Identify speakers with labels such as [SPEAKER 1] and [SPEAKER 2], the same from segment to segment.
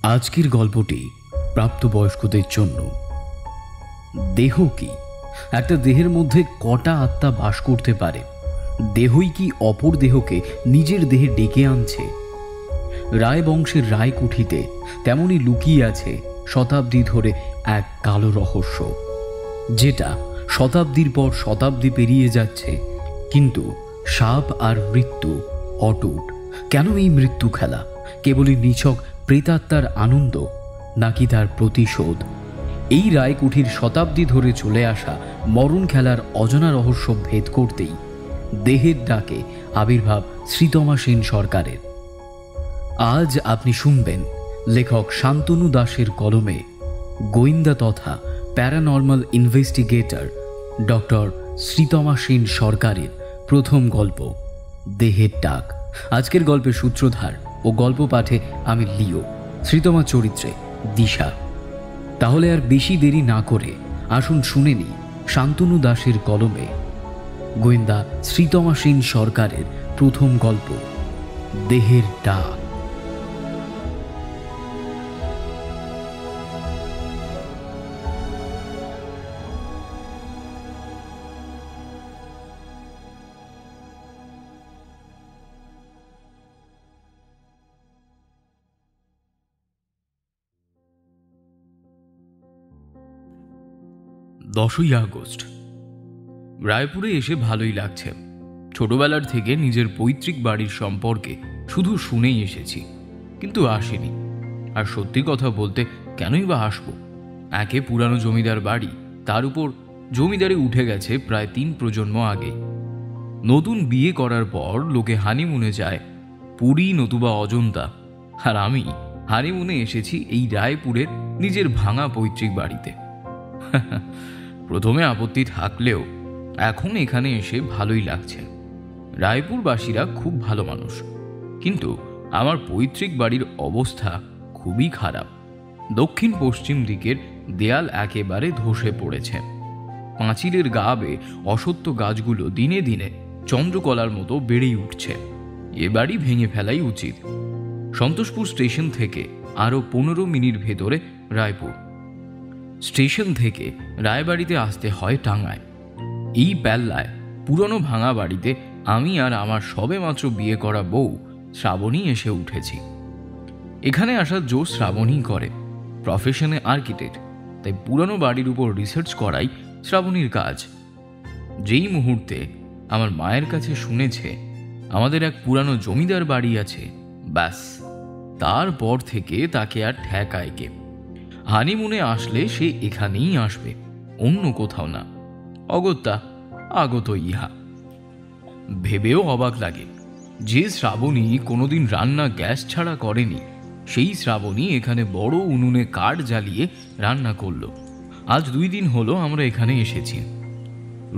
[SPEAKER 1] আজকের গল্পটি প্রাপ্তবয়স্কদের জন্য। দেহ কি? একটা দেহের মধ্যে কটা আত্মা বাস করতে পারে? দেহই কি অপর দেহকে নিজের দেহে ডেকে আনছে? রায় বংশের রায়কুঠিতে তেমনই লুকিয়ে আছে শতাব্দী ধরে এক কালো রহস্য, যেটা শতাব্দীর পর শতাব্দী পেরিয়ে যাচ্ছে, কিন্তু সাপ আর মৃত্যু অটুট। কেন এই মৃত্যু খেলা? কেবলই নিছক প্রেতাত্মার আনন্দ, নাকি তার প্রতিশোধ? এই রায়কুঠির শতাব্দী ধরে চলে আসা মরণ খেলার অজানা রহস্য ভেদ করতেই দেহের ডাকে আবির্ভাব শ্রীতমা সেন সরকারের। আজ আপনি শুনবেন লেখক শান্তনু দাসের কলমে গোয়েন্দা তথা paranormal investigator doctor Sreetama Sen সরকারের প্রথম গল্প, দেহের ডাক। আজকের গল্পের সূত্রধার ও গল্প পাঠে আমি লিও, শ্রীতমা চরিত্রে দিশা। তাহলে আর বেশি দেরি না করে আসুন শুনে নিই শান্তনু দাসের কলমে গোয়েন্দা শ্রীতমা সেন সরকারের প্রথম গল্প, দেহের ডাক।
[SPEAKER 2] দশই আগস্ট। রায়পুরে এসে ভালোই লাগছে। ছোটবেলার থেকে নিজের পৈতৃক বাড়ির সম্পর্কে শুধু শুনেই এসেছি, কিন্তু আসেনি। আর সত্যি কথা বলতে কেনই বা আসবো? একে পুরানো জমিদার বাড়ি, তার উপর জমিদারি উঠে গেছে প্রায় 3 প্রজন্ম আগে। নতুন বিয়ে করার পর লোকে হানিমুনে যায় পুরী নতুবা অজন্তা, আর আমি হানিমুনে এসেছি এই রায়পুরের নিজের ভাঙা পৈতৃক বাড়িতে। প্রথমে আপত্তি থাকলেও এখন এখানে এসে ভালোই লাগছে। রায়পুরবাসীরা খুব ভালো মানুষ, কিন্তু আমার পৈতৃক বাড়ির অবস্থা খুবই খারাপ। দক্ষিণ পশ্চিম দিকের দেয়াল একেবারে ধসে পড়েছে। পাঁচিলের গা বেয়ে অসত্য গাছগুলো দিনে দিনে চন্দ্রকলার মতো বেড়েই উঠছে। এ বাড়ি ভেঙে ফেলাই উচিত। সন্তোষপুর স্টেশন থেকে আরও 15 মিনিট ভেতরে রায়পুর। স্টেশন থেকে রায়বাড়িতে আসতে হয় টাঙ্গায়। এই প্যাল্লায় পুরনো ভাঙা বাড়িতে আমি আর আমার সবেমাত্র বিয়ে করা বউ শ্রাবণী এসে উঠেছি। এখানে আসার জোর শ্রাবণী করে। প্রফেশনে আর্কিটেক্ট, তাই পুরনো বাড়ির উপর রিসার্চ করাই শ্রাবণীর কাজ। যেই মুহূর্তে আমার মায়ের কাছে শুনেছে আমাদের এক পুরানো জমিদার বাড়ি আছে, ব্যাস তারপর থেকে তাকে আর ঠেকায় কে? হানিমুনে আসলে সে এখানেই আসবে, অন্য কোথাও না। অগত্যা আগত ইহা। ভেবেও অবাক লাগে, যে শ্রাবণী কোনোদিন রান্না গ্যাস ছাড়া করেনি, সেই শ্রাবণী এখানে বড় উনুনে কাঠ জ্বালিয়ে রান্না করলো। আজ 2 দিন হলো আমরা এখানে এসেছি।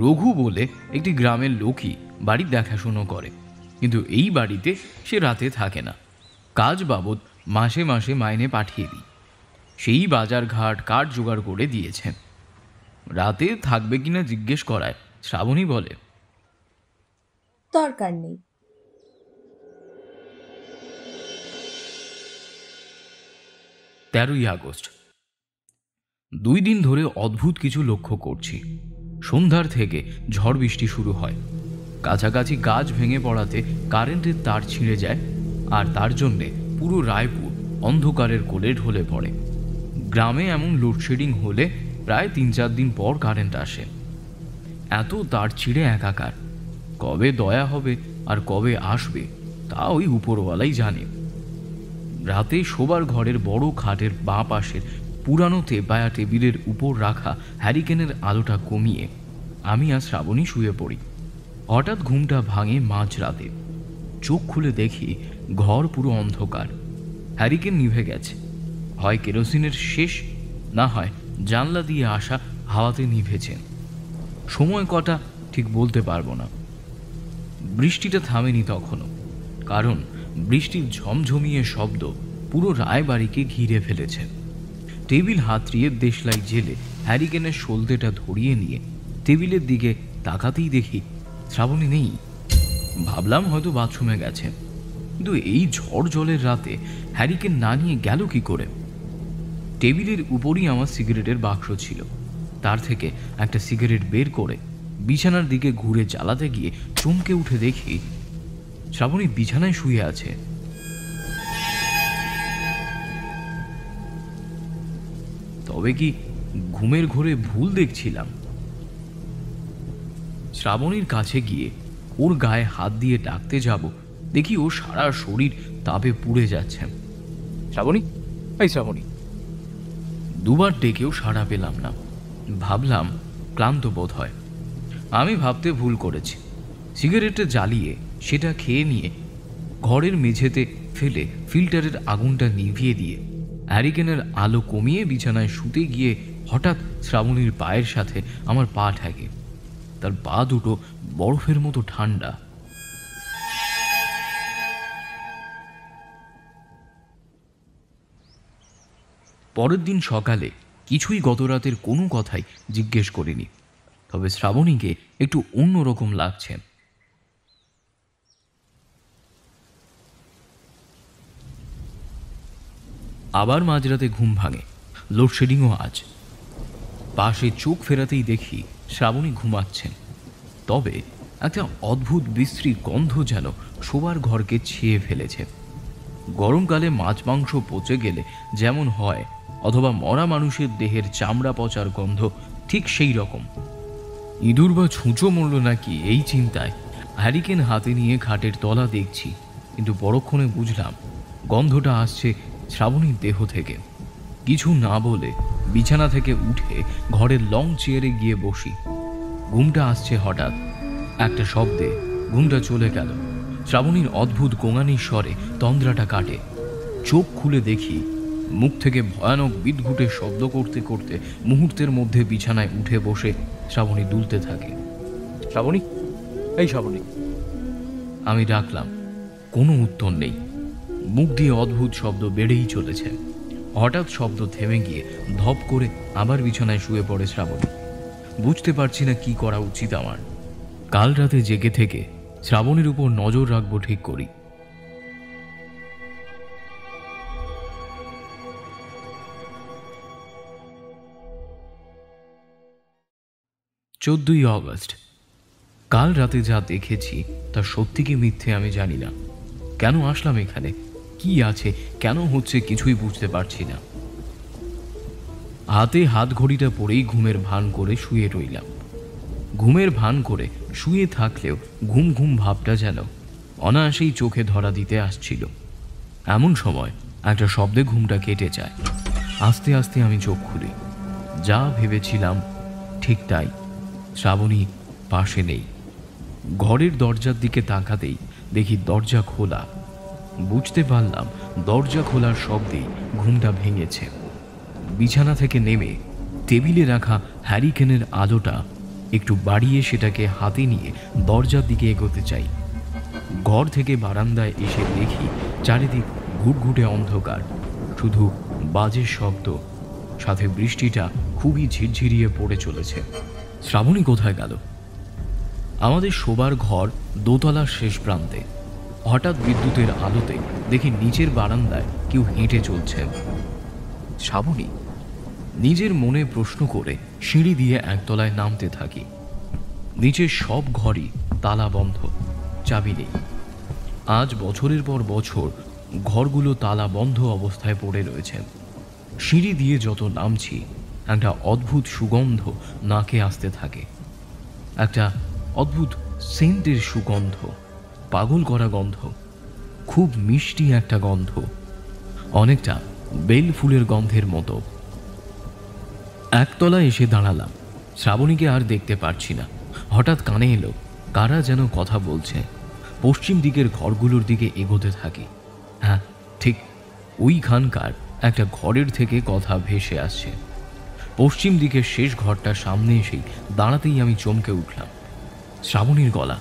[SPEAKER 2] রঘু বলে একটি গ্রামের লোকই বাড়ির দেখাশুনো করে, কিন্তু এই বাড়িতে সে রাতে থাকে না। কাজ বাবদ মাসে মাসে মাইনে পাঠিয়ে দিই। সেই বাজার ঘাট কাঠ জোগাড় করে দিয়েছে। রাতে থাকবে কিনা জিজ্ঞেস করায় শ্রাবণী বলে,
[SPEAKER 3] দরকার নেই।
[SPEAKER 2] 13ই আগস্ট। 2 দিন ধরে অদ্ভুত কিছু লক্ষ্য করছি। সন্ধ্যার থেকে ঝড় বৃষ্টি শুরু হয়। কাছাকাছি গাছ ভেঙে পড়াতে কারেন্টের তার ছিঁড়ে যায়, আর তার জন্যে পুরো রায়পুর অন্ধকারের কোলে ঢলে পড়ে। গ্রামে এমন লোডশেডিং হলে প্রায় 3-4 দিন পর কারেন্ট আসে। এত তার ছিঁড়ে একাকার। কবে দয়া হবে আর কবে আসবে তা ওই উপরওয়ালাই জানে। রাতে শোবার ঘরের বড় খাটের বাঁ পাশের পুরানো তেপায়া টেবিলের উপর রাখা হ্যারিকেনের আলোটা কমিয়ে আমি আর শ্রাবণী শুয়ে পড়ি। হঠাৎ ঘুমটা ভাঙে মাঝরাতে। চোখ খুলে দেখি ঘর পুরো অন্ধকার। হ্যারিকেন নিভে গেছে। হয় কেরোসিনের শেষ, না হয় জানলা দিয়ে আসা হাওয়াতে নিভেছে। সময় কটা ঠিক বলতে পারবো না। বৃষ্টিটা থামেনি তখনও, কারণ বৃষ্টির ঝমঝমিয়ে শব্দ পুরো রায়বাড়িকে ঘিরে ফেলেছে। টেবিল হাতড়িয়ে দেশলাই জেলে হ্যারিকেনের সলতেটা ধরিয়ে নিয়ে টেবিলের দিকে তাকাতেই দেখি শ্রাবণী নেই। ভাবলাম হয়তো বাথরুমে গেছে। কিন্তু এই ঝড় জলের রাতে হ্যারিকেন না নিয়ে গেল কি করে? টেবিলের উপরই আমার সিগারেটের বাক্স ছিল। তার থেকে একটা সিগারেট বের করে বিছানার দিকে ঘুরে জ্বালাতে গিয়ে চমকে উঠে দেখি শ্রাবণী বিছানায় শুয়ে আছে। তবে কি ঘুমের ঘোরে ভুল দেখছিলাম? শ্রাবণীর কাছে গিয়ে ওর গায়ে হাত দিয়ে ডাকতে যাব, দেখি ও সারা শরীর তাপে পুড়ে যাচ্ছে। শ্রাবণী, এই শ্রাবণী। দুবার ডেকেও সাড়া পেলাম না। ভাবলাম ক্লান্ত বোধ হয়। আমি ভাবতে ভুল করেছি। সিগারেটটা জ্বালিয়ে সেটা খেয়ে নিয়ে ঘরের মেঝেতে ফেলে ফিল্টারের আগুনটা নিভিয়ে দিয়ে হ্যারিকেনের আলো কমিয়ে বিছানায় শুতে গিয়ে হঠাৎ শ্রাবণীর পায়ের সাথে আমার পা ঠেকে। তার পা দুটো বরফের মতো ঠান্ডা। পরের দিন সকালে কিছুই গত রাতের কোনো কথাই জিজ্ঞেস করিনি, তবে শ্রাবণীকে একটু অন্যরকম লাগছে। আবার মাঝরাতে ঘুম ভাঙে। লোডশেডিংও আজ। পাশে চোখ ফেরাতেই দেখি শ্রাবণী ঘুমাচ্ছেন। তবে একটা অদ্ভুত বিশ্রী গন্ধ যেন শোবার ঘরকে ছেয়ে ফেলেছে। গরমকালে মাছ মাংস পচে গেলে যেমন হয়, অথবা মরা মানুষের দেহের চামড়া পচার গন্ধ ঠিক সেই রকম। ইঁদুর বা ছুঁচো মরল নাকি এই চিন্তায় হ্যারিকেন হাতে নিয়ে খাটের তলা দেখছি, কিন্তু পরক্ষণে বুঝলাম গন্ধটা আসছে শ্রাবণীর দেহ থেকে। কিছু না বলে বিছানা থেকে উঠে ঘরের লং চেয়ারে গিয়ে বসি। ঘুমটা আসছে হঠাৎ একটা শব্দে। ঘুমটা চলে গেল। শ্রাবণীর অদ্ভুত গোঙানির স্বরে তন্দ্রাটা কাটে। চোখ খুলে দেখি মুখ থেকে ভয়ানক বিদঘুটে শব্দ করতে করতে মুহূর্তের মধ্যে বিছানায় উঠে বসে শ্রাবণী দুলতে থাকে। শ্রাবণী, এই শ্রাবণী। আমি ডাকলাম, কোনো উত্তর নেই। মুখ দিয়ে অদ্ভুত শব্দ বেড়েই চলেছে। হঠাৎ শব্দ থেমে গিয়ে ধপ করে আবার বিছানায় শুয়ে পড়ে শ্রাবণী। বুঝতে পারছি না কি করা উচিত আমার। কাল রাতে জেগে থেকে শ্রাবণীর উপর নজর রাখবো ঠিক করি। 14ই অগস্ট। কাল রাতে যা দেখেছি তা সত্যি কি মিথ্যে আমি জানি না। কেন আসলাম এখানে, কি আছে, কেন হচ্ছে কিছুই বুঝতে পারছি না। হাতে হাত ঘড়িটা পরেই ঘুমের ভান করে শুয়ে রইলাম। ঘুমের ভান করে শুয়ে থাকলেও ঘুম ঘুম ভাবটা যেন অনায়াসেই চোখে ধরা দিতে আসছিল। এমন সময় একটা শব্দে ঘুমটা কেটে যায়। আস্তে আস্তে আমি চোখ খুলি। যা ভেবেছিলাম ঠিক তাই, শ্রাবণী পাশে নেই। ঘরের দরজার দিকে তাকাতেই দেখি দরজা খোলা। বুঝতে পারলাম দরজা খোলার শব্দেই ঘুমটা ভেঙেছে। বিছানা থেকে নেমে টেবিলে রাখা হ্যারিকেনের আলোটা একটু বাড়িয়ে সেটাকে হাতে নিয়ে দরজার দিকে এগোতে চাই। ঘর থেকে বারান্দায় এসে দেখি চারিদিক ঘুটঘুটে অন্ধকার, শুধু বাজের শব্দ, সাথে বৃষ্টিটা খুবই ঝিরঝিরিয়ে পড়ে চলেছে। শ্রাবণী কোথায় গেল? আমাদের শোবার ঘর দোতলার শেষ প্রান্তে। হঠাৎ বিদ্যুতের আলোতে দেখি নিচের বারান্দায় কেউ হেঁটে চলছে। শ্রাবণী? নিজের মনে প্রশ্ন করে সিঁড়ি দিয়ে একতলায় নামতে থাকি। নিচের সব ঘরই তালা বন্ধ, চাবি নেই। আজ বছরের পর বছর ঘরগুলো তালা বন্ধ অবস্থায় পড়ে রয়েছে। সিঁড়ি দিয়ে যত নামছি একটা অদ্ভুত সুগন্ধ নাকে আসতে থাকে। একটা অদ্ভুত সেন্টের সুগন্ধ, পাগল করা গন্ধ, খুব মিষ্টি একটা গন্ধ, অনেকটা বেল ফুলের গন্ধের মতো। একতলায় এসে দাঁড়ালাম। শ্রাবণীকে আর দেখতে পারছি না। হঠাৎ কানে এলো কারা যেন কথা বলছে। পশ্চিম দিকের ঘরগুলোর দিকে এগোতে থাকি। হ্যাঁ, ঠিক ওইখানকার একটা ঘরের থেকে কথা ভেসে আসছে। পশ্চিম দিকের শেষ ঘরটা সামনে এসেই দাঁড়াতেই আমি চমকে উঠলাম। শ্রাবণীর গলা।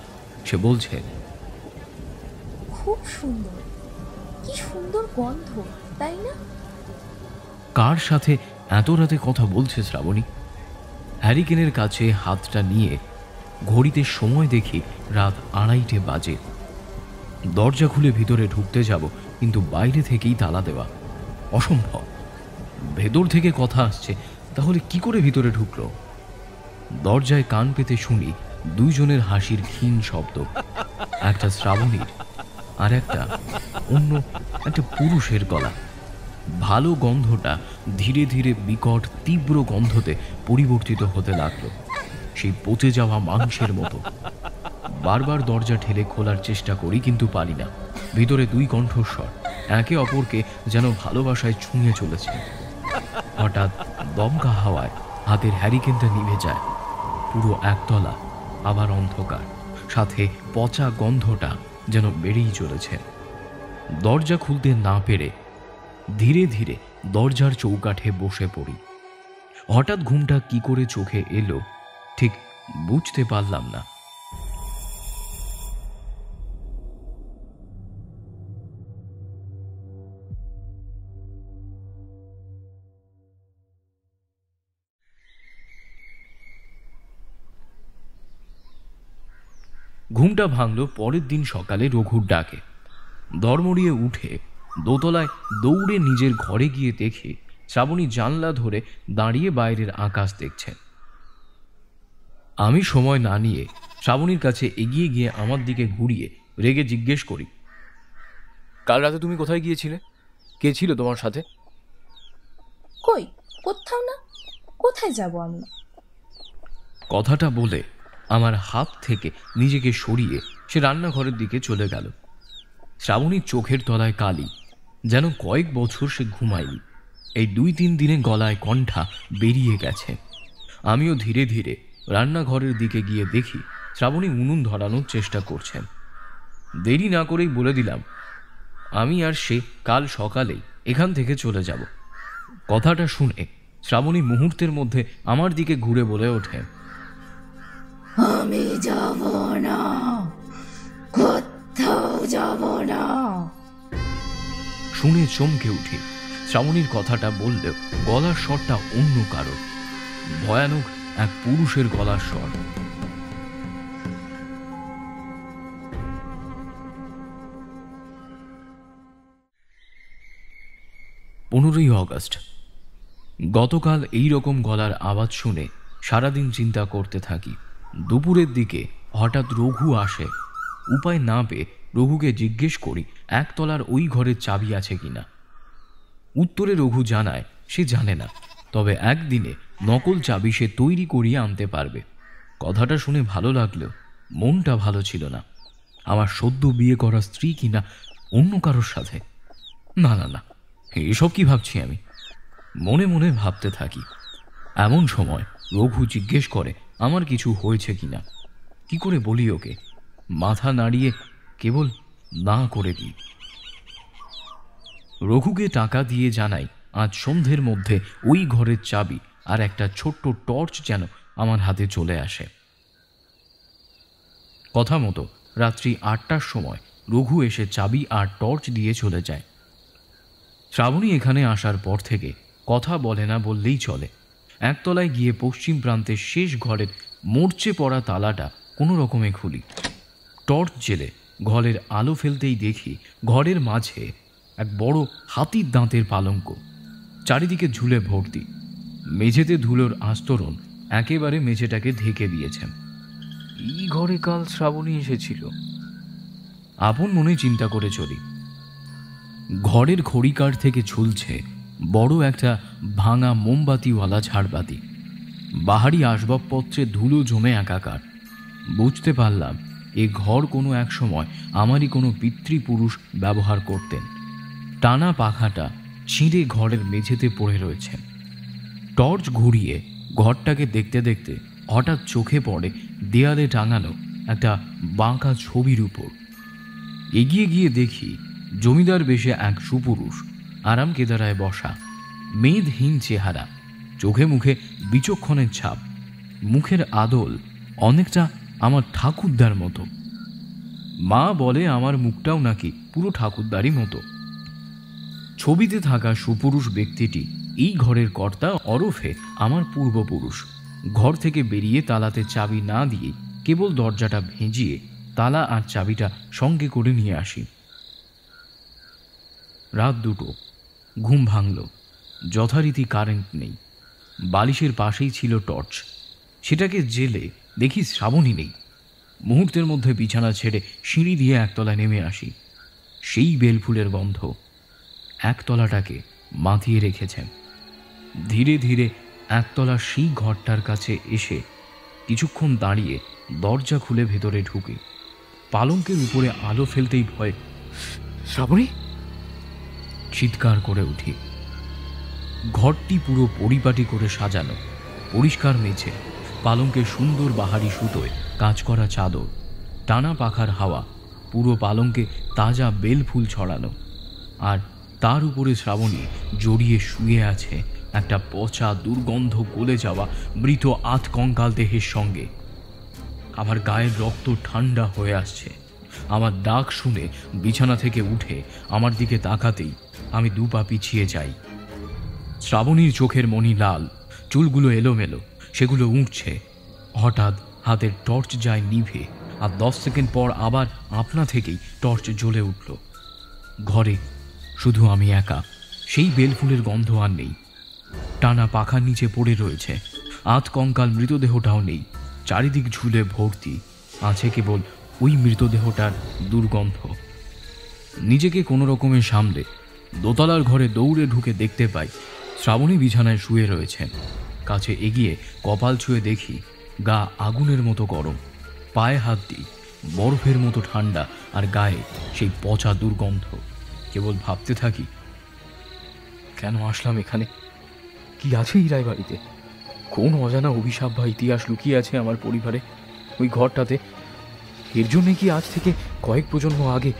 [SPEAKER 2] সে বলছে,
[SPEAKER 3] খুব সুন্দর, কি সুন্দর গন্ধ, তাই না?
[SPEAKER 2] কার সাথে এত রাতে কথা বলছে শ্রাবণী? হ্যারিকেনের কাছে হাতটা নিয়ে ঘড়িতে সময় দেখি রাত 2:30 বাজে। দরজা খুলে ভিতরে ঢুকতে যাব, কিন্তু বাইরে থেকেই তালা দেওয়া, অসম্ভব। ভেতর থেকে কথা আসছে, তাহলে কি করে ভিতরে ঢুকলো? দরজায় কান পেতে শুনি দুইজনের হাসির ক্ষীণ শব্দ, একটা শ্রাবণীর আর অন্য একটা পুরুষের গলা। ভালো গন্ধটা ধীরে ধীরে বিকট তীব্র গন্ধতে পরিবর্তিত হতে লাগলো, সেই পচে যাওয়া মাংসের মতো। বারবার দরজা ঠেলে খোলার চেষ্টা করি, কিন্তু পারি না। ভিতরে দুই কণ্ঠস্বর একে অপরকে যেন ভালোবাসায় ছুঁয়ে চলেছে। হঠাৎ দমকা হাওয়ায় হাতের হ্যারিকেনটা নিভে যায়। পুরো একতলা আবার অন্ধকার, সাথে পচা গন্ধটা যেন বেড়েই চলেছে। দরজা খুলতে না পেরে ধীরে ধীরে দরজার চৌকাঠে বসে পড়ি। হঠাৎ ঘুমটা কি করে চোখে এলো ঠিক বুঝতে পারলাম না। ঘুমটা ভাঙল পরের দিন সকালে রঘুর ডাকে। দরমড়িয়ে উঠে দোতলায় দৌড়ে নিজের ঘরে গিয়ে দেখে শ্রাবণী জানলা ধরে দাঁড়িয়ে বাইরের আকাশ দেখছেন। আমি সময় না নিয়ে শ্রাবণীর কাছে এগিয়ে গিয়ে আমার দিকে ঘুরিয়ে রেগে জিজ্ঞেস করি, কাল রাতে তুমি কোথায় গিয়েছিলে? কে ছিল তোমার সাথে?
[SPEAKER 3] কই, কোথাও না। কোথায় যাব আমি?
[SPEAKER 2] কথাটা বলে আমার হাত থেকে নিজেকে সরিয়ে সে রান্নাঘরের দিকে চলে গেল। শ্রাবণীর চোখের তলায় কালি, যেন কয়েক বছর সে ঘুমায়নি। এই 2-3 দিনে গলায় কণ্ঠা বেরিয়ে গেছে। আমিও ধীরে ধীরে রান্নাঘরের দিকে গিয়ে দেখি শ্রাবণী উনুন ধরানোর চেষ্টা করছেন। দেরি না করেই বলে দিলাম, আমি আর সে কাল সকালেই এখান থেকে চলে যাব। কথাটা শুনে শ্রাবণী মুহূর্তের মধ্যে আমার দিকে ঘুরে বলে ওঠে,
[SPEAKER 3] আমি যাব না, কোথাও যাব না।
[SPEAKER 2] শুনে চমকে উঠি। শ্রাবণীর কথাটা বললেও গলার স্বরটা অন্য কারোর, ভয়ানক এক পুরুষের গলার স্বর। অগাস্ট। গতকাল এই রকম গলার আওয়াজ শুনে সারাদিন চিন্তা করতে থাকি। দুপুরের দিকে হঠাৎ রঘু আসে। উপায় না পেয়ে রঘুকে জিজ্ঞেস করি একতলার ওই ঘরের চাবি আছে কিনা। উত্তরে রঘু জানায় সে জানে না, তবে একদিনে নকল চাবি সে তৈরি করিয়ে আনতে পারবে। কথাটা শুনে ভালো লাগলেও মনটা ভালো ছিল না। আমার সদ্য বিয়ে করা স্ত্রী কিনা অন্য কারোর সাথে? না না না, এসব কি ভাবছি আমি? মনে মনে ভাবতে থাকি। এমন সময় রঘু জিজ্ঞেস করে আমার কিছু হয়েছে কিনা। কি করে বলি ওকে? মাথা নাড়িয়ে কেবল না করে দিই। রঘুকে টাকা দিয়ে জানাই আজ সন্ধ্যের মধ্যে ওই ঘরের চাবি আর একটা ছোট্ট টর্চ যেন আমার হাতে চলে আসে। কথা মতো রাত্রি 8টার সময় রঘু এসে চাবি আর টর্চ দিয়ে চলে যায়। শ্রাবণী এখানে আসার পর থেকে কথা বলে না বললেই চলে। একতলায় গিয়ে পশ্চিম প্রান্তের শেষ ঘরের মরচে পড়া তালাটা কোনো রকমে খুলি। টর্চ জেলে ঘরের আলো ফেলতেই দেখি ঘরের মাঝে এক বড় হাতির দাঁতের পালঙ্ক, চারিদিকে ঝুলে ভর্তি। মেঝেতে ধুলোর আস্তরণ একেবারে মেঝেটাকে ঢেকে দিয়েছেন। এই ঘরে কাল শ্রাবণী এসেছিল। আপন মনে চিন্তা করে চলি। ঘরের খড়িকাঠ থেকে ঝুলছে বড় একটা ভাঙা মোমবাতিওয়ালা ঝাড়বাতি। বাহারি আসবাবপত্রে ধুলো জমে একাকার। বুঝতে পারলাম এ ঘর কোনো এক সময় আমারই কোনো পিতৃপুরুষ ব্যবহার করতেন। টানা পাখাটা ছিঁড়ে ঘরের মেঝেতে পড়ে রয়েছে। টর্চ ঘুরিয়ে ঘরটাকে দেখতে দেখতে হঠাৎ চোখে পড়ে দেয়ালে টাঙানো একটা বাঁকা ছবির উপর। এগিয়ে গিয়ে দেখি জমিদার বেশে এক সুপুরুষ আরাম কেদারায় বসা, মেদহীন চেহারা, চোখে মুখে বিচক্ষণের ছাপ, মুখের আদল অনেকটা আমার ঠাকুরদার মতো। মা বলে আমার মুখটাও নাকি পুরো ঠাকুরদারই মতো। ছবিতে থাকা সুপুরুষ ব্যক্তিটি এই ঘরের কর্তা, ওরফে আমার পূর্বপুরুষ। ঘর থেকে বেরিয়ে তালাতে চাবি না দিয়ে কেবল দরজাটা ভেজিয়ে তালা আর চাবিটা সঙ্গে করে নিয়ে আসি। রাত 2টো, ঘুম ভাঙল। যথারীতি কারেন্ট নেই। বালিশের পাশেই ছিল টর্চ, সেটাকে জেলে দেখি শ্রাবণী নেই। মুহূর্তের মধ্যে বিছানা ছেড়ে সিঁড়ি দিয়ে একতলায় নেমে আসি। সেই বেলফুলের গন্ধ একতলাটাকে মাতিয়ে রেখেছেন। ধীরে ধীরে একতলার সেই ঘরটার কাছে এসে কিছুক্ষণ দাঁড়িয়ে দরজা খুলে ভেতরে ঢুকে পালঙ্কের উপরে আলো ফেলতেই ভয় শ্রাবণী চিৎকার করে উঠি। ঘরটি পুরো পরিপাটি করে সাজানো, পরিষ্কার মেঝে, পালঙ্কের সুন্দর বাহারি সুতোয় কাজ করা চাদর, টানা পাখার হাওয়া, পুরো পালঙ্কে তাজা বেল ফুল ছড়ানো, আর তার উপরে শ্রাবণী জড়িয়ে শুয়ে আছে একটা পচা দুর্গন্ধ গলে যাওয়া মৃত আধ কঙ্কাল দেহের সঙ্গে। আমার গায়ের রক্ত ঠান্ডা হয়ে আসছে। আমার ডাক শুনে বিছানা থেকে উঠে আমার দিকে তাকাতেই আমি 2 পা পিছিয়ে যাই। শ্রাবণীর চোখের মণি লাল, চুলগুলো এলোমেলো, সেগুলো উঠছে। হঠাৎ হাতের টর্চ যায় নিভে, আর 10 সেকেন্ড পর আবার আপনা থেকেই টর্চ জ্বলে উঠল। ঘরে শুধু আমি একা। সেই বেলফুলের গন্ধ আর নেই। টানা পাখার নিচে পড়ে রয়েছে আধ কঙ্কাল মৃতদেহটাও নেই। চারিদিক ঝুলে ভর্তি আছে কেবল ওই মৃতদেহটার দুর্গন্ধ। নিজেকে কোনো রকমে সামলে দোতলার ঘরে দৌড়ে ঢুকে দেখতে পাই শ্রাবণী বিছানায় শুয়ে রয়েছেন। কাছে এগিয়ে কপাল ছুঁয়ে দেখি গা আগুনের মতো গরম, পায়ে হাত দিই, বরফের মতো ঠান্ডা, আর গায়ে সেই পচা দুর্গন্ধ। কেবল ভাবতে থাকি, কেন আসলাম এখানে? কি আছে এই রায়বাড়িতে? কোন অজানা অভিশাপ বা ইতিহাস লুকিয়ে আছে আমার পরিবারে ওই ঘরটাতে? এর জন্যে কি আজ থেকে কয়েক প্রজন্ম আগে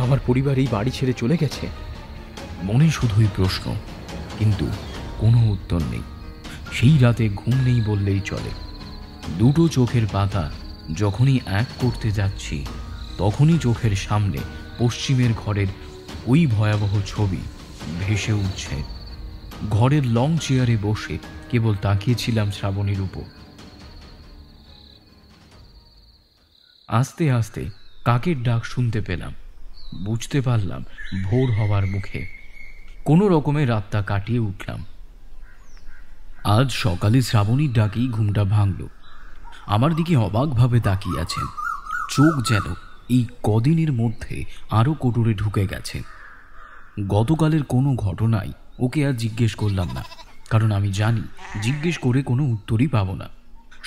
[SPEAKER 2] আমার পরিবার এই বাড়ি ছেড়ে চলে গেছে? মনে শুধুই প্রশ্ন, কিন্তু কোনো উত্তর নেই। সেই রাতে ঘুম নেই বললেই চলে। 2টো চোখের পাতা যখনই এক করতে যাচ্ছি, তখনই চোখের সামনে পশ্চিমের ঘরের ওই ভয়াবহ ছবি ভেসে উঠছে। ঘরের লং চেয়ারে বসে কেবল তাকিয়েছিলাম শ্রাবণীর উপর। আস্তে আস্তে কাকের ডাক শুনতে পেলাম। বুঝতে পারলাম ভোর হওয়ার মুখে। কোনো রকমে রাতটা কাটিয়ে উঠলাম। আজ সকালে শ্রাবণীর ডাকেই ঘুমটা ভাঙল। আমার দিকে অবাকভাবে তাকিয়ে আছেন। চোখ যেন এই কদিনের মধ্যে আরও কোটরে ঢুকে গেছে। গতকালের কোনো ঘটনাই ওকে আর জিজ্ঞেস করলাম না, কারণ আমি জানি জিজ্ঞেস করে কোনো উত্তরই পাবো না।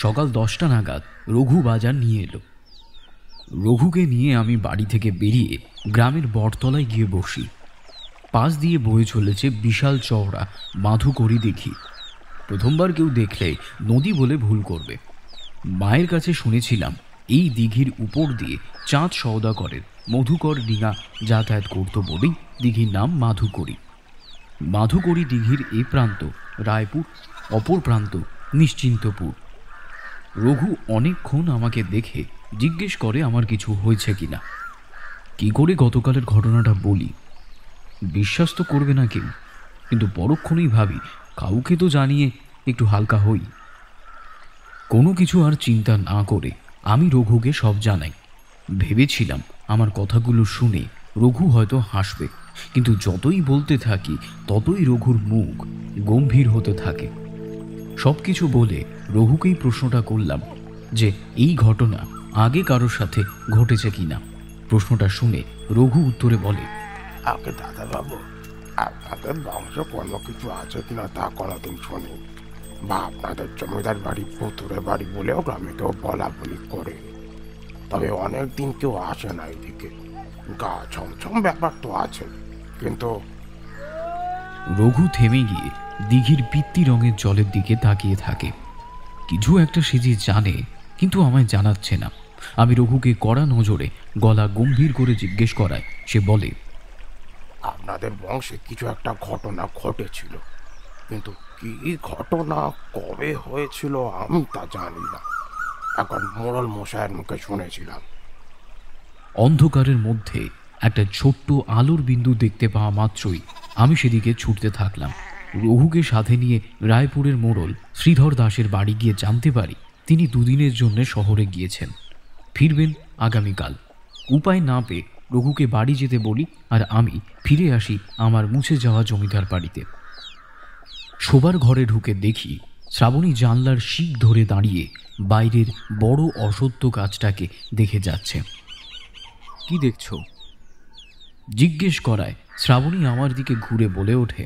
[SPEAKER 2] সকাল 10টা নাগাদ রঘু বাজার নিয়ে এলো। রঘুকে নিয়ে আমি বাড়ি থেকে বেরিয়ে গ্রামের বটতলায় গিয়ে বসি। পাশ দিয়ে বয়ে চলেছে বিশাল চওড়া মাধুকরী দিঘি। প্রথমবার কেউ দেখলে নদী বলে ভুল করবে। মায়ের কাছে শুনেছিলাম এই দিঘির উপর দিয়ে চাঁদ সওদাগরের মধুকর ডিঙা যাতায়াত করত বলেই দিঘির নাম মাধুকরী। মাধুকরী দিঘির এ প্রান্ত রায়পুর, অপর প্রান্ত নিশ্চিন্তপুর। রঘু অনেকক্ষণ আমাকে দেখে জিজ্ঞেস করে আমার কিছু হয়েছে কিনা। কি করে গতকালের ঘটনাটা বলি? বিশ্বাস তো করবে না কেউ, কিন্তু পরক্ষণেই ভাবি কাউকে তো জানিয়ে একটু হালকা হই। কোনো কিছু আর চিন্তা না করে আমি রঘুকে সব জানাই। ভেবেছিলাম আমার কথাগুলো শুনে রঘু হয়তো হাসবে, কিন্তু যতই বলতে থাকি ততই রঘুর মুখ গম্ভীর হতে থাকে। সব কিছু বলে রঘুকেই প্রশ্নটা করলাম যে এই ঘটনা আগে কারোর সাথে ঘটেছে কিনা। প্রশ্নটা শুনে রঘু উত্তরে বলে,
[SPEAKER 4] আগে দাদাবাবু, আপনাদের বংশ কোনো কিছু আছে কিনা তা কোনোদিন শুনি, বা আপনাদের জমিদার বাড়ি পুতুরে বাড়ি বলেও গ্রামে কেউ বলা বলি করে। তবে অনেক দিন কেউ আসে না এদিকে। গা ছমছম ব্যাপার তো আছে, কিন্তু
[SPEAKER 1] রঘু থেমে গিয়ে দিঘির পিত্তি রঙের জলের দিকে তাকিয়ে থাকে। কিছু একটা সে যে জানে, কিন্তু আমায় জানাচ্ছে না। আমি রঘুকে কড়া নজরে গলা গম্ভীর করে জিজ্ঞেস করায় সে বলে,
[SPEAKER 4] আপনাদের বংশে কিছু একটা ঘটনা ঘটেছিল, কিন্তু কি ঘটনা কবে হয়েছিল আমি তা জানি না। এখন মোড়ল মশাইয়ের মুখে শুনেছিলাম।
[SPEAKER 1] অন্ধকারের মধ্যে একটা ছোট্ট আলোর বিন্দু দেখতে পাওয়া মাত্রই আমি সেদিকে ছুটতে থাকলাম। রঘুকে সাথে নিয়ে রায়পুরের মোড়ল শ্রীধর দাসের বাড়ি গিয়ে জানতে পারি তিনি 2 দিনের জন্য শহরে গিয়েছেন। ফিরবেন আগামীকাল। উপায় না পেয়ে রঘুকে বাড়ি যেতে বলি আর আমি ফিরে আসি আমার মুছে যাওয়া জমিদার বাড়িতে। শোবার ঘরে ঢুকে দেখি শ্রাবণী জানলার শিক ধরে দাঁড়িয়ে বাইরের বড় অসত্য গাছটাকে দেখে যাচ্ছে। কি দেখছো? জিজ্ঞেস করায় শ্রাবণী আমার দিকে ঘুরে বলে ওঠে,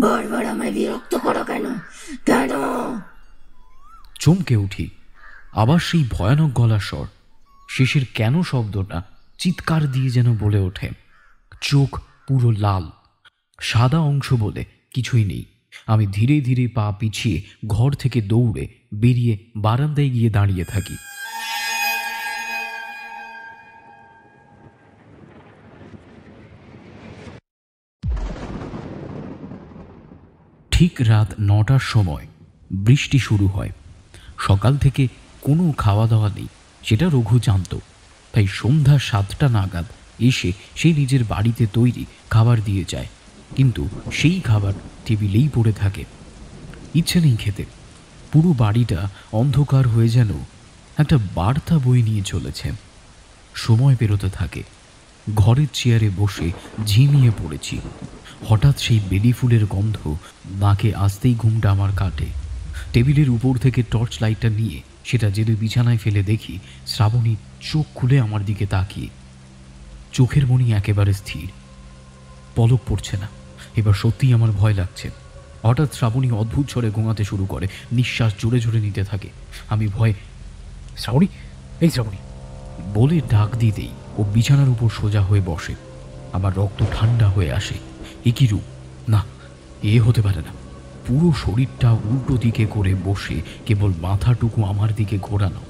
[SPEAKER 3] বারবার আমায় বিরক্ত করো কেন কেন?
[SPEAKER 1] চমকে উঠি। আবার সেই ভয়ানক গলার স্বর। শেষের কেন শব্দটা চিৎকার দিয়ে যেন বলে ওঠে। চোখ পুরো লাল, সাদা অংশ বলে কিছুই নেই। আমি ধীরে ধীরে পা পিছিয়ে ঘর থেকে দৌড়ে বেরিয়ে বারান্দায় গিয়ে দাঁড়িয়ে থাকি। ঠিক রাত 9টার সময় বৃষ্টি শুরু হয়। সকাল থেকে কোনো খাওয়া দাওয়া নেই, সেটা রঘু জানত। তাই সন্ধ্যা 7টা নাগাদ এসে সে নিজের বাড়িতে তৈরি খাবার দিয়ে যায়, কিন্তু সেই খাবার টেবিলেই পড়ে থাকে। ইচ্ছে নেই খেতে। পুরো বাড়িটা অন্ধকার হয়ে যেন একটা বার্তা বয়ে নিয়ে চলেছে। সময় পেরোতে থাকে। ঘরের চেয়ারে বসে ঝিমিয়ে পড়েছি। হঠাৎ সেই বেলি ফুলের গন্ধ নাকে আসতেই ঘুমটা আমার কাটে। টেবিলের উপর থেকে টর্চ লাইটটা নিয়ে সেটা জেলে বিছানায় ফেলে দেখি শ্রাবণী চোখ খুলে আমার দিকে তাকিয়ে। চোখের মণি একেবারে স্থির, পলক পড়ছে না। এবার সত্যিই আমার ভয় লাগছে। হঠাৎ শ্রাবণী অদ্ভুত স্বরে গোঙাতে শুরু করে, নিঃশ্বাস জোরে জোরে নিতে থাকে। আমি ভয়ে, শ্রাবণী, এই শ্রাবণী বলে ডাক দিতেই ও বিছানার উপর সোজা হয়ে বসে। আমার রক্ত ঠান্ডা হয়ে আসে। এ কি রূপ! না, এ হতে পারে না। পুরো শরীরটা উল্টো দিকে করে বসে, কেবল মাথাটুকু আমার দিকে ঘোরানো।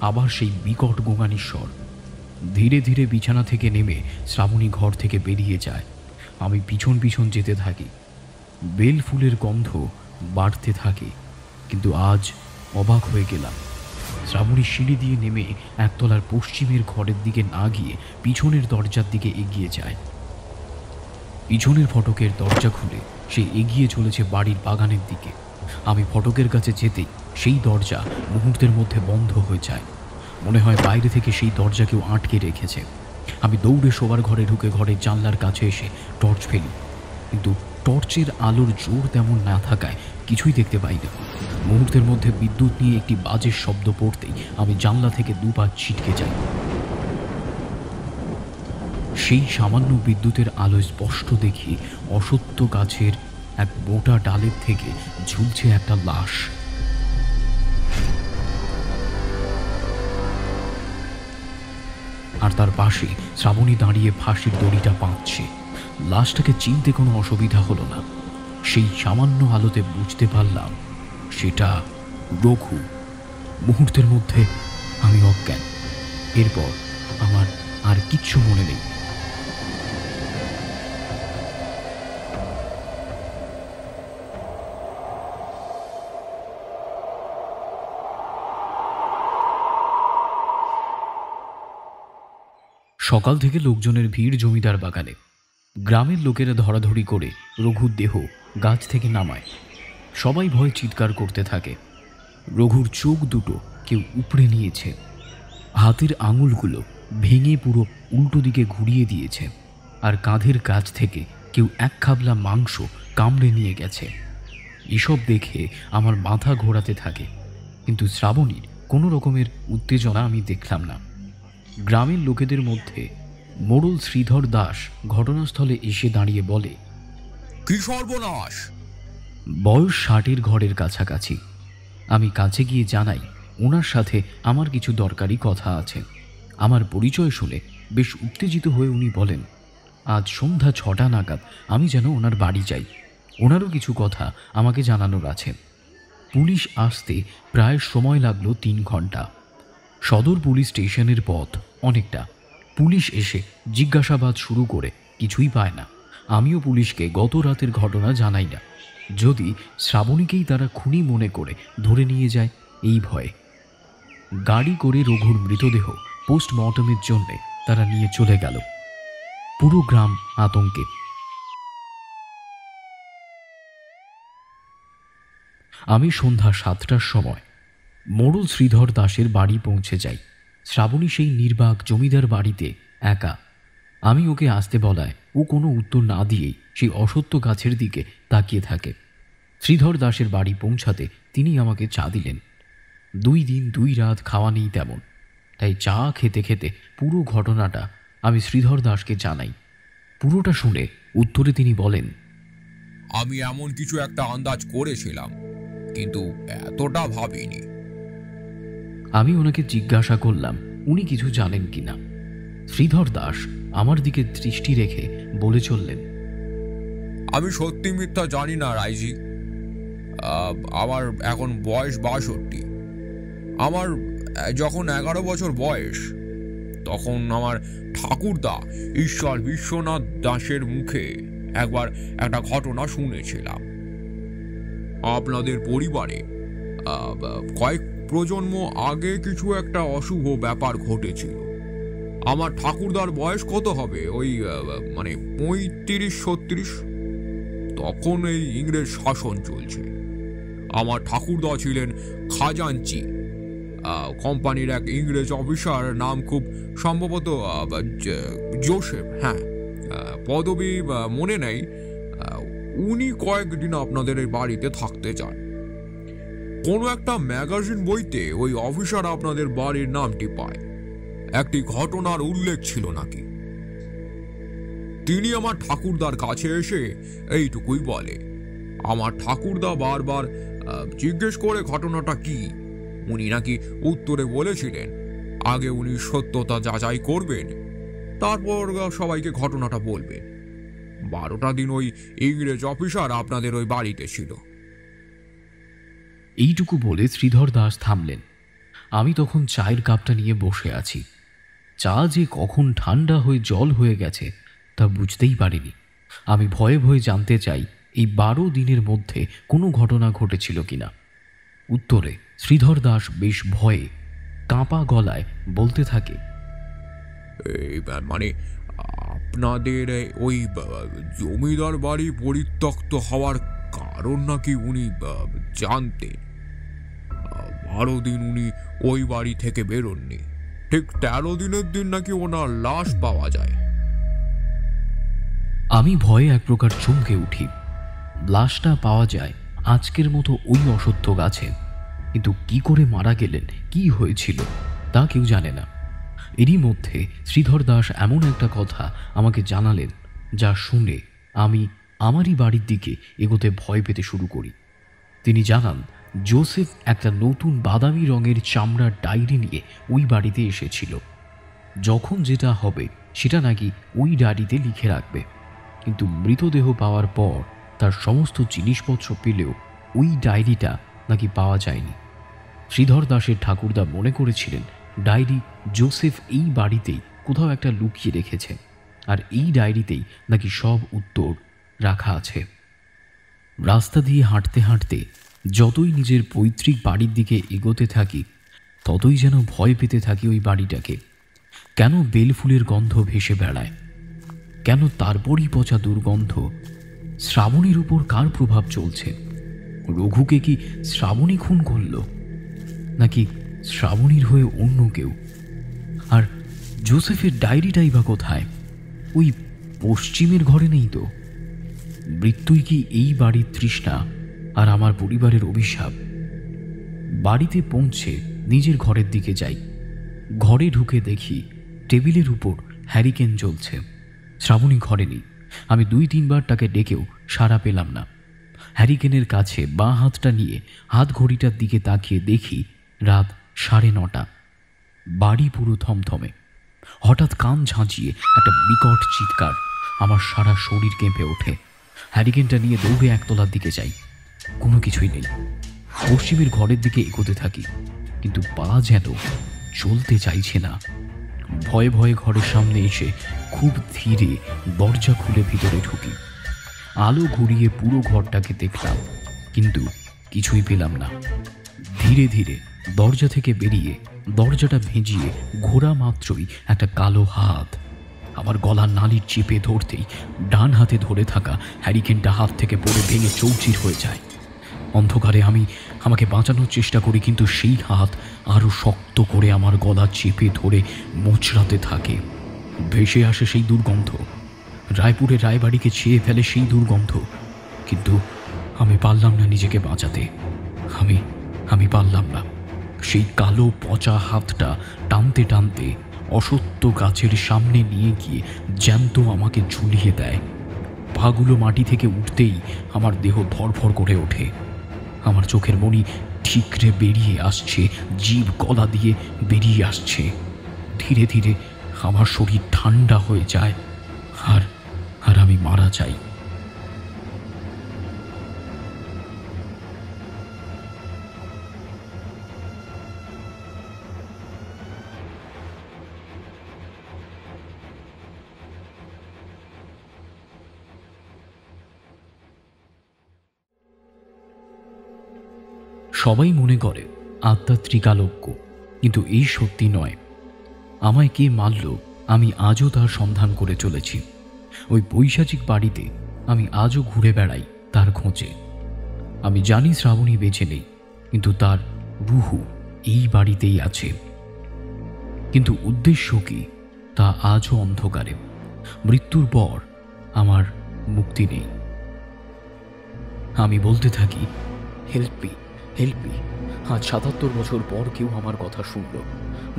[SPEAKER 1] আবার সেই বিকট গোঙানির স্বর। ধীরে ধীরে বিছানা থেকে নেমে শ্রাবণী ঘর থেকে বেরিয়ে যায়। আমি পিছন পিছন যেতে থাকি। বেল ফুলের গন্ধ বাড়তে থাকে। কিন্তু আজ অবাক হয়ে গেলাম। শ্রাবণী সিঁড়ি দিয়ে নেমে একতলার পশ্চিমের ঘরের দিকে না গিয়ে পিছনের দরজার দিকে এগিয়ে যায়। পিছনের ফটকের দরজা খুলে সে এগিয়ে চলেছে বাড়ির বাগানের দিকে। আমি ফটকের কাছে যেতেই সেই দরজা মুহূর্তের মধ্যে বন্ধ হয়ে যায়। মনে হয় বাইরে থেকে সেই দরজা কেউ আটকে রেখেছে। আমি দৌড়ে শোবার ঘরে ঢুকে ঘরের জানলার কাছে এসে টর্চ ফেলি, কিন্তু টর্চের আলোর জোর তেমন না থাকায় কিছুই দেখতে পাই না। মুহূর্তের মধ্যে বিদ্যুৎ নিয়ে একটি বাজের শব্দ পড়তেই আমি জানলা থেকে দুপা ছিটকে যাই। সেই সামান্য বিদ্যুতের আলোয় স্পষ্ট দেখি অসত্য গাছের এক মোটা ডালের থেকে ঝুলছে একটা লাশ। আর তার পাশে শ্রাবণী দাঁড়িয়ে ফাঁসির দড়িটা বাঁধছে। লাশটাকে চিনতে কোনো অসুবিধা হলো না। সেই সামান্য আলোতে বুঝতে পারলাম সেটা রঘু। মুহূর্তের মধ্যে আমি অজ্ঞান। এরপর আমার আর কিচ্ছু মনে নেই। সকাল থেকে লোকজনের ভিড় জমিদার বাগানে। গ্রামের লোকেরা ধরাধরি করে রঘুর দেহ গাছ থেকে নামায়। সবাই ভয়ে চিৎকার করতে থাকে। রঘুর চোখ দুটো কেউ উপড়ে নিয়েছে। হাতের আঙুলগুলো ভেঙে পুরো উল্টো দিকে ঘুরিয়ে দিয়েছে। আর কাঁধের কাছ থেকে কেউ এক খাবলা মাংস কামড়ে নিয়ে গেছে। এসব দেখে আমার মাথা ঘোরাতে থাকে, কিন্তু শ্রাবণীর কোনো রকমের উত্তেজনা আমি দেখলাম না। গ্রামের লোকেদের মধ্যে মোড়ল শ্রীধর দাস ঘটনাস্থলে এসে দাঁড়িয়ে বলে,
[SPEAKER 5] কি সর্বনাশ!
[SPEAKER 1] বয়স 60-এর ঘরের কাছাকাছি। আমি কাছে গিয়ে জানাই ওনার সাথে আমার কিছু দরকারি কথা আছে। আমার পরিচয় শুনে বেশ উত্তেজিত হয়ে উনি বলেন, আজ সন্ধ্যা 6টা নাগাদ আমি যেন ওনার বাড়ি যাই। ওনারও কিছু কথা আমাকে জানানোর আছে। পুলিশ আসতে প্রায় সময় লাগলো 3 ঘন্টা। সদর পুলিশ স্টেশনের পথ অনেকটা। পুলিশ এসে জিজ্ঞাসাবাদ শুরু করে কিছুই পায় না। আমিও পুলিশকে গত রাতের ঘটনা জানাই না, যদি শ্রাবণীকেই তারা খুনি মনে করে ধরে নিয়ে যায় এই ভয়ে। গাড়ি করে রঘুর মৃতদেহ পোস্টমর্টমের জন্যে তারা নিয়ে চলে গেল। পুরো গ্রাম আতঙ্কে। আমি সন্ধ্যা 7টার সময় মোড়ল শ্রীধর দাসের বাড়ি পৌঁছে যাই। শ্রাবণী সেই নির্বাক জমিদার বাড়িতে একা। আমি ওকে আসতে বলায় ও কোনো উত্তর না দিয়েই সেই অসত্য গাছের দিকে তাকিয়ে থাকে। শ্রীধর দাসের বাড়ি পৌঁছাতে তিনি আমাকে চা দিলেন। 2 দিন 2 রাত খাওয়া নেই তেমন, তাই চা খেতে খেতে পুরো ঘটনাটা আমি শ্রীধর দাসকে জানাই। পুরোটা শুনে উত্তরে তিনি বলেন,
[SPEAKER 5] আমি এমন কিছু একটা আন্দাজ করেছিলাম, কিন্তু এতটা ভাবিনি।
[SPEAKER 1] আমি ওনাকে জিজ্ঞাসা করলাম উনি কিছু জানেন কিনা। শ্রীধর দাস আমার দিকে দৃষ্টি রেখে বলে চললেন,
[SPEAKER 5] আমি সত্যি মিথ্যা জানি না রাইজি। আমার এখন বয়স 62। আমার যখন 11 বছর বয়স, তখন আমার ঠাকুরদা ঈশ্বর বিশ্বনাথ দাসের মুখে একবার একটা ঘটনা শুনেছিলাম। আপনাদের পরিবারে কয়েক প্রজন্ম আগে কিছু একটা অশুভ ব্যাপার ঘটেছিল। আমার ঠাকুরদার বয়স কত হবে, ওই 35-36। তখন এই ইংরেজ শাসন চলছে। আমার ঠাকুরদা ছিলেন খাজাঞ্চি, কোম্পানির এক ইংরেজ অফিসার, নাম খুব সম্ভবত জোসেফ, হ্যাঁ, পদবি মনে নেই। উনি কয়েকদিন আপনাদের এই বাড়িতে থাকতে চান। কোনো একটা ম্যাগাজিন বইতে ওই অফিসার আপনাদের বাড়ির নামটি পায়। একটি ঘটনার উল্লেখ ছিল নাকি। তিনি আমার ঠাকুরদার কাছে এসে এইটুকুই বলে। আমার ঠাকুরদা বারবার জিজ্ঞেস করে ঘটনাটা কি। উনি নাকি উত্তরে বলেছিলেন আগে উনি সত্যতা যাচাই করবেন, তারপর সবাইকে ঘটনাটা বলবেন। 12টা দিন ওই ইংরেজ অফিসার আপনাদের ওই বাড়িতে ছিল।
[SPEAKER 1] এইটুকু বলে শ্রীধর দাস থামলেন। আমি তখন চায়ের কাপটা নিয়ে বসে আছি। চা যে কখন ঠান্ডা হয়ে জল হয়ে গেছে তা বুঝতেই পারিনি। আমি ভয়ে ভয়ে জানতে চাই এই 12 দিনের মধ্যে কোনো ঘটনা ঘটেছিল কিনা। উত্তরে শ্রীধর দাস বেশ ভয়ে কাঁপা গলায় বলতে থাকে,
[SPEAKER 5] আপনাদের ওই জমিদার বাড়ি পরিত্যক্ত হওয়ার কারণ নাকি উনি জানতেন। 12 দিন উনি ওই বাড়ি থেকে বেরোননি। ঠিক 13 দিনের দিন নাকি ওনার লাশ পাওয়া যায়।
[SPEAKER 1] আমি ভয়ে এক প্রকার চমকে উঠি। লাশটা পাওয়া যায় আজকের মতো ওই অসত্য গাছে, কিন্তু কি করে মারা গেলেন, কি হয়েছিল তা কেউ জানে না। এরই মধ্যে শ্রীধর দাস এমন একটা কথা আমাকে জানালেন যা শুনে আমি আমারই বাড়ির দিকে এগোতে ভয় পেতে শুরু করি। তিনি জানান জোসেফ একটা নতুন বাদামি রঙের চামড়ার ডায়েরি নিয়ে ওই বাড়িতে এসেছিল। যখন যেটা হবে সেটা নাকি ওই ডায়েরিতে লিখে রাখবে, কিন্তু মৃতদেহ পাওয়ার পর তার সমস্ত জিনিসপত্র পেলেও ওই ডায়েরিটা নাকি পাওয়া যায়নি। শ্রীধর দাসের ঠাকুরদা মনে করেছিলেন ডায়েরি জোসেফ এই বাড়িতেই কোথাও একটা লুকিয়ে রেখেছে, আর এই ডায়েরিতেই নাকি সব উত্তর রাখা আছে। রাস্তা দিয়ে হাঁটতে হাঁটতে যতই নিজের পৈতৃক বাড়ির দিকে এগোতে থাকি ততই যেন ভয় পেতে থাকি ওই বাড়িটাকে। কেন বেলফুলের গন্ধ ভেসে বেড়ায়, কেন তারপরই পচা দুর্গন্ধ। শ্রাবণীর উপর কার প্রভাব চলছে? রঘুকে কি শ্রাবণী খুন করল, নাকি শ্রাবণীর হয়ে অন্য কেউ? আর জোসেফের ডায়েরিটাই বা কোথায়? ওই পশ্চিমের ঘরে নেই তো? মৃত্যুই কি এই বাড়ির তৃষ্ণা আর আমার পরিবারের অভিশাপ? বাড়িতে পৌঁছে নিজের ঘরের দিকে যাই। ঘরে ঢুকে দেখি টেবিলের উপর হ্যারিকেন জ্বলছে। শ্রাবণী ঘরে নেই। আমি 2-3 বার তাকে ডেকেও সাড়া পেলাম না। হ্যারিকেনের কাছে বাঁ হাতটা নিয়ে হাত ঘড়িটার দিকে তাকিয়ে দেখি রাত 9:30। বাড়ি পুরো থমথমে। হঠাৎ কান ঝাঁঝিয়ে একটা বিকট চিৎকার, আমার সারা শরীর কেঁপে ওঠে। হ্যারিকেনটা নিয়ে দৌড়ে একতলার দিকে যাই। কোনো কিছুই নেই। পশ্চিমের ঘরের দিকে এগোতে থাকি, কিন্তু পা যেন চলতে চাইছে না। ভয়ে ভয়ে ঘরের সামনে এসে খুব ধীরে দরজা খুলে ভিতরে ঢুকি। আলো ঘুরিয়ে পুরো ঘরটাকে দেখলাম, কিন্তু কিছুই পেলাম না। ধীরে ধীরে দরজা থেকে বেরিয়ে দরজাটা ভেজিয়ে ঘোরা মাত্রই একটা কালো হাত আমার গলার নালির চেপে ধরতেই ডান হাতে ধরে থাকা হ্যারিকেনটা হাত থেকে পড়ে ভেঙে চৌচির হয়ে যায়। অন্ধকারে আমি আমাকে বাঁচানোর চেষ্টা করি, কিন্তু সেই হাত আরও শক্ত করে আমার গলা চেপে ধরে মোচড়াতে থাকে। ভেসে আসে সেই দুর্গন্ধ, রায়পুরের রায়বাড়িকে ছেয়ে ফেলে সেই দুর্গন্ধ। কিন্তু আমি পারলাম না নিজেকে বাঁচাতে। আমি পারলাম না। সেই কালো পচা হাতটা টানতে টানতে অসত্য গাছের সামনে নিয়ে গিয়ে জ্যান্ত আমাকে ঝুলিয়ে দেয়। পাগুলো মাটি থেকে উঠতেই আমার দেহ ধরফর করে ওঠে। আমার চোখের মণি ঠিকরে বেরিয়ে আসছে, জিভ গলা দিয়ে বেরিয়ে আসছে। ধীরে ধীরে আমার শরীর ঠান্ডা হয়ে যায়, আর আমি মারা যাই। সবাই মনে করে আত্মা ত্রিকালজ্ঞ, কিন্তু এই সত্যি নয়। আমায় কে মারল আমি আজও তার সন্ধান করে চলেছি। ওই পৈশাচিক বাড়িতে আমি আজও ঘুরে বেড়াই তার খোঁজে। আমি জানি শ্রাবণী বেঁচে নেই, কিন্তু তার রুহু এই বাড়িতেই আছে। কিন্তু উদ্দেশ্য কি তা আজও অন্ধকারে। মৃত্যুর পর আমার মুক্তি নেই। আমি বলতে থাকি, হেল্প মি, হেল্প মি। আজ ৭৭ বছর পর কেউ আমার কথা শুনল।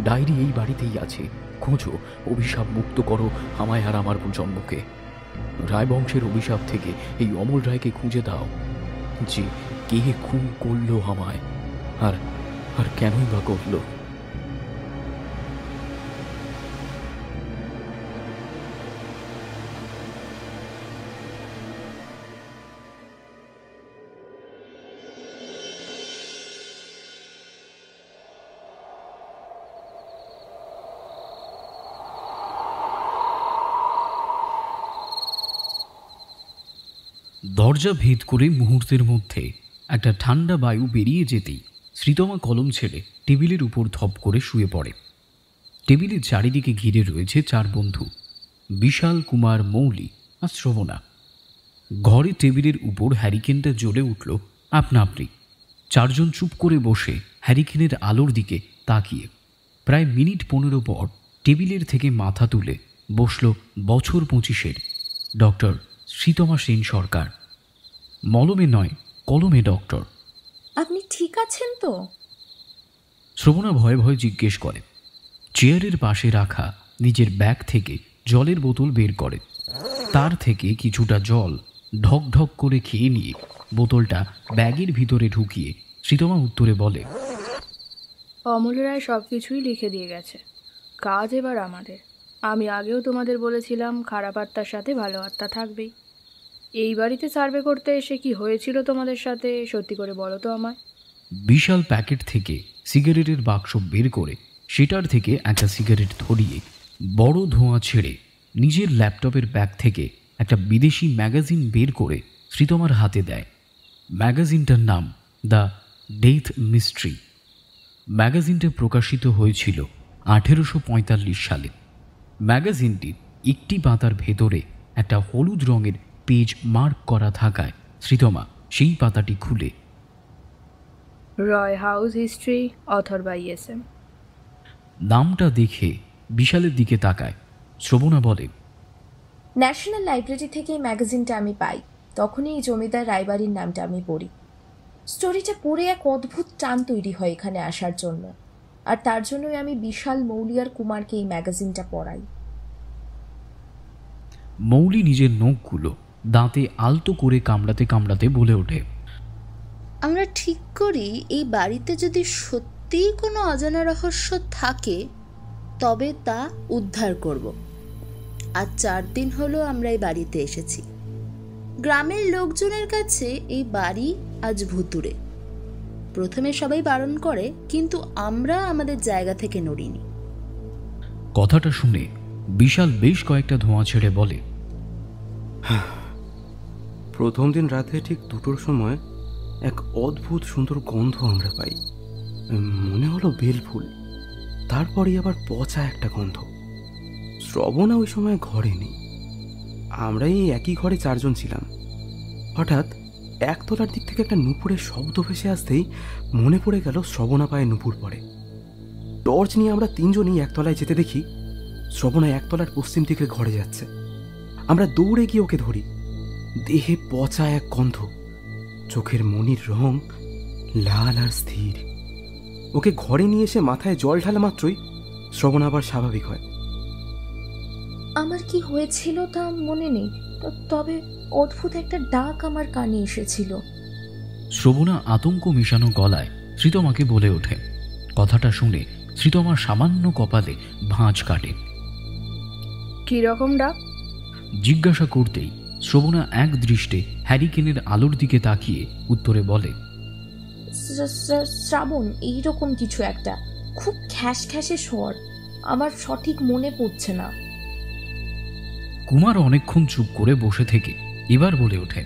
[SPEAKER 1] ডায়েরি এই বাড়িতেই আছে, খোঁজো, অভিশাপ মুক্ত করো আমায় আর আমার জন্মকে। রায়বংশের অভিশাপ থেকে এই অমল রায়কে খুঁজে দাও, যে কে খুন করলো আমায়, আর কেনই বা করলো। দরজা ভেদ করে মুহূর্তের মধ্যে একটা ঠান্ডা বায়ু বেরিয়ে যেতেই শ্রীতমা কলম ছেড়ে টেবিলের উপর ধপ করে শুয়ে পড়ে। টেবিলের চারিদিকে ঘিরে রয়েছে 4 বন্ধু, বিশাল, কুমার, মৌলি আর শ্রবণা। ঘরে টেবিলের উপর হ্যারিকেনটা জ্বলে উঠল আপনা আপনি। 4 জন চুপ করে বসে হ্যারিকেনের আলোর দিকে তাকিয়ে। প্রায় মিনিট 15 পর টেবিলের থেকে মাথা তুলে বসল বছর 25-এর ডক্টর শ্রীতমা সেন সরকার। মলমে নয়, কলমে ডক্টর।
[SPEAKER 6] আপনি ঠিক আছেন তো?
[SPEAKER 1] শ্রবণা ভয়ে ভয়ে জিজ্ঞেস করে। চেয়ারের পাশে রাখা নিজের ব্যাগ থেকে জলের বোতল বের করে। তার থেকে কিছুটা জল ঢক ঢক করে খেয়ে নিয়ে বোতলটা ব্যাগের ভিতরে ঢুকিয়ে শ্রীতমা উত্তরে বলে,
[SPEAKER 6] অমল রায় সব কিছুই লিখে দিয়ে গেছে। কাজ এবার আমাদের। আমি আগেও তোমাদের বলেছিলাম খারাপ আত্মার সাথে ভালো আত্মা থাকবেই। এই বাড়িতে সার্ভে করতে এসে কি হয়েছিল তোমাদের সাথে, সত্যি করে বলো তো আমায়।
[SPEAKER 1] বিশাল প্যাকেট থেকে সিগারেটের বাক্স বের করে সেটার থেকে একটা সিগারেট ধরিয়ে বড় ধোঁয়া ছেড়ে নিজের ল্যাপটপের ব্যাগ থেকে একটা বিদেশি ম্যাগাজিন বের করে শ্রীতমার হাতে দেয়। ম্যাগাজিনটার নাম দ্য ডেথ মিস্ট্রি। ম্যাগাজিনটা প্রকাশিত হয়েছিল 1845 সালে। ম্যাগাজিনটির একটি পাতার ভেতরে একটা হলুদ রঙের পেজ মার্ক করা থাকায় শ্রীতমা সেই পাতাটি খুলে
[SPEAKER 6] Roy house history, author by SM।
[SPEAKER 1] নামটা দেখে বিশালের দিকে তাকায়। শ্রবণা বলে,
[SPEAKER 7] ন্যাশনাল লাইব্রেরি থেকে এই ম্যাগাজিনটা আমি পাই, তখনই এই জমিদার রায়বাড়ির নামটা আমি পড়ি। স্টোরিটা পড়ে এক অদ্ভুত টান তৈরি হয় এখানে আসার জন্য, আর তার জন্যই আমি বিশাল, মৌলি আর কুমারকে এই ম্যাগাজিনটা পড়াই।
[SPEAKER 1] মৌলি নিজের নখগুলো দাঁতে আলতো করে কামড়াতে কামড়াতে বলে ওঠে,
[SPEAKER 8] আমরা ঠিক করি এই বাড়িতে যদি সত্যিই কোনো অজানা রহস্য থাকে তবে তা উদ্ধার করব। আজ 4 দিন হলো আমরা এই বাড়িতে এসেছি। গ্রামের লোকজনের কাছে এই বাড়ি আজ ভুতুড়ে। প্রথমে সবাই বারণ করে, কিন্তু আমরা আমাদের জায়গা থেকে নড়িনি।
[SPEAKER 1] কথাটা শুনে বিশাল বেশ কয়েকটা ধোঁয়া ছেড়ে বলে,
[SPEAKER 9] প্রথম দিন রাতে ঠিক 2টোর সময় এক অদ্ভুত সুন্দর গন্ধ আমরা পাই। মনে হলো বেলফুল। তারপরে আবার পচা একটা গন্ধ। শ্রবণা ওই সময় ঘরে নেই। আমরা এই একই ঘরে 4 জন ছিলাম। হঠাৎ একতলার দিক থেকে একটা নুপুরের শব্দ ভেসে আসতেই মনে পড়ে গেল শ্রবণা পায়ে নুপুর পড়ে। টর্চ নিয়ে আমরা তিনজনই একতলায় যেতে দেখি শ্রবণা একতলার পশ্চিম দিকে ঘরে যাচ্ছে। আমরা দৌড়ে গিয়ে ওকে ধরি। দেহে পচা এক গন্ধ, চোখের মনির রং লাল আর স্থির। ওকে ঘরে নিয়ে এসে মাথায় জল ঢালা মাত্রই শ্রবণা আবার স্বাভাবিক হয়।
[SPEAKER 7] আমার কি হয়েছিল তা মনে নেই, তবে অদ্ভুত একটা ডাক আমার কানে এসেছিল।
[SPEAKER 1] শ্রবণা আতঙ্ক মিশানো গলায় শ্রীতমাকে বলে ওঠে। কথাটা শুনে শ্রীতমার সামান্য কপালে ভাঁজ কাটে।
[SPEAKER 6] কি রকম ডাক?
[SPEAKER 1] জিজ্ঞাসা করতেই শ্রবণা এক দৃষ্টে হ্যারিকেনের আলোর দিকে তাকিয়ে উত্তরে বলে,
[SPEAKER 7] শ্রাবণ, এইরকম কিছু একটা, খুব খ্যাস খ্যাসে স্বর, আমার সঠিক মনে পড়ছে না।
[SPEAKER 1] কুমার অনেকক্ষণ চুপ করে বসে থেকে এবার বলে ওঠে,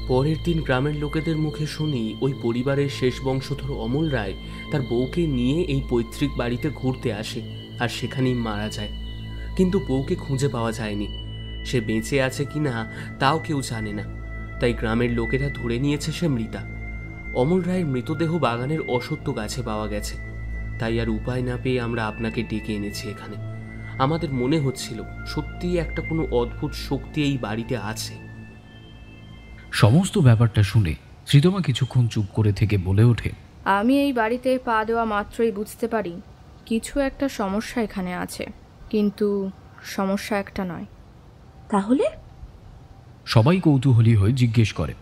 [SPEAKER 10] পরের দিন গ্রামের লোকেদের মুখে শুনি ওই পরিবারের শেষ বংশধর অমল রায় তার বউকে নিয়ে এই পৈতৃক বাড়িতে ঘুরতে আসে আর সেখানেই মারা যায়। কিন্তু বউকে খুঁজে পাওয়া যায়নি। সে বেঁচে আছে কিনা তাও কেউ জানে না, তাই গ্রামের লোকেরা ধরে নিয়েছে সে মৃতা। অমল রায়ের মৃতদেহ বাগানের অসত্য গাছে পাওয়া গেছে, তাই আর উপায় না পেয়ে আমরা আপনাকে ডেকে এনেছি এখানে। আমাদের মনে হচ্ছিল সত্যিই একটা কোনো অদ্ভুত শক্তি এই বাড়িতে আছে।
[SPEAKER 1] সমস্ত ব্যাপারটা শুনে শ্রীতমা কিছুক্ষণ চুপ করে থেকে বলে ওঠে,
[SPEAKER 6] আমি এই বাড়িতে পা দেওয়া মাত্রই বুঝতে পারি কিছু একটা সমস্যা এখানে আছে, কিন্তু সমস্যা একটা নয়।
[SPEAKER 7] তাহলে?
[SPEAKER 1] সবাই কৌতূহলী হয়ে জিজ্ঞেস করে।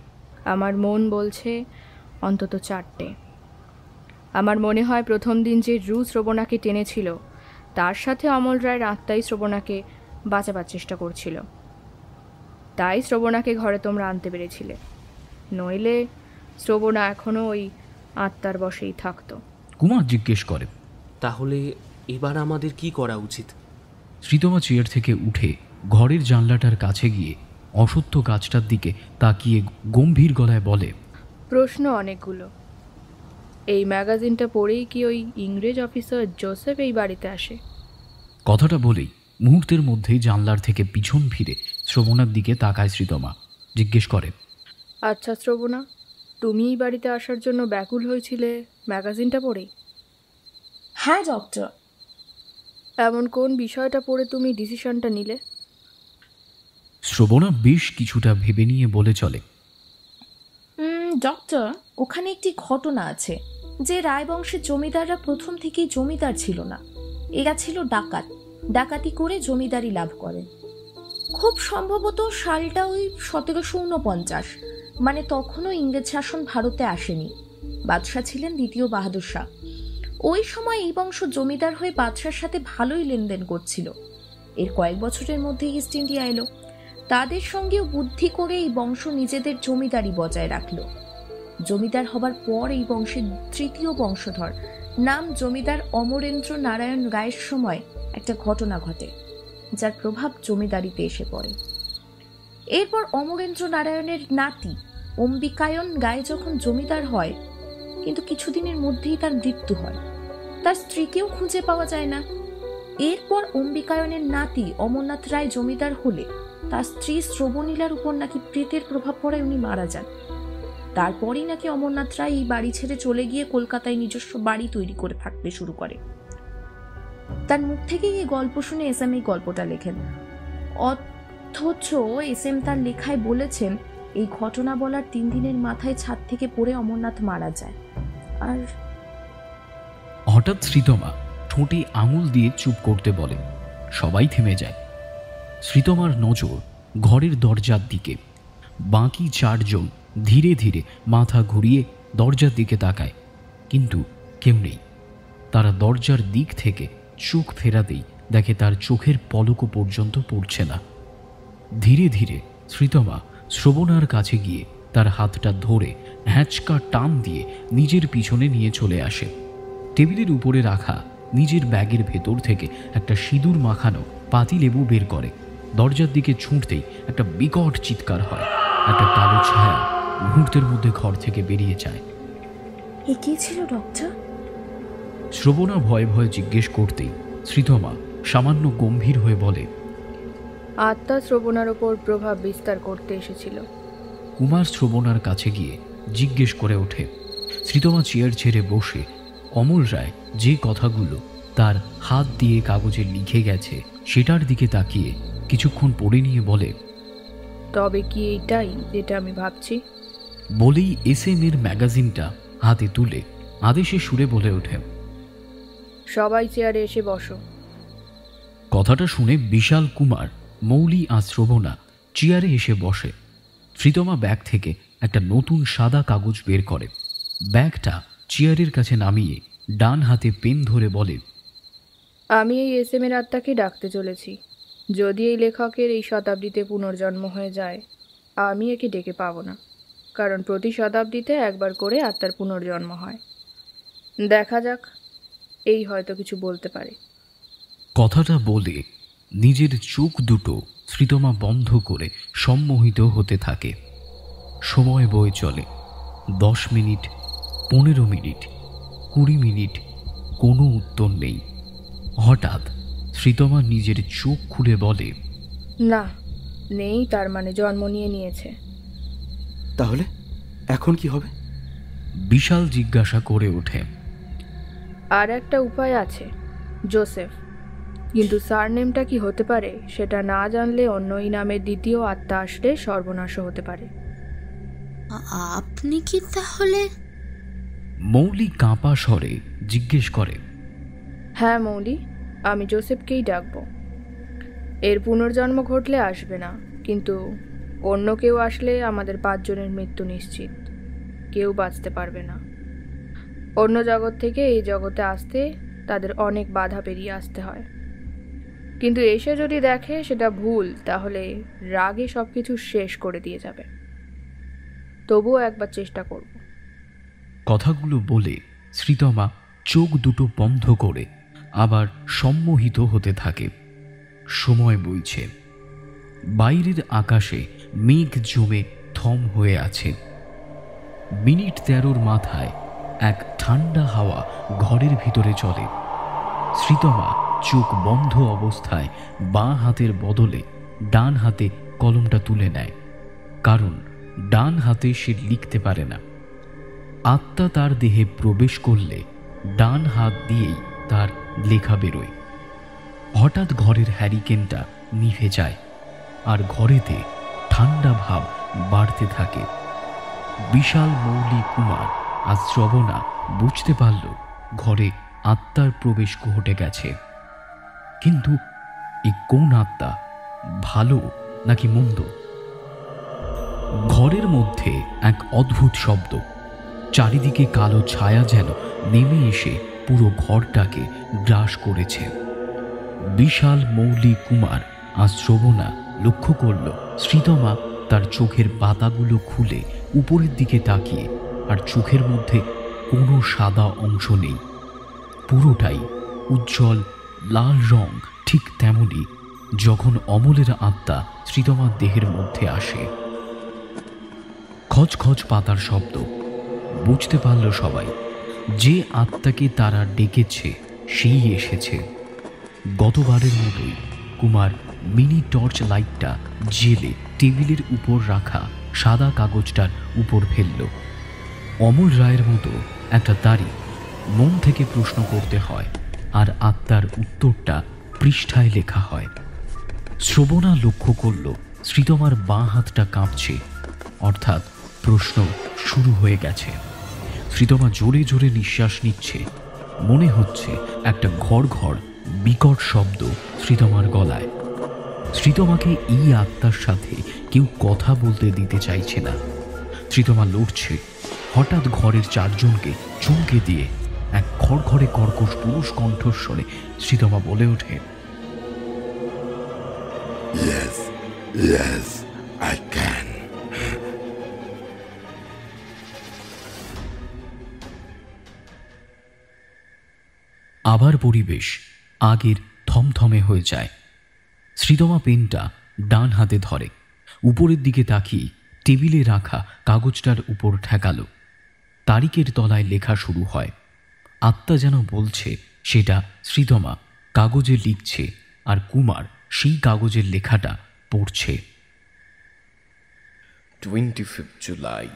[SPEAKER 6] আমার মন বলছে অন্তত 4টে। আমার মনে হয় প্রথম দিন যে রু শ্রবণাকে টেনেছিল তার সাথে অমল রায়ের আত্মাই শ্রবণাকে বাঁচাবার চেষ্টা করছিল, তাই শ্রবণাকে ঘরে তোমরা আনতে পেরেছিলে, নইলে শ্রবণা এখনো ওই আত্মার বশেই থাকতো।
[SPEAKER 1] কুমার জিজ্ঞেস করে,
[SPEAKER 10] তাহলে এবার আমাদের কি করা উচিত?
[SPEAKER 1] শ্রীতমা চেয়ার থেকে উঠে ঘরের জানলাটার কাছে গিয়ে অসত্য গাছটার দিকে তাকিয়ে গম্ভীর গলায় বলে,
[SPEAKER 6] প্রশ্ন অনেকগুলো। এই ম্যাগাজিনটা পড়েই কি ওই ইংরেজ অফিসার জোসেফ এই বাড়িতে আসে?
[SPEAKER 1] কথাটা বলেই মুহূর্তের মধ্যেই জানলার থেকে পিছন ফিরে শ্রবণার দিকে তাকায় শ্রীতমা। জিজ্ঞেস করে,
[SPEAKER 6] আচ্ছা শ্রবণা, তুমি এই বাড়িতে আসার জন্য ব্যাকুল হয়েছিলে ম্যাগাজিনটা পড়েই?
[SPEAKER 7] হ্যাঁ ডক্টর।
[SPEAKER 6] এমন কোন বিষয়টা পড়ে তুমি ডিসিশনটা নিলে?
[SPEAKER 1] শ্রবণা বেশ কিছুটা ভেবে নিয়ে বলে চলে,
[SPEAKER 7] ডক্টর, ওখানে একটি ঘটনা আছে যে রায়বংশের জমিদাররা প্রথম থেকেই জমিদার ছিল না, এরা ছিল ডাকাত। ডাকাতি করে জমিদারি লাভ করেন। খুব সম্ভবত সালটা ওই 1749, মানে তখনও ইংরেজ শাসন ভারতে আসেনি। বাদশাহ ছিলেন দ্বিতীয় বাহাদুর শাহ। ওই সময় এই বংশ জমিদার হয়ে বাদশার সাথে ভালোই লেনদেন করছিল। এর কয়েক বছরের মধ্যে ইস্ট ইন্ডিয়া এলো। তাদের সঙ্গেও বুদ্ধি করে এই বংশ নিজেদের জমিদারি বজায় রাখল। জমিদার হবার পর এই বংশের তৃতীয় বংশধর, নাম জমিদার অমরেন্দ্র নারায়ণ রায়ের সময় একটা ঘটনা ঘটে, যার প্রভাব জমিদারিতে এসে পড়ে। এরপর অমরেন্দ্র নারায়ণের নাতি অম্বিকায়ন রায় যখন জমিদার হয়, কিন্তু কিছুদিনের মধ্যেই তার মৃত্যু হয়। তার স্ত্রীকেও খুঁজে পাওয়া যায় না। এরপর অম্বিকায়নের নাতি অমরনাথ রায় জমিদার হলে তার স্ত্রী শ্রবণীলার উপর নাকি প্রেতের প্রভাব পড়ে উনি মারা যান। তারপরই নাকি অমরনাথ রায় এই বাড়ি ছেড়ে চলে গিয়ে কলকাতায় নিজস্ব বাড়ি তৈরি করে থাকতে শুরু করে। তার মুখ থেকেই এই গল্প শুনে এসএম এই গল্পটা লেখেন। অথচ এসএম তার লেখায় বলেছেন এই ঘটনা বলার 3 দিনের মাথায় ছাদ থেকে পড়ে অমরনাথ মারা যায়। আর
[SPEAKER 1] হঠাৎ শ্রীতমা ঠোঁটে আঙুল দিয়ে চুপ করতে বলে। সবাই থেমে যায়। শ্রীতমার নজর ঘরের দরজার দিকে। বাকি 4 জন ধীরে ধীরে মাথা ঘুরিয়ে দরজার দিকে তাকায়, কিন্তু কেউ নেই। তারা দরজার দিক থেকে চোখ ফেরাতেই দেখে তার চোখের পলকও পর্যন্ত পড়ছে না। ধীরে ধীরে শ্রীতমা শ্রবণার কাছে গিয়ে তার হাতটা ধরে হ্যাঁচকা টান দিয়ে নিজের পিছনে নিয়ে চলে আসে। টেবিলের উপরে রাখা নিজের ব্যাগের ভেতর থেকে একটা সিঁদুর মাখানো পাতিলেবু বের করে। দরজার দিকে ছুঁড়তেই একটা বিকট চিৎকার হয়। একটা কালো ছায়া মুহূর্তের মধ্যে ঘর থেকে বেরিয়ে যায়।
[SPEAKER 7] এ কি ছিল ডক্টর?
[SPEAKER 1] শ্রবণা ভয়ে ভয়ে জিজ্ঞেস করতেই শ্রীতমা সামান্য গম্ভীর হয়ে বলে,
[SPEAKER 6] আত্মা শ্রবণার ওপর প্রভাব বিস্তার করতে এসেছিল।
[SPEAKER 1] কুমার শ্রবণার কাছে গিয়ে জিজ্ঞেস করে ওঠে। শ্রীতমা চেয়ার ছেড়ে বসে অমল রায় যে কথাগুলো তার হাত দিয়ে কাগজে লিখে গেছে সেটার দিকে তাকিয়ে কিছুক্ষণ পড়ে নিয়ে বলে,
[SPEAKER 6] তবে কি এইটাই যেটা আমি ভাবছি?
[SPEAKER 1] বলেই SM এর ম্যাগাজিনটা হাতে তুলে আদেশে সুরে বলে ওঠে,
[SPEAKER 6] সবাই চেয়ারে এসে বসো।
[SPEAKER 1] কথাটা শুনে বিশাল, কুমার, মৌলি আর শ্রবণা চেয়ারে এসে বসে। শ্রীতমা ব্যাগ থেকে একটা নতুন সাদা কাগজ বের করে, ব্যাগটা চেয়ারের কাছে নামিয়ে ডান হাতে পেন ধরে বলে,
[SPEAKER 6] আমি এই SM এর আত্মাকে ডাকতে চলেছি। যদি এই লেখকের এই শতাব্দীতে পুনর্জন্ম হয়ে যায়, আমি একে ডেকে পাবো না, কারণ প্রতি শতাব্দীতে একবার করে আত্মার পুনর্জন্ম হয়। দেখা যাক, এই হয়তো কিছু বলতে পারে।
[SPEAKER 1] কথাটা বলে নিজের চোখ দুটো শ্রীতমা বন্ধ করে সম্মোহিত হতে থাকে। সময় বয়ে চলে 10 মিনিট, 15 মিনিট, 20 মিনিট, কোনো উত্তর নেই। হঠাৎ শ্রীতমা নিজের চোখ খুলে বলে,
[SPEAKER 6] না, নেই, তার মানে জন্ম নিয়েছে।
[SPEAKER 9] তাহলে এখন কি হবে?
[SPEAKER 1] বিশাল জিজ্ঞাসা করে ওঠে।
[SPEAKER 6] আর একটা উপায় আছে, জোসেফ, কিন্তু সারনেমটা কি হতে পারে সেটা না জানলে অন্য এই নামের দ্বিতীয় আত্মা আসলে সর্বনাশ হতে পারে।
[SPEAKER 8] আপনি কি তাহলে?
[SPEAKER 1] মৌলি কাঁপা স্বরে জিজ্ঞেস করে।
[SPEAKER 6] হ্যাঁ মৌলি, আমি জোসেফকেই ডাকবো। এর পুনর্জন্ম ঘটলে আসবে না, কিন্তু অন্য কেউ আসলে আমাদের 5 জনের মৃত্যু নিশ্চিত। কেউ বাঁচতে পারবে না। অন্য জগৎ থেকে এই জগতে আসতে তাদের অনেক বাধা পেরিয়ে আসতে হয়, কিন্তু এসে যদি দেখে সেটা ভুল, তাহলে রাগে সব কিছু শেষ করে দিয়ে যাবে। তবুও একবার চেষ্টা করব।
[SPEAKER 1] কথাগুলো বলে শ্রীতমা চোখ দুটো বন্ধ করে আবার সম্মোহিত হতে থাকে। সময় বইছে, বাইরের আকাশে মেঘ জমে থম হয়ে আছে। মিনিট 13 মাথায় এক ঠান্ডা হাওয়া ঘরের ভিতরে চলে। শ্রীতমা চোখ বন্ধ অবস্থায় বাঁ হাতের বদলে ডান হাতে কলমটা তুলে নেয়, কারণ ডান হাতে সে লিখতে পারে না। আত্মা তার দেহে প্রবেশ করলে ডান হাত দিয়েই তার লেখা বেরোয়। হঠাৎ ঘরের হ্যারিকেনটা নিভে যায় আর ঘরেতে ঠান্ডা ভাব বাড়তে থাকে। বিশাল, মৌলি, কুমার আর শ্রবণা বুঝতে পারল ঘরে আত্মার প্রবেশ ঘটে গেছে। কিন্তু এই কোন আত্মা, ভালো নাকি মন্দ? ঘরের মধ্যে এক অদ্ভুত শব্দ, চারিদিকে কালো ছায়া যেন নেমে এসে পুরো ঘরটাকে গ্রাস করেছে। বিশাল, মৌলি, কুমার আর শ্রবণা লক্ষ্য করল শ্রীতমা তার চোখের পাতাগুলো খুলে উপরের দিকে তাকিয়ে, আর চোখের মধ্যে কোনো সাদা অংশ নেই, পুরোটাই উজ্জ্বল লাল রং। ঠিক তেমনি যখন অমলের আত্মা শ্রীতমার দেহের মধ্যে আসে। খচখচ পাতার শব্দ। বুঝতে পারল সবাই, যে আত্মাকে তারা ডেকেছে সেই এসেছে। গতবারের মতোই কুমার মিনি টর্চ লাইটটা জেলে টেবিলের উপর রাখা সাদা কাগজটার উপর ফেলল। অমল রায়ের মতো একটা তারিখ মন থেকে প্রশ্ন করতে হয়, আর আত্মার উত্তরটা পৃষ্ঠায় লেখা হয়। শ্রবণা লক্ষ্য করল শ্রীতমার বাঁ হাতটা কাঁপছে, অর্থাৎ প্রশ্ন শুরু হয়ে গেছে। শ্রীতমা জোরে জোরে নিঃশ্বাস নিচ্ছে, মনে হচ্ছে একটা ঘর ঘর বিকট শব্দ শ্রীতমার গলায়। শ্রীতমাকে এই আত্মার সাথে কেউ কথা বলতে দিতে চাইছে না। শ্রীতমা লড়ছে। হঠাৎ ঘরের 4 জনকে চমকে দিয়ে এক খড়খড়ে কর্কশ পুরুষ কণ্ঠস্বরে শ্রীতমা বলে ওঠে,
[SPEAKER 4] Yes, yes, I can.
[SPEAKER 1] আবার পরিবেশ আগের থমথমে হয়ে যায়। শ্রীতমা পেনটা ডান হাতে ধরে, উপরের দিকে তাকিয়ে টেবিলে রাখা কাগজটার উপর ঠেকালো। তারিখের তলায় লেখা শুরু হয়। আত্মা যেন বলছে সেটা শ্রীতমা কাগজে লিখছে, আর কুমার সেই কাগজের লেখাটা পড়ছে।
[SPEAKER 11] 25th July,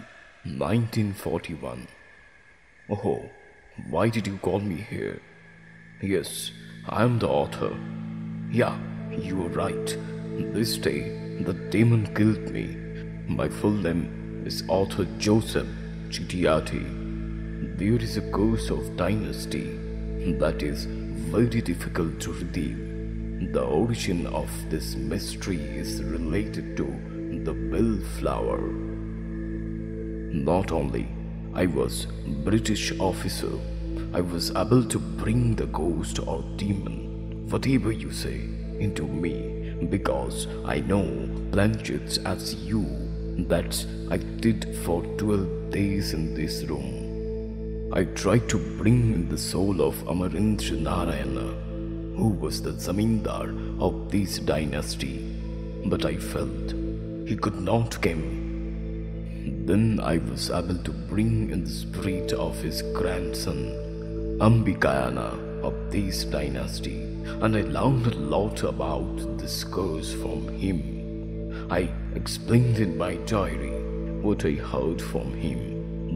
[SPEAKER 11] 1941. Oh, why did you call me here? Yes, I am the author. Yeah, you are right. This day, the demon killed me. My full name is Author Joseph Chitiati. There is a curse of dynasty that is very difficult to redeem. The origin of this mystery is related to the bellflower. Not only I was British officer, I was able to bring the ghost or demon, whatever you say, into me because I know planchets as you. That I did for 12 days in this room. I tried to bring in the soul of Amarendra Narayana, who was the zamindar of this dynasty, but I felt he could not come. Then I was able to bring in the spirit of his grandson, Ambikayana of this dynasty, and I learned a lot about this curse from him. I explained in my diary what I heard from him.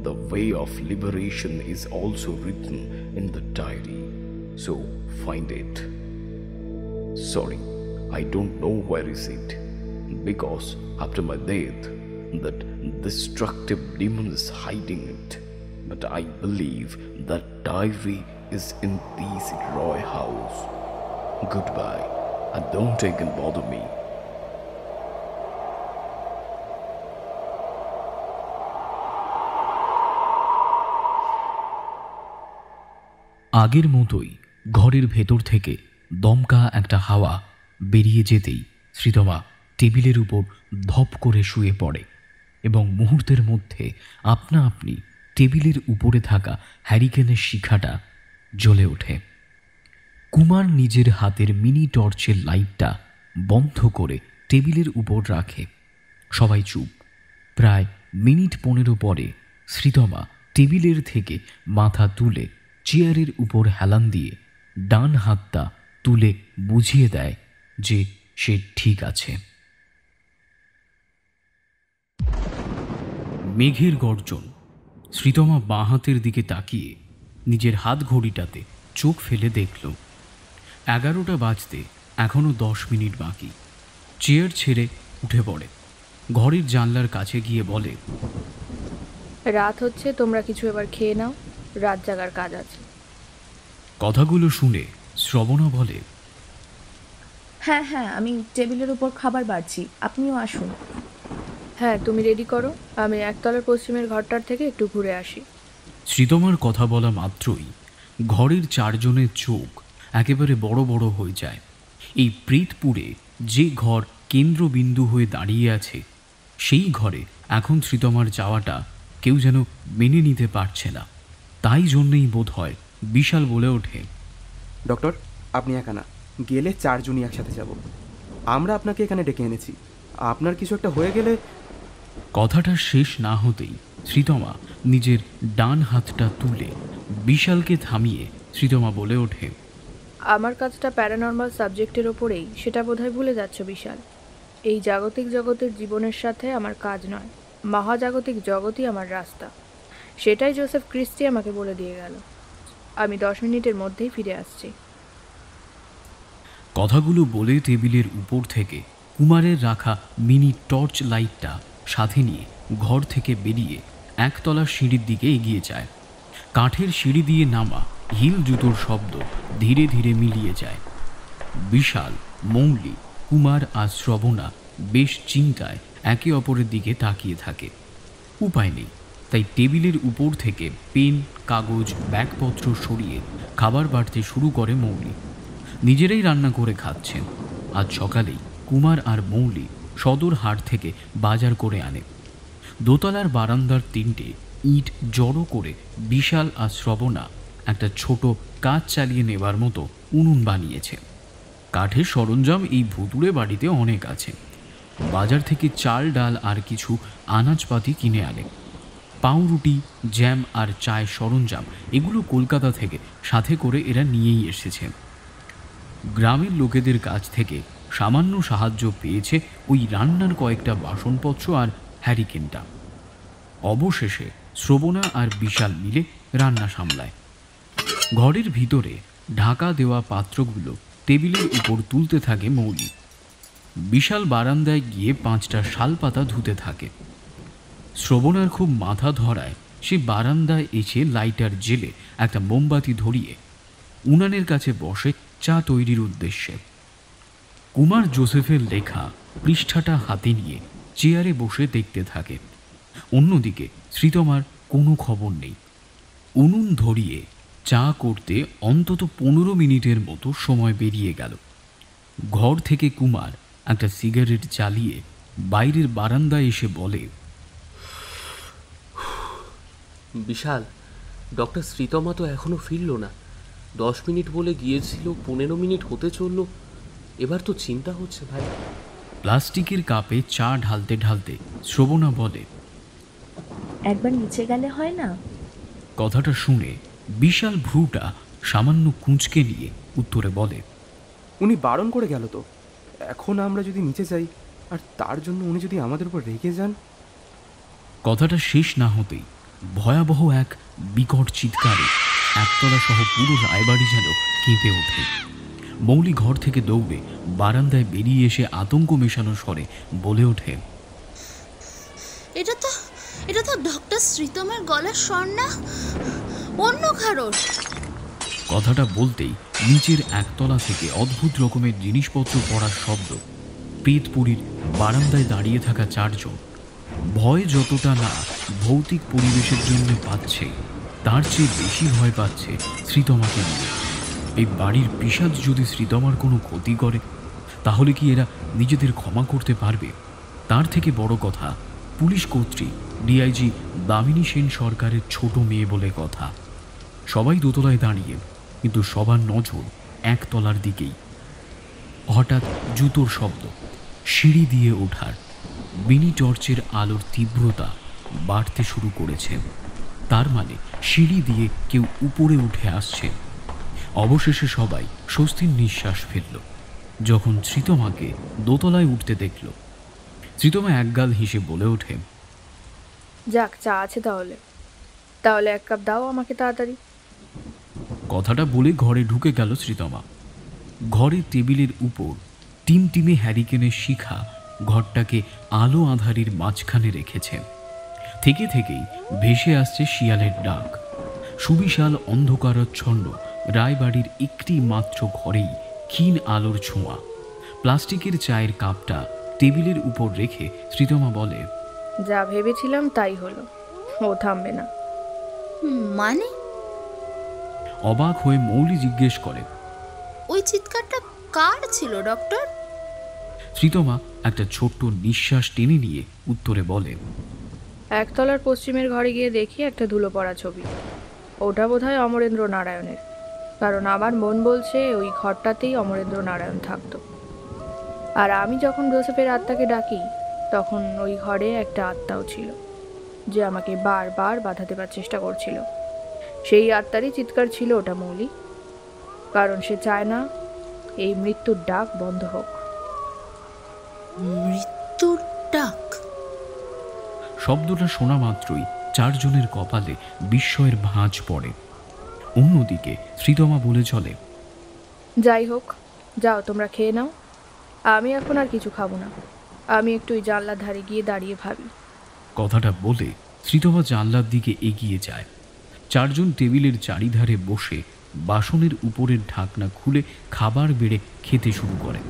[SPEAKER 11] The way of liberation is also written in the diary, so find it. Sorry, I don't know where is it, because after my death, that destructive demon is hiding it. But I believe that diary is in this Roy house. Goodbye, and don't again bother me.
[SPEAKER 1] আগের মতোই ঘরের ভেতর থেকে দমকা একটা হাওয়া বেরিয়ে যেতেই শ্রীতমা টেবিলের উপর ধপ করে শুয়ে পড়ে এবং মুহূর্তের মধ্যে আপনা আপনি টেবিলের উপরে থাকা হ্যারিকেনের শিখাটা জ্বলে ওঠে। কুমার নিজের হাতের মিনি টর্চের লাইটটা বন্ধ করে টেবিলের উপর রাখে। সবাই চুপ। প্রায় মিনিট 15 পরে শ্রীতমা টেবিলের থেকে মাথা তুলে চেয়ারের উপর হেলান দিয়ে ডান হাতটা তুলে বুঝিয়ে দেয় যে সে ঠিক আছে। মেঘের গর্জন। শ্রীতমা বাঁ হাতের দিকে তাকিয়ে নিজের হাত ঘড়িটাতে চোখ ফেলে দেখল 11টা বাজতে এখনো 10 মিনিট বাকি। চেয়ার ছেড়ে উঠে পড়ে, ঘরের জানলার কাছে গিয়ে বলে,
[SPEAKER 6] রাত হচ্ছে, তোমরা কিছু এবার খেয়ে নাও, রাত জাগার কাজ আছে।
[SPEAKER 1] কথাগুলো শুনে শ্রবণা বলে,
[SPEAKER 7] হ্যাঁ হ্যাঁ, আমি টেবিলের উপর খাবার বাড়ছি, আপনিও আসুন।
[SPEAKER 6] হ্যাঁ, তুমি রেডি করো, আমি একতলার পশ্চিমের ঘরটার থেকে একটু ঘুরে আসি।
[SPEAKER 1] শ্রীতমার কথা বলা মাত্রই ঘরের 4 জনের চোখ একেবারে বড় বড় হয়ে যায়। এই প্রেতপুরে যে ঘর কেন্দ্রবিন্দু হয়ে দাঁড়িয়ে আছে, সেই ঘরে এখন শ্রীতমার যাওয়াটা কেউ যেন মেনে নিতে পারছে না। তাই জন্যই বোধ হয় বিশাল বলে ওঠে,
[SPEAKER 9] ডক্টর, আপনি একা না, গেলে 4 জনই একসাথে যাব। আমরা আপনাকে এখানে ডেকে এনেছি, আপনার কিছু একটা হয়ে গেলে।
[SPEAKER 1] কথাটা শেষ না হতেই শ্রীতমা নিজের ডান হাতটা তুলে বিশালকে থামিয়ে শ্রীতমা বলে ওঠে,
[SPEAKER 6] আমার কাজটা প্যারানর্মাল সাবজেক্টের ওপরেই, সেটা বোধহয় ভুলে যাচ্ছ বিশাল। এই জাগতিক জগতের জীবনের সাথে আমার কাজ নয়, মহাজাগতিক জগতই আমার রাস্তা। সেটাই জোসেফ ক্রিস্টি আমাকে বলে দিয়ে গেল। আমি 10 মিনিটের মধ্যেই ফিরে আসছি।
[SPEAKER 1] কথাগুলো বলে টেবিলের উপর থেকে কুমারের রাখা মিনি টর্চ লাইটটা সাথে নিয়ে ঘর থেকে বেরিয়ে একতলার সিঁড়ির দিকে এগিয়ে যায়। কাঠের সিঁড়ি দিয়ে নামা হিল জুতোর শব্দ ধীরে ধীরে মিলিয়ে যায়। বিশাল, মৌলি, কুমার আর শ্রবণা বেশ চিন্তায় একে অপরের দিকে তাকিয়ে থাকে। উপায় নেই, তাই টেবিলের উপর থেকে পেন, কাগজ, ব্যাগপত্র সরিয়ে খাবার বাড়তে শুরু করে মৌলি। নিজেরাই রান্না করে খাচ্ছেন। আজ সকালেই কুমার আর মৌলি সদর হাট থেকে বাজার করে আনে। দোতলার বারান্দার 3টে ইট জড়ো করে বিশাল আর শ্রবণা একটা ছোট কাজ চালিয়ে নেবার মতো উনুন বানিয়েছে। কাঠের সরঞ্জাম এই ভুতুড়ে বাড়িতে অনেক আছে। বাজার থেকে চাল, ডাল আর কিছু আনাজপাতি কিনে আনে। পাউরুটি, জ্যাম আর চায়ের সরঞ্জাম এগুলো কলকাতা থেকে সাথে করে এরা নিয়েই এসেছে। গ্রামের লোকেদের কাছ থেকে সামান্য সাহায্য পেয়েছে ওই রান্নার কয়েকটা বাসনপত্র আর হ্যারিকেনটা। অবশেষে শ্রবণা আর বিশাল মিলে রান্না সামলায়। ঘরের ভিতরে ঢাকা দেওয়া পাত্রগুলো টেবিলের উপর তুলতে থাকে মৌলি। বিশাল বারান্দায় গিয়ে 5টা শালপাতা ধুতে থাকে। শ্রবণার খুব মাথা ধরায় সে বারান্দায় এসে লাইটার জেলে একটা মোমবাতি ধরিয়ে উনানের কাছে বসে চা তৈরির উদ্দেশ্যে। কুমার জোসেফের লেখা পৃষ্ঠাটা হাতে নিয়ে চেয়ারে বসে দেখতে থাকে। অন্যদিকে শ্রীতমার কোনো খবর নেই। উনুন ধরিয়ে চা করতে অন্তত 15 মিনিটের মতো সময় বেরিয়ে গেল। ঘর থেকে কুমার একটা সিগারেট জ্বালিয়ে বাইরের বারান্দায় এসে বলে,
[SPEAKER 10] বিশাল, ডক্টর শ্রীতমা তো এখনো ফিরল না। 10 মিনিট বলে গিয়েছিল, 15 মিনিট হতে চলল। এবার তো চিন্তা হচ্ছে ভাই।
[SPEAKER 1] প্লাস্টিকের কাপে চা ঢালতে ঢালতে শ্রবণা বলে,
[SPEAKER 7] একবার নিচে গেলে হয় না?
[SPEAKER 1] কথাটা শুনে বিশাল ভ্রুটা সামান্য কুঁচকে নিয়ে উত্তরে বলে,
[SPEAKER 9] উনি বারণ করে গেল তো। এখন আমরা যদি নিচে যাই আর তার জন্য উনি যদি আমাদের উপর রেগে যান।
[SPEAKER 1] কথাটা শেষ না হতেই ভয়াবহ এক বিকট চিৎকারে একতলা সহ পুরো রায়বাড়ি যেন কেঁপে ওঠে। মৌলি ঘর থেকে দৌড়ে বারান্দায় বেরিয়ে এসে আতঙ্ক মেশানো স্বরে বলে ওঠে,
[SPEAKER 8] এটা তো ডক্টর শ্রীতমের গলার স্বর না, অন্য কারোর।
[SPEAKER 1] কথাটা বলতেই নিচের একতলা থেকে অদ্ভুত রকমের জিনিসপত্র পড়ার শব্দ। প্রেতপুরীর বারান্দায় দাঁড়িয়ে থাকা 4 জন ভয় যতটা না ভৌতিক পরিবেশের জন্য পাচ্ছে, তার চেয়ে বেশি ভয় পাচ্ছে শ্রীতমাকে নিয়ে। এই বাড়ির পিশাচ যদি শ্রীতমার কোনো ক্ষতি করে তাহলে কি এরা নিজেদের ক্ষমা করতে পারবে? তার থেকে বড় কথা, পুলিশ কর্তৃক ডিআইজি দামিনী সেন সরকারের ছোট মেয়ে বলে কথা। সবাই দোতলায় দাঁড়িয়ে, কিন্তু সবার নজর একতলার দিকেই। হঠাৎ জুতোর শব্দ, সিঁড়ি দিয়ে ওঠার। মিনি টর্চের আলোর তীব্রতা বাড়তে শুরু করেছে। তার মানে সিঁড়ি দিয়ে কেউ উপরে উঠে আসছে। অবশেষে সবাই স্বস্তির নিঃশ্বাস ফেলল যখন শ্রীতমাকে দোতলায় উঠতে দেখল। শ্রীতমা একগাল হেসে বলে ওঠে,
[SPEAKER 6] যাক, চা আছে তাহলে 1 কাপ দাও আমাকে তাড়াতাড়ি।
[SPEAKER 1] কথাটা বলে ঘরে ঢুকে গেল শ্রীতমা। ঘরের টেবিলের উপর টিমটিমে হ্যারিকেনের শিখা ঘরটাকে আলো আঁধারির মাঝখানে রেখেছে। থেকে থেকেই ভেসে আসছে শিয়ালের ডাক। সুবিশাল অন্ধকারাচ্ছন্ন রায়বাড়ির একটি মাত্র ঘরেই ক্ষীণ আলোর ছোঁয়া। প্লাস্টিকের চায়ের কাপটা টেবিলের উপর রেখে শ্রীতমা বলে,
[SPEAKER 6] যা ভেবেছিলাম তাই হলো, ও থামবে না।
[SPEAKER 8] মানে?
[SPEAKER 1] অবাক হয়ে মৌলি জিজ্ঞেস করে,
[SPEAKER 8] ওই চিৎকারটা কার ছিল ডক্টর?
[SPEAKER 1] শ্রীতমা একটা ছোট্ট নিঃশ্বাস টেনে নিয়ে উত্তরে বলে,
[SPEAKER 6] একতলার পশ্চিমের ঘরে গিয়ে দেখি একটা ধুলো পড়া ছবি। ওটা বোধহয় অমরেন্দ্র নারায়ণের, কারণ আমার মন বলছে ওই ঘরটাতেই অমরেন্দ্র নারায়ণ থাকতো। আর আমি যখন জোসেফের আত্মাকে ডাকি তখন ওই ঘরে একটা আত্মাও ছিল, যে আমাকে বারবার বাধা দেবার চেষ্টা করছিল। সেই আত্মারই চিৎকার ছিল ওটা মৌলি, কারণ সে চায় না এই মৃত্যুর ডাক বন্ধ হোক।
[SPEAKER 8] মৃত্যুর ডাক?
[SPEAKER 1] শব্দটা শোনা মাত্রই 4 জনের কপালে বিস্ময়ের ভাঁজ পড়ে। অন্যদিকে শ্রীতমা বলে চলে,
[SPEAKER 6] যাই হোক, যাও তোমরা খেয়ে নাও, আমি এখন আর কিছু খাবো না। আমি একটু ওই জানলার ধারে গিয়ে দাঁড়িয়ে ভাবি।
[SPEAKER 1] কথাটা বলে শ্রীতমা জানলার দিকে এগিয়ে যায়। 4 জন টেবিলের চারিধারে বসে বাসনের উপরের ঢাকনা খুলে খাবার বেড়ে খেতে শুরু করে।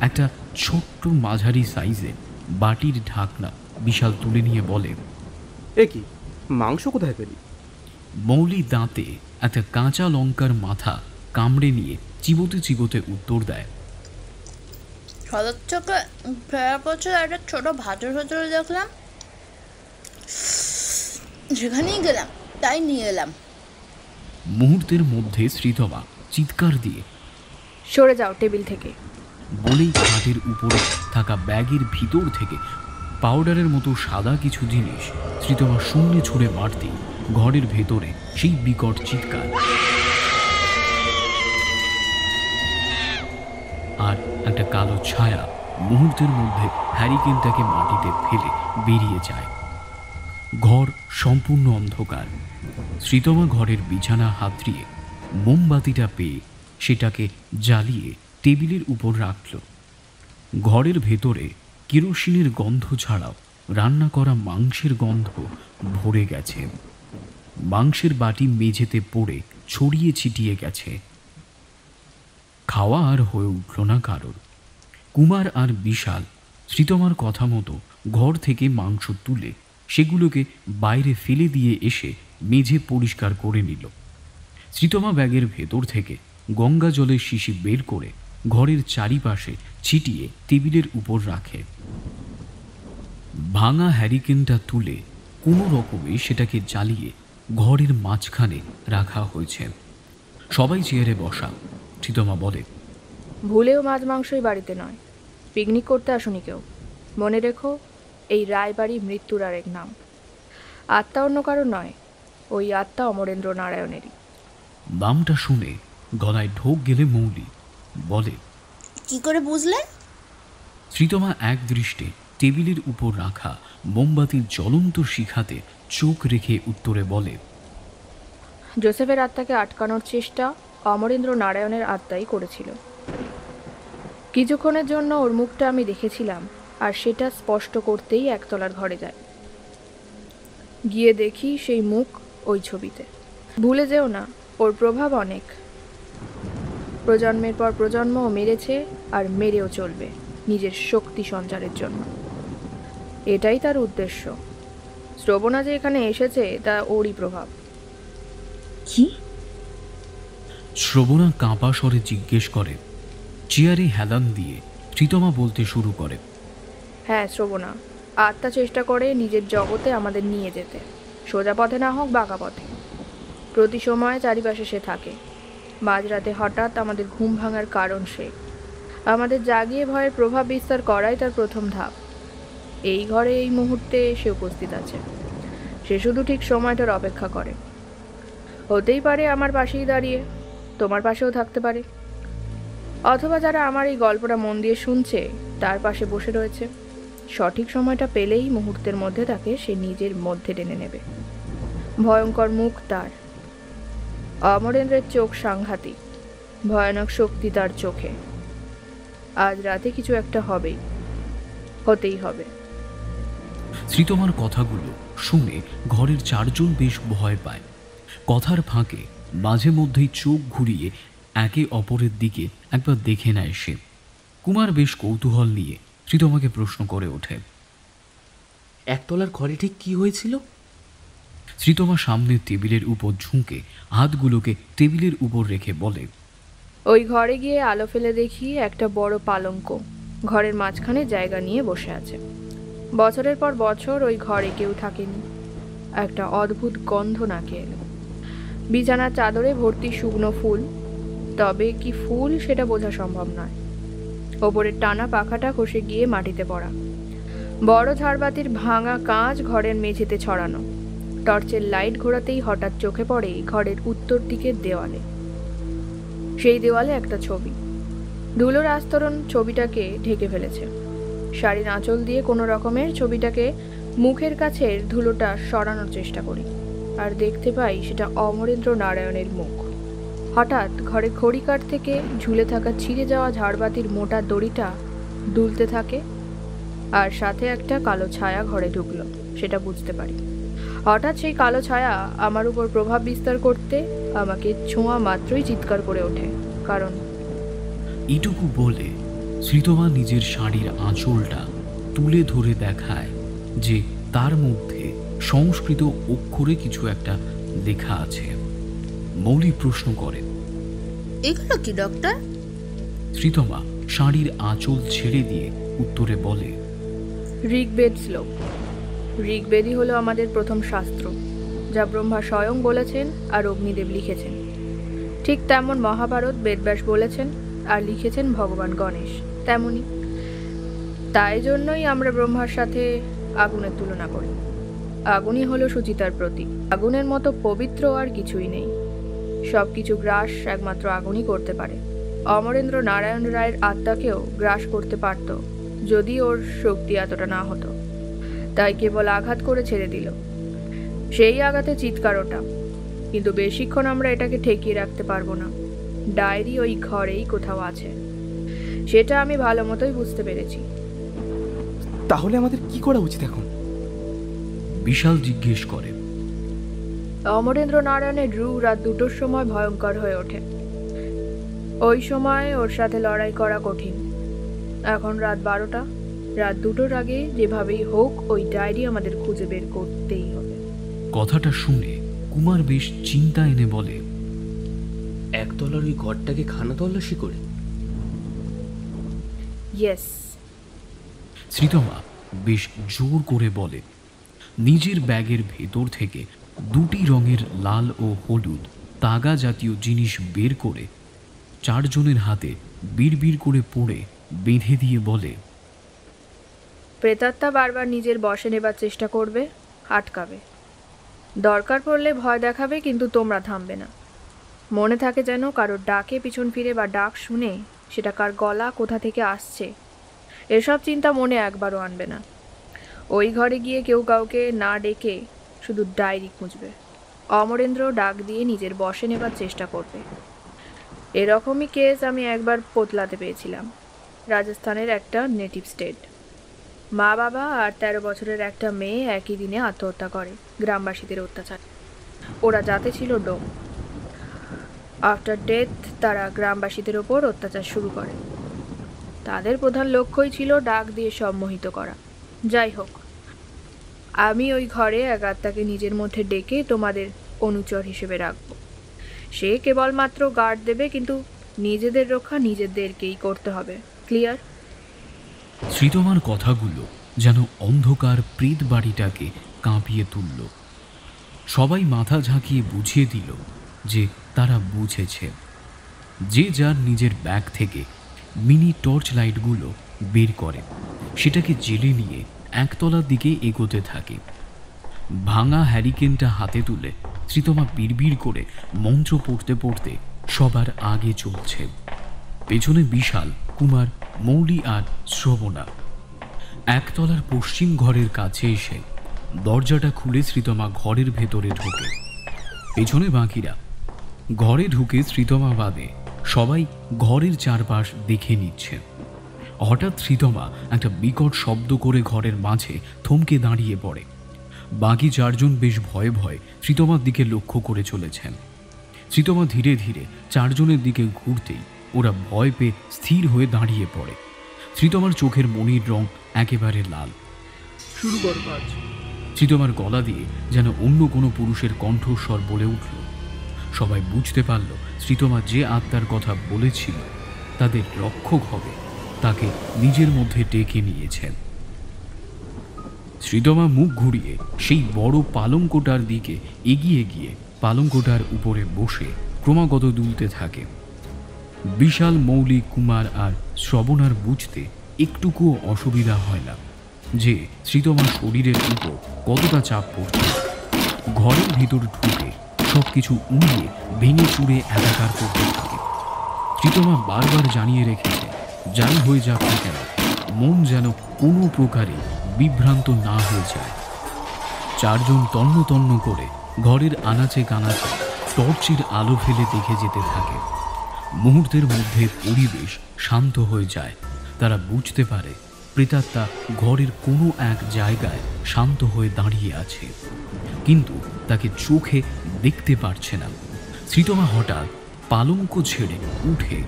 [SPEAKER 1] একটা ছোট্ট মাঝারি সাইজে বাটির ঢাকনা বিশাল তুলে নিয়ে বলে,
[SPEAKER 9] এ কি, মাংস কোথায় পেলি?
[SPEAKER 1] মৌলি দাঁতে একটা কাঁচা লঙ্কার মাথা কামড়ে নিয়ে চিবোতে চিবোতে উত্তর দেয়,
[SPEAKER 8] সদর থেকে ফেরার পথে একটা ছোট ভাজর ভাজর দেখলাম, সেখানেই গেলাম, তাই নিয়ে এলাম।
[SPEAKER 1] মুহূর্তের মধ্যে শ্রীতমা চিৎকার দিয়ে,
[SPEAKER 6] সরে যাও টেবিল থেকে,
[SPEAKER 1] বলেই খাটের উপরে থাকা ব্যাগের ভিতর থেকে পাউডারের মতো সাদা কিছু জিনিস শ্রীতমা শূন্যে ছুঁড়ে মারতেই ঘরের ভেতরে সেই বিকট চিৎকার। আর একটা কালো ছায়া মুহূর্তের মধ্যে হ্যারিকেনটাকে মাটিতে ফেলে বেরিয়ে যায়। ঘর সম্পূর্ণ অন্ধকার। শ্রীতমা ঘরের বিছানা হাতড়িয়ে মোমবাতিটা পেয়ে সেটাকে জ্বালিয়ে টেবিলের উপর রাখল। ঘরের ভেতরে কেরোসিনের গন্ধ ছাড়াও রান্না করা মাংসের গন্ধ ভরে গেছে। মাংসের বাটি মেঝেতে পড়ে ছড়িয়ে ছিটিয়ে গেছে। খাওয়া আর হয়ে উঠল না কারোর। কুমার আর বিশাল শ্রীতমার কথা মতো ঘর থেকে মাংস তুলে সেগুলোকে বাইরে ফেলে দিয়ে এসে মেঝে পরিষ্কার করে নিল। শ্রীতমা ব্যাগের ভেতর থেকে গঙ্গা জলের শিশি বের করে ঘরের চারিপাশে ছিটিয়ে টেবিলের উপর রাখে। ভাঙা হ্যারিকেনটা তুলে কোনো রকমে সেটাকে জ্বালিয়ে ঘরের মাঝখানে রাখা হয়েছে। সবাই চেয়ারে বসা। শ্রীতমা বলে,
[SPEAKER 6] ভুলেও মাছ মাংসই বাড়িতে নয়, পিকনিক করতে আসুনি কেউ। মনে রেখো, এই রায়বাড়ি মৃত্যুর আরেক নাম। আত্মা অন্য কারো নয়, ওই আত্মা অমরেন্দ্র নারায়ণেরই।
[SPEAKER 1] নামটা শুনে গলায় ঢোক গেলে মৌলি বলে,
[SPEAKER 8] কি করে বুঝলে?
[SPEAKER 1] শ্রীতমা এক দৃষ্টে টেবিলের উপর রাখা মোমবাতির জ্বলন্ত শিখাতে চোখ রেখে উত্তরে বলে,
[SPEAKER 6] জোসেফের আত্মাকে আটকানোর চেষ্টা অমরেন্দ্র নারায়ণের আত্মাই করেছিল। কিছুক্ষণের জন্য ওর মুখটা আমি দেখেছিলাম, আর সেটা স্পষ্ট করতেই একতলার ঘরে যায়। গিয়ে দেখি সেই মুখ ওই ছবিতে। ভুলে যেও না, ওর প্রভাব অনেক। প্রজন্মের পর প্রজন্ম মেরেছে আর মেরেও চলবে নিজের শক্তি সঞ্চারের জন্য। এটাই তার উদ্দেশ্য। শ্রবণা যে এখানে এসেছে তা ওরই প্রভাব।
[SPEAKER 3] কি?
[SPEAKER 1] শ্রবণা কাঁপা স্বরে জিজ্ঞেস করে। চেয়ারে হেলান দিয়ে শ্রীতমা বলতে শুরু করে,
[SPEAKER 6] হ্যাঁ শ্রবণা, আত্মা চেষ্টা করে নিজের জগতে আমাদের নিয়ে যেতে, সোজা পথে না হোক বাঁকা পথে। প্রতি সময় চারিপাশে সে থাকে। মাঝরাতে হঠাৎ আমাদের ঘুম ভাঙার কারণ সে। আমাদের জাগিয়ে ভয়ের প্রভাব বিস্তার করাই তার প্রথম ধাপ। এই ঘরে এই মুহূর্তে সে উপস্থিত আছে। সে শুধু ঠিক সময়টার অপেক্ষা করে। হতেই পারে আমার পাশেই দাঁড়িয়ে, তোমার পাশেও থাকতে পারে, অথবা যারা আমার এই গল্পটা মন দিয়ে শুনছে তার পাশে বসে রয়েছে। সঠিক সময়টা পেলেই মুহূর্তের মধ্যে তাকে সে নিজের মধ্যে টেনে নেবে। ভয়ঙ্কর মুখ তার। অমরেন্দ্রের চোখ সাংঘাতিক, ভয়ানক শক্তি তার চোখে। আজ রাতে কিছু একটা হবেই, হতেই হবে।
[SPEAKER 1] শ্রীতমার কথাগুলো শুনে ঘরের চারজন বেশ ভয় পায়। কথার ফাঁকে মাঝে মধ্যেই চোখ ঘুরিয়ে একে অপরের দিকে একবার দেখে নেয় সে। কুমার বেশ কৌতূহল নিয়ে শ্রীতমাকে প্রশ্ন করে ওঠে,
[SPEAKER 10] একতলার ঘরে ঠিক কি হয়েছিল?
[SPEAKER 1] শ্রীতমা সামনের টেবিলের উপর ঝুঁকে হাতগুলোকে টেবিলের উপর রেখে বলে,
[SPEAKER 6] ওই ঘরে গিয়ে আলো ফেলে দেখি একটা বড় পালঙ্ক ঘরের মাঝখানে জায়গা নিয়ে বসে আছে। বছরের পর বছর ওই ঘরে কেউ থাকেনি। একটা অদ্ভুত গন্ধ নাকে এলো। বিছানার চাদরে ভর্তি শুকনো ফুল, তবে কি ফুল সেটা বোঝা সম্ভব নয়। ওপরের টানা পাখাটা খসে গিয়ে মাটিতে পড়া। বড় ঝাড়বাতির ভাঙা কাঁচ ঘরের মেঝেতে ছড়ানো। টর্চের লাইট ঘোরাতেই হঠাৎ চোখে পড়ে ঘরের উত্তর দিকের দেওয়ালে। সেই দেওয়ালে একটা ছবি। ধুলোর আস্তরণ ছবিটাকে ঢেকে ফেলেছে। শাড়ির আঁচল দিয়ে কোনো রকমের ছবিটাকে মুখের কাছের ধুলোটা সরানোর চেষ্টা করি, আর দেখতে পাই সেটা অমরেন্দ্র নারায়ণের মুখ। হঠাৎ ঘরে খড়িকাঠ থেকে ঝুলে থাকা ছিঁড়ে যাওয়া ঝাড়বাতির মোটা দড়িটা দুলতে থাকে, আর সাথে একটা কালো ছায়া ঘরে ঢুকলো, সেটা বুঝতে পারি। হঠাৎ সেই কালো ছায়া আমার উপর প্রভাব বিস্তার করতে আমাকে ছোঁয়া মাত্রই চিৎকার করে ওঠে, কারণ
[SPEAKER 1] এটুকু বলে শ্রীতমা নিজের শাড়ির আঁচলটা তুলে ধরে দেখায় যে তার মধ্যে সংস্কৃত অক্ষরে কিছু একটা লেখা আছে। মৌলি প্রশ্ন করে,
[SPEAKER 8] এগুলো কি ডক্টর?
[SPEAKER 1] শ্রীতমা শাড়ির আঁচল ছেড়ে দিয়ে উত্তরে বলে,
[SPEAKER 6] ঋগ্বেদ শ্লোক। ঋগ্বেদই হলো আমাদের প্রথম শাস্ত্র, যা ব্রহ্মা স্বয়ং বলেছেন আর অগ্নিদেব লিখেছেন। ঠিক তেমন মহাভারত বেদব্যাস বলেছেন আর লিখেছেন ভগবান গণেশ, তেমনই। তাই জন্যই আমরা ব্রহ্মার সাথে আগুনের তুলনা করি। আগুনই হলো সুচিতার প্রতীক। আগুনের মতো পবিত্র আর কিছুই নেই। সব কিছু গ্রাস একমাত্র আগুনই করতে পারে। অমরেন্দ্র নারায়ণ রায়ের আত্মাকেও গ্রাস করতে পারত যদি ওর শক্তি এতটা না হতো, তাই কেবল আঘাত করে ছেড়ে দিল। সেই আঘাতে চিৎকার ওটা, কিন্তু বেশিক্ষণ আমরা এটাকে ঠেকিয়ে রাখতে পারবো না। ডায়েরি ওই ঘরেই কোথাও আছে, সেটা আমি ভালো মতোই বুঝতে পেরেছি।
[SPEAKER 9] তাহলে আমাদের কি করা উচিত এখন?
[SPEAKER 1] বিশাল জিজ্ঞেস করে।
[SPEAKER 6] অমরেন্দ্র নারায়ণের রু রাত 2টোর সময় ভয়ঙ্কর হয়ে ওঠে। ওই সময় ওর সাথে লড়াই করা কঠিন। এখন রাত 12টা, রাত 2টোর আগে যেভাবেই হোক ওই ডায়েরি আমাদের খুঁজে বের করতেই হবে।
[SPEAKER 1] কথাটা শুনে কুমার বেশ চিন্তা এনে বলে,
[SPEAKER 10] একতলার ওই ঘরটাকে খানা তল্লাশি করে?
[SPEAKER 6] ইয়েস।
[SPEAKER 1] শ্রীতমা বেশ জোর করে বলে। নিজের ব্যাগের ভেতর থেকে 2টি রঙের লাল ও হলুদ তাগা জাতীয় জিনিস বের করে 4 জনের হাতে বিড়বিড় করে পড়ে বেঁধে দিয়ে বলে,
[SPEAKER 6] প্রেতাত্মা বারবার নিজের বশে নেবার চেষ্টা করবে, আটকাবে, দরকার পড়লে ভয় দেখাবে, কিন্তু তোমরা থামবে না। মনে থাকে যেন কারোর ডাকে পিছন ফিরে বা ডাক শুনে সেটা কার গলা কোথা থেকে আসছে এসব চিন্তা মনে একবারও আনবে না। ওই ঘরে গিয়ে কেউ কাউকে না ডেকে শুধু ডায়েরি খুঁজবে। অমরেন্দ্র ডাক দিয়ে নিজের বশে নেবার চেষ্টা করবে। এরকমই কেস আমি একবার পোতলাতে পেয়েছিলাম, রাজস্থানের একটা নেটিভ স্টেট। মা বাবা আর 13 বছরের একটা মেয়ে একই দিনে আত্মহত্যা করে গ্রামবাসীদের অত্যাচার। ওরা যাতে ছিল ডোম। আফটার ডেথ তারা গ্রামবাসীদের ওপর অত্যাচার শুরু করে। তাদের প্রধান লক্ষ্যই ছিল ডাক দিয়ে সম্মোহিত করা। যাই হোক, আমি ওই ঘরে এক আত্মাকে নিজের মধ্যে ডেকে তোমাদের অনুচর হিসেবে রাখব। সে কেবলমাত্র গার্ড দেবে, কিন্তু নিজেদের রক্ষা নিজেদেরকেই করতে হবে। ক্লিয়ার?
[SPEAKER 1] শ্রীতমার কথাগুলো যেন অন্ধকার প্রেত বাড়িটাকে কাঁপিয়ে তুলল। সবাই মাথা ঝাঁকিয়ে বুঝিয়ে দিল যে তারা বুঝেছে। যে যার নিজের ব্যাগ থেকে মিনি টর্চ লাইটগুলো বের করে সেটাকে জেলে নিয়ে একতলার দিকে এগোতে থাকে। ভাঙা হ্যারিকেনটা হাতে তুলে শ্রীতমা বিড়বিড় করে মন্ত্র পড়তে পড়তে সবার আগে চলছে। পেছনে বিশাল, কুমার, মৌলি আর শ্রবণা। একতলার পশ্চিম ঘরের কাছে এসে দরজাটা খুলে শ্রীতমা ঘরের ভেতরে ঢোকে। পেছনে বাকিরা। ঘরে ঢুকে শ্রীতমা বাদে সবাই ঘরের চারপাশ দেখে নিচ্ছে। হঠাৎ শ্রীতমা একটা বিকট শব্দ করে ঘরের মাঝে থমকে দাঁড়িয়ে পড়ে। বাকি 4 জন বেশ ভয়ে ভয়ে শ্রীতমার দিকে লক্ষ্য করে চলেছেন। শ্রীতমা ধীরে ধীরে 4 জনের দিকে ঘুরতেই ওরা ভয় পেয়ে স্থির হয়ে দাঁড়িয়ে পড়ে। শ্রীতমার চোখের মণির রং একেবারে লাল।
[SPEAKER 6] শুরু কর কাজ।
[SPEAKER 1] শ্রীতমার গলা দিয়ে যেন অন্য কোনো পুরুষের কণ্ঠস্বর বলে উঠল। সবাই বুঝতে পারল শ্রীতমা যে আত্মার কথা বলেছিল তাদের রক্ষক হবে তাকে নিজের মধ্যে ডেকে নিয়েছেন। শ্রীতমা মুখ ঘুরিয়ে সেই বড় পালঙ্কটার দিকে এগিয়ে গিয়ে পালঙ্কটার উপরে বসে ক্রমাগত দুলতে থাকে। বিশাল, মৌলিক, কুমার আর শ্রবণার বুঝতে একটুকুও অসুবিধা হয় না যে শ্রীতমার শরীরের উপর কতটা চাপ পড়ছে। ঘরের ভিতর ঢুকে সবকিছু উড়িয়ে ভেঙে চুড়ে একাকার করতে থাকে। শ্রীতমা বারবার জানিয়ে রেখেছে, যাই হয়ে যাক না কেন মন যেন কোনো প্রকারে বিভ্রান্ত না হয়ে যায়। 4 জন তন্ন তন্ন করে ঘরের আনাচে কানাচে টর্চের আলো ফেলে দেখে যেতে থাকে। মুহূর্তের মধ্যে পরিবেশ শান্ত হয়ে যায়। তারা বুঝতে পারে প্রেতাত্মা ঘরের কোনো এক জায়গায় শান্ত হয়ে দাঁড়িয়ে আছে, কিন্তু তাকে চোখে দেখতে পারছে না। শ্রীতমা হঠাৎ পালঙ্ক ছেড়ে উঠে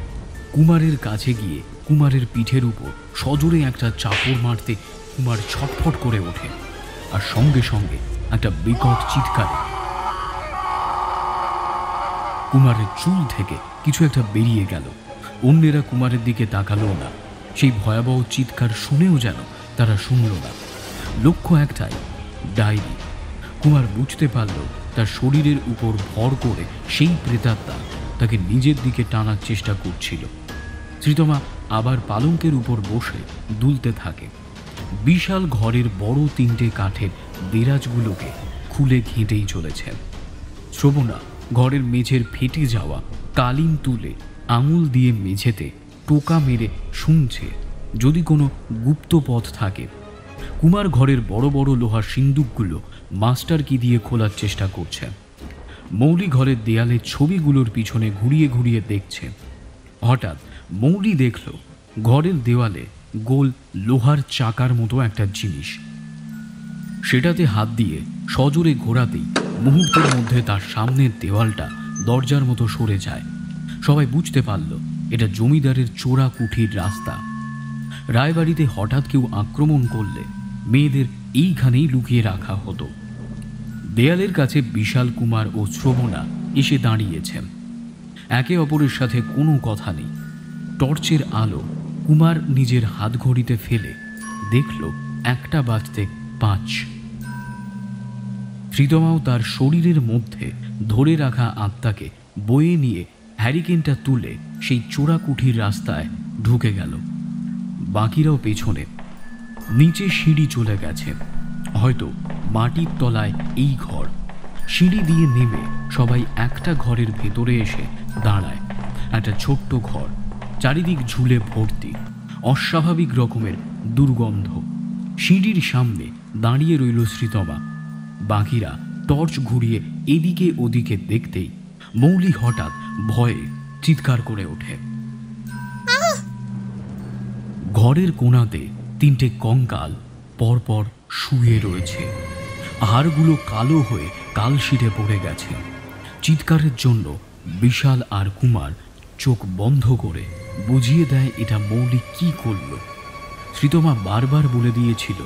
[SPEAKER 1] কুমারের কাছে গিয়ে কুমারের পিঠের উপর সজোরে একটা চাপড় মারতে কুমার ছটফট করে ওঠে, আর সঙ্গে সঙ্গে একটা বিকট চিৎকারে কুমারের চুল থেকে কিছু একটা বেরিয়ে গেল। অন্যেরা কুমারের দিকে তাকালো না। সেই ভয়াবহ চিৎকার শুনেও যেন তারা শুনল না। লক্ষ্য একটাই, ডায়েরি। কুমার বুঝতে পারল তার শরীরের উপর ভর করে সেই প্রেতাত্মা তাকে নিজের দিকে টানার চেষ্টা করছিল। শ্রীতমা আবার পালঙ্কের উপর বসে দুলতে থাকে। বিশাল ঘরের বড় 3টে কাঠের দেরাজগুলোকে খুলে ঘেঁটেই চলেছেন। শ্রবণা ঘরের মেঝের ফেটে যাওয়া কালিন তুলে আঙুল দিয়ে মেঝেতে টোকা মেরে শুনছে যদি কোনো গুপ্ত পথ থাকে। কুমার ঘরের বড় বড় লোহার সিন্দুকগুলো মাস্টার কি দিয়ে খোলার চেষ্টা করছে। মৌলি ঘরের দেয়ালের ছবিগুলোর পিছনে ঘুরিয়ে ঘুরিয়ে দেখছে। হঠাৎ মৌলি দেখল ঘরের দেওয়ালে গোল লোহার চাকার মতো একটা জিনিস। সেটাতে হাত দিয়ে সজোরে ঘোরাতেই মুহূর্তের মধ্যে তার সামনের দেওয়ালটা দরজার মতো সরে যায়। সবাই বুঝতে পারল এটা জমিদারের চোরা কুঠির রাস্তা। রায়বাড়িতে হঠাৎ কেউ আক্রমণ করলে মেয়েদের এইখানেই লুকিয়ে রাখা হতো। দেয়ালের কাছে বিশাল, কুমার ও শ্রবণা এসে দাঁড়িয়েছেন। একে অপরের সাথে কোনো কথা নেই। টর্চের আলো কুমার নিজের হাত ঘড়িতে ফেলে দেখল 1টা বাজতে 5। শ্রীতমাও তার শরীরের মধ্যে ধরে রাখা আত্মাকে বয়ে নিয়ে হ্যারিকেনটা তুলে সেই চোরা কুঠির রাস্তায় ঢুকে গেল। বাকিরাও পেছনে। নিচে সিঁড়ি চলে গেছে, হয়তো মাটির তলায় এই ঘর। সিঁড়ি দিয়ে নেমে সবাই একটা ঘরের ভেতরে এসে দাঁড়ায়। একটা ছোট্ট ঘর, চারিদিক ঝুলে ভর্তি, অস্বাভাবিক রকমের দুর্গন্ধ। সিঁড়ির সামনে দাঁড়িয়ে রইল শ্রীতমা। বাকিরা টর্চ ঘুরিয়ে এদিকে ওদিকে দেখতেই মৌলি হঠাৎ ভয়ে চিৎকার করে ওঠে। ঘরের কোণাতে 3টে কঙ্কাল পরপর শুয়ে রয়েছে। হাড়গুলো কালো হয়ে কালশিটে পড়ে গেছে। চিৎকারের জন্য বিশাল আর কুমার চোখ বন্ধ করে বুঝিয়ে দেয় এটা মৌলি কি করল। শ্রীতমা বারবার বলে দিয়েছিল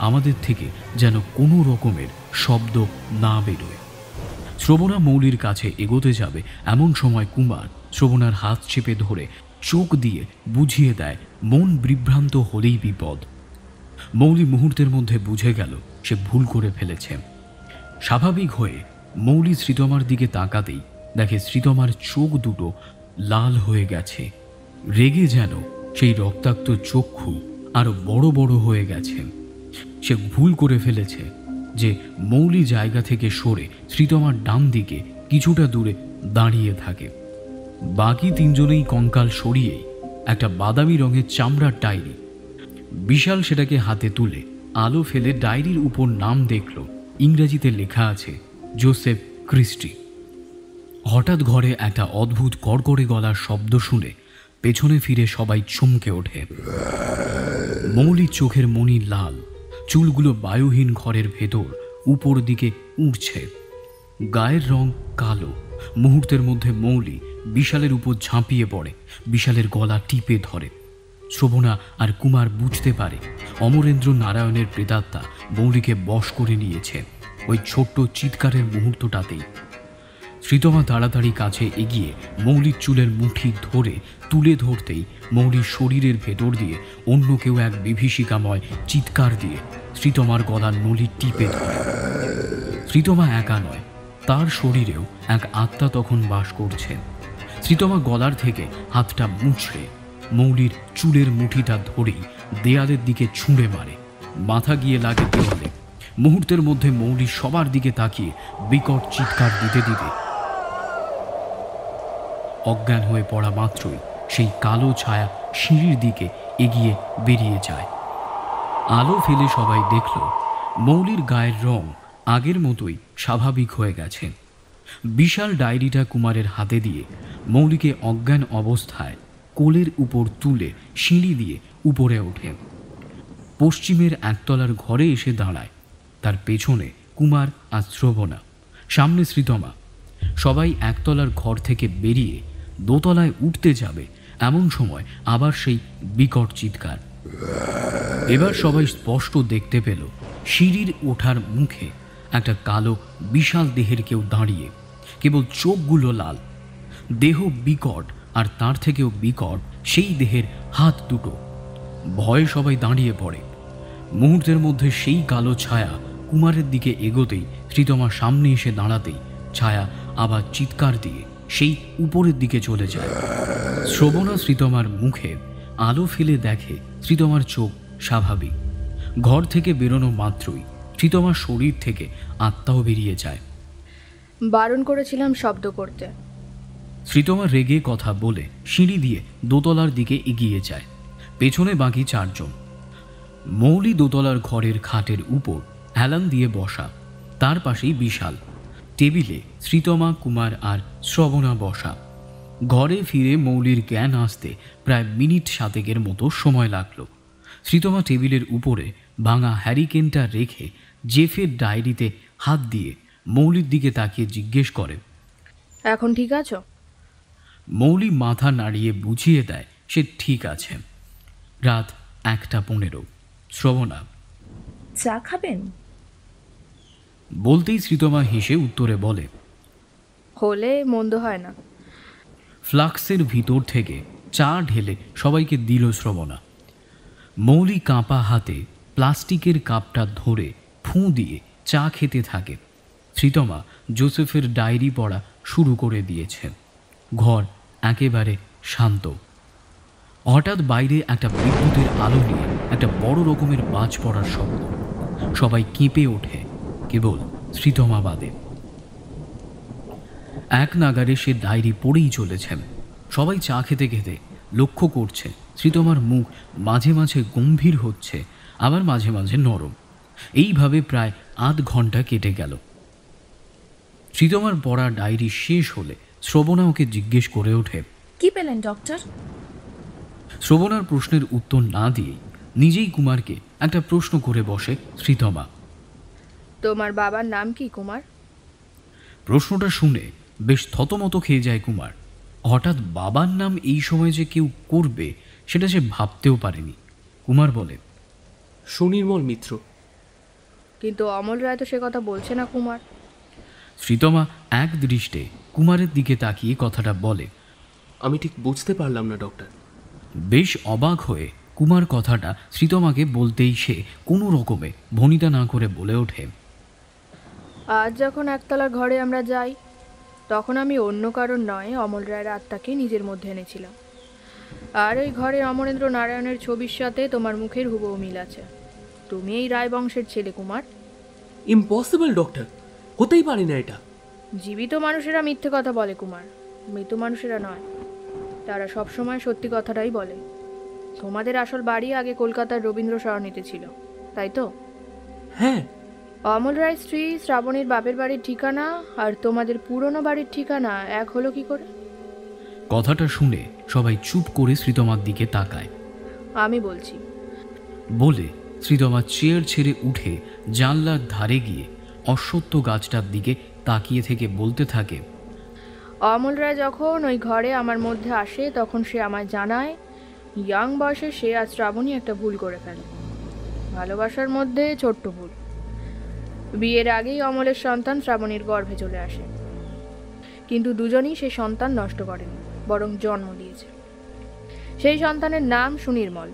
[SPEAKER 1] আমাদের থেকে যেন কোনো রকমের শব্দ না বেরোয়। শ্রবণা মৌলির কাছে এগোতে যাবে এমন সময় কুমার শ্রবণার হাত চেপে ধরে চোখ দিয়ে বুঝিয়ে দেয় মন বিভ্রান্ত হলেই বিপদ। মৌলি মুহূর্তের মধ্যে বুঝে গেল সে ভুল করে ফেলেছে। স্বাভাবিক হয়ে মৌলি শ্রীতমার দিকে তাকাতেই দেখে শ্রীতমার চোখ দুটো লাল হয়ে গেছে। রেগে যেন সেই রক্তাক্ত চক্ষু আরো বড় বড় হয়ে গেছে। সে ভুল করে ফেলেছে যে মৌলি জায়গা থেকে সরে শ্রীতমার ডান দিকে কিছুটা দূরে দাঁড়িয়ে থাকে। বাকি 3জনেই কঙ্কাল সরিয়েই একটা বাদামি রঙের চামড়ার ডায়েরি। বিশাল সেটাকে হাতে তুলে আলো ফেলে ডায়েরির উপর নাম দেখল, ইংরেজিতে লেখা আছে জোসেফ ক্রিস্টি। হঠাৎ ঘরে একটা অদ্ভুত কড়কড়ে গলার শব্দ শুনে পেছনে ফিরে সবাই চমকে ওঠে। মৌলির চোখের মণি লাল, চুলগুলো বায়ুহীন ঘরের ভেতর উপর দিকে উঠছে, গায়ের রং কালো। মুহূর্তের মধ্যে মৌলি বিশালের উপর ঝাঁপিয়ে পড়ে, বিশালের গলা টিপে ধরে। শ্রবণা আর কুমার বুঝতে পারে অমরেন্দ্র নারায়ণের প্রেতাত্মা মৌলিকে বশ করে নিয়েছে। ওই ছোট্ট চিৎকারের মুহূর্তটাতেই শ্রীতমা তাড়াতাড়ি কাছে এগিয়ে মৌলির চুলের মুঠি ধরে তুলে ধরতেই মৌলির শরীরের ভেতর দিয়ে অন্য কেউ এক বিভীষিকাময় চিৎকার দিয়ে শ্রীতমার গলার নলি টিপে ধরে। শ্রীতমা একা নয়, তার শরীরেও এক আত্মা তখন বাস করছে। শ্রীতমা গলার থেকে হাতটা মুছড়ে মৌলির চুলের মুঠিটা ধরেই দেয়ালের দিকে ছুঁড়ে মারে। মাথা গিয়ে লাগে দেওয়ালে। মুহূর্তের মধ্যে মৌলি সবার দিকে তাকিয়ে বিকট চিৎকার দিতে দিতে অজ্ঞান হয়ে পড়া মাত্রই সেই কালো ছায়া সিঁড়ির দিকে এগিয়ে বেরিয়ে যায়। আলো ফেলে সবাই দেখল মৌলির গায়ের রং আগের মতোই স্বাভাবিক হয়ে গেছে। বিশাল ডায়েরিটা কুমারের হাতে দিয়ে মৌলিকে অজ্ঞান অবস্থায় কোলের উপর তুলে সিঁড়ি দিয়ে উপরে ওঠে। পশ্চিমের একতলার ঘরে এসে দাঁড়ায়। তার পেছনে কুমার আর শ্রবণা, সামনে শ্রীতমা। সবাই একতলার ঘর থেকে বেরিয়ে দোতলায় উঠতে যাবে এমন সময় আবার সেই বিকট চিৎকার। এবার সবাই স্পষ্ট দেখতে পেল সিঁড়ির ওঠার মুখে একটা কালো বিশাল দেহের কেউ দাঁড়িয়ে, কেবল চোখগুলো লাল। দেহ বিকট, আর তার থেকেও বিকট সেই দেহের হাত দুটো। ভয়ে সবাই দাঁড়িয়ে পড়ে। মুহূর্তের মধ্যে সেই কালো ছায়া কুমারের দিকে এগোতেই শ্রীতমা সামনে এসে দাঁড়াতেই ছায়া আবার চিৎকার দিয়ে সেই উপরের দিকে চলে যায়। শ্রবণা শ্রীতমার মুখে আলো ফেলে দেখে শ্রীতমার চোখ স্বাভাবিক। ঘর থেকে বেরোনো মাত্রই শ্রীতমার শরীর থেকে আত্মাও বেরিয়ে যায়।
[SPEAKER 6] বারণ করেছিলাম শব্দ করতে।
[SPEAKER 1] শ্রীতমা রেগে কথা বলে সিঁড়ি দিয়ে দোতলার দিকে এগিয়ে যায়। পেছনে বাকি 4 জন। মৌলি দোতলার ঘরের খাটের উপর হেলান দিয়ে বসা, তার পাশেই বিশাল। টেবিলে শ্রীতমা, কুমার আর শ্রবণা বসা। ঘরে ফিরে মৌলির জ্ঞান আসতে প্রায় মিনিট 7 মতো সময় লাগলো। শ্রীতমা টেবিলের উপরে ভাঙা হ্যারিকেনটা রেখে জেফের ডায়েরিতে হাত দিয়ে মৌলির দিকে তাকিয়ে জিজ্ঞেস করে,
[SPEAKER 6] এখন ঠিক আছো?
[SPEAKER 1] মৌলি মাথা নাড়িয়ে বুঝিয়ে দেয় সে ঠিক আছে। রাত 1:15। শ্রবণা,
[SPEAKER 7] চা খাবেন?
[SPEAKER 1] বলতেই শ্রীতমা হেসে উত্তরে বলে,
[SPEAKER 6] হলে মন্দ হয় না।
[SPEAKER 1] ফ্লাক্সের ভিতর থেকে চা ঢেলে সবাইকে দিল শ্রবণা। মৌলি কাঁপা হাতে প্লাস্টিকের কাপটা ধরে ফুঁ দিয়ে চা খেতে থাকে। শ্রীতমা জোসেফের ডায়েরি পড়া শুরু করে দিয়েছে। ঘর একেবারে শান্ত। হঠাৎ বাইরে একটা বিদ্যুতের আলো নিয়ে একটা বড় রকমের বাজ পড়ার শব্দ। সবাই কেঁপে ওঠে, কেবল শ্রীতমা বাদে। এক নাগারে সে ডায়েরি পড়েই চলেছেন। সবাই চা খেতে খেতে লক্ষ্য করছে শ্রীতমার মুখ মাঝে মাঝে গম্ভীর হচ্ছে, আবার মাঝে মাঝে নরম। এইভাবে প্রায় আধ ঘন্টা কেটে গেল। শ্রীতমার পড়া ডায়েরি শেষ হলে শ্রবণা ওকে জিজ্ঞেস করে ওঠে,
[SPEAKER 7] কি পেলেন ডক্টর?
[SPEAKER 1] শ্রবণার প্রশ্নের উত্তর না দিয়ে নিজেই কুমারকে একটা প্রশ্ন করে বসে শ্রীতমা।
[SPEAKER 6] তোমার বাবার নাম কি কুমার?
[SPEAKER 1] প্রশ্নটা শুনে বেশ থতমত খেয়ে যায় কুমার। হঠাৎ বাবার নাম এই সময় যে কেউ করবে সেটা সে ভাবতেও পারেনি। কুমার বলে,
[SPEAKER 10] সুনির্মল মিত্র।
[SPEAKER 6] কিন্তু অমল রায় তো সে কথা বলছে না কুমার।
[SPEAKER 1] শ্রীতমা এক দৃষ্টে কুমারের দিকে তাকিয়ে কথাটা বলে,
[SPEAKER 10] আমি ঠিক বুঝতে পারলাম না ডক্টর।
[SPEAKER 1] বেশ অবাক হয়ে কুমার কথাটা শ্রীতমাকে বলতেই সে কোনো রকমে ভনিতা না করে বলে ওঠে,
[SPEAKER 6] আজ যখন একতলার ঘরে আমরা যাই, তখন আমি অন্য কারণ নয় অমল রায়ের আত্মাকে নিজের মধ্যে এনেছিলাম। আর ওই ঘরে অমরেন্দ্র নারায়ণের ছবির সাথে তোমার মুখের হুবহু মিল আছে। তুমি এই রায় বংশের ছেলে কুমার।
[SPEAKER 10] ইম্পসিবল ডক্টর, হতেই পারে না এটা।
[SPEAKER 6] জীবিত মানুষেরা মিথ্যে কথা বলে কুমার, মৃত মানুষেরা নয়। তারা সবসময় সত্যি কথাটাই বলে। তোমাদের আসল বাড়ি আগে কলকাতার রবীন্দ্র সরণিতে ছিল, তাই তো?
[SPEAKER 10] হ্যাঁ।
[SPEAKER 6] অমল রায় স্ত্রী শ্রাবণীর বাপের বাড়ির ঠিকানা আর তোমাদের পুরনো বাড়ির ঠিকানা এক হলো কি করে?
[SPEAKER 1] কথাটা শুনে সবাই চুপ করে শ্রীতমার দিকে তাকায়।
[SPEAKER 6] আমি বলছি।
[SPEAKER 1] বলে শ্রীতমা চেয়ার ছেড়ে উঠে জানলার ধারে গিয়ে অশ্বত্থ গাছটার দিকে তাকিয়ে থেকে বলতে থাকে,
[SPEAKER 6] অমল রায় যখন ওই ঘরে আমার মধ্যে আসে, তখন সে আমায় জানায় ইয়াং বয়সে সে আর শ্রাবণী একটা ভুল করে ফেলে। ভালোবাসার মধ্যে ছোট্ট ভুল। বিয়ের আগেই অমলের সন্তান শ্রাবণীর গর্ভে চলে আসে, কিন্তু দুজনেই সে সন্তান নষ্ট করেনি, বরং জন্ম দিয়েছে। সেই সন্তানের নাম সুনির্মল।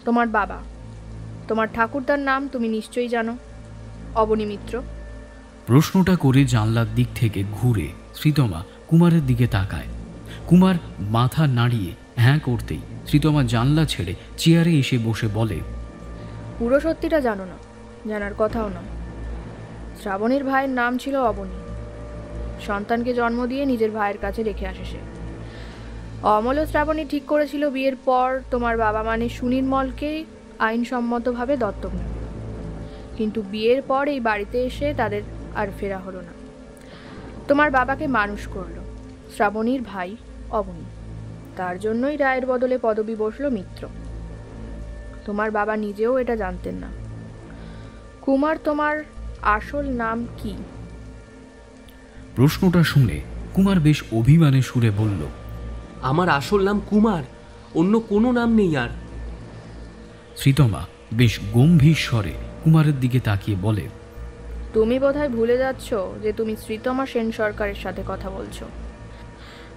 [SPEAKER 6] তোমার বাবা, তোমার ঠাকুরদার নাম তুমি নিশ্চয়ই জানো, অবনী মিত্র।
[SPEAKER 1] প্রশ্নটা করে জানলার দিক থেকে ঘুরে শ্রীতমা কুমারের দিকে তাকায়। কুমার মাথা নাড়িয়ে হ্যাঁ করতেই শ্রীতমা জানলা ছেড়ে চেয়ারে এসে বসে বলে,
[SPEAKER 6] পুরো সত্যিটা জানো না, জানার কথাও না। শ্রাবণীর ভাইয়ের নাম ছিল অবনী। সন্তানকে জন্ম দিয়ে নিজের ভাইয়ের কাছে রেখে আসে সে। অমল ও শ্রাবণী ঠিক করেছিল বিয়ের পর তোমার বাবা মানে সুনির্মলকে আইনসম্মতভাবে দত্তক নেবে। কিন্তু বিয়ের পর এই বাড়িতে এসে তাদের আর ফেরা হলো না। তোমার বাবাকে মানুষ করলো শ্রাবণীর ভাই অবনী। তার জন্যই রায়ের বদলে পদবি বসলো মিত্র। তোমার বাবা নিজেও এটা জানতেন না। কুমার, তোমার আসল নাম কি?
[SPEAKER 1] প্রশ্নটা শুনে কুমার বেশ অভিমানে সুরে বলল,
[SPEAKER 10] আমার আসল নাম কুমার, অন্য কোনো নাম নেই আর।
[SPEAKER 1] শ্রীতমা বেশ গম্ভীর স্বরে কুমারের দিকে তাকিয়ে বলে,
[SPEAKER 6] তুমি বোধহয় ভুলে যাচ্ছ যে তুমি শ্রীতমা সেন সরকারের সাথে কথা বলছো।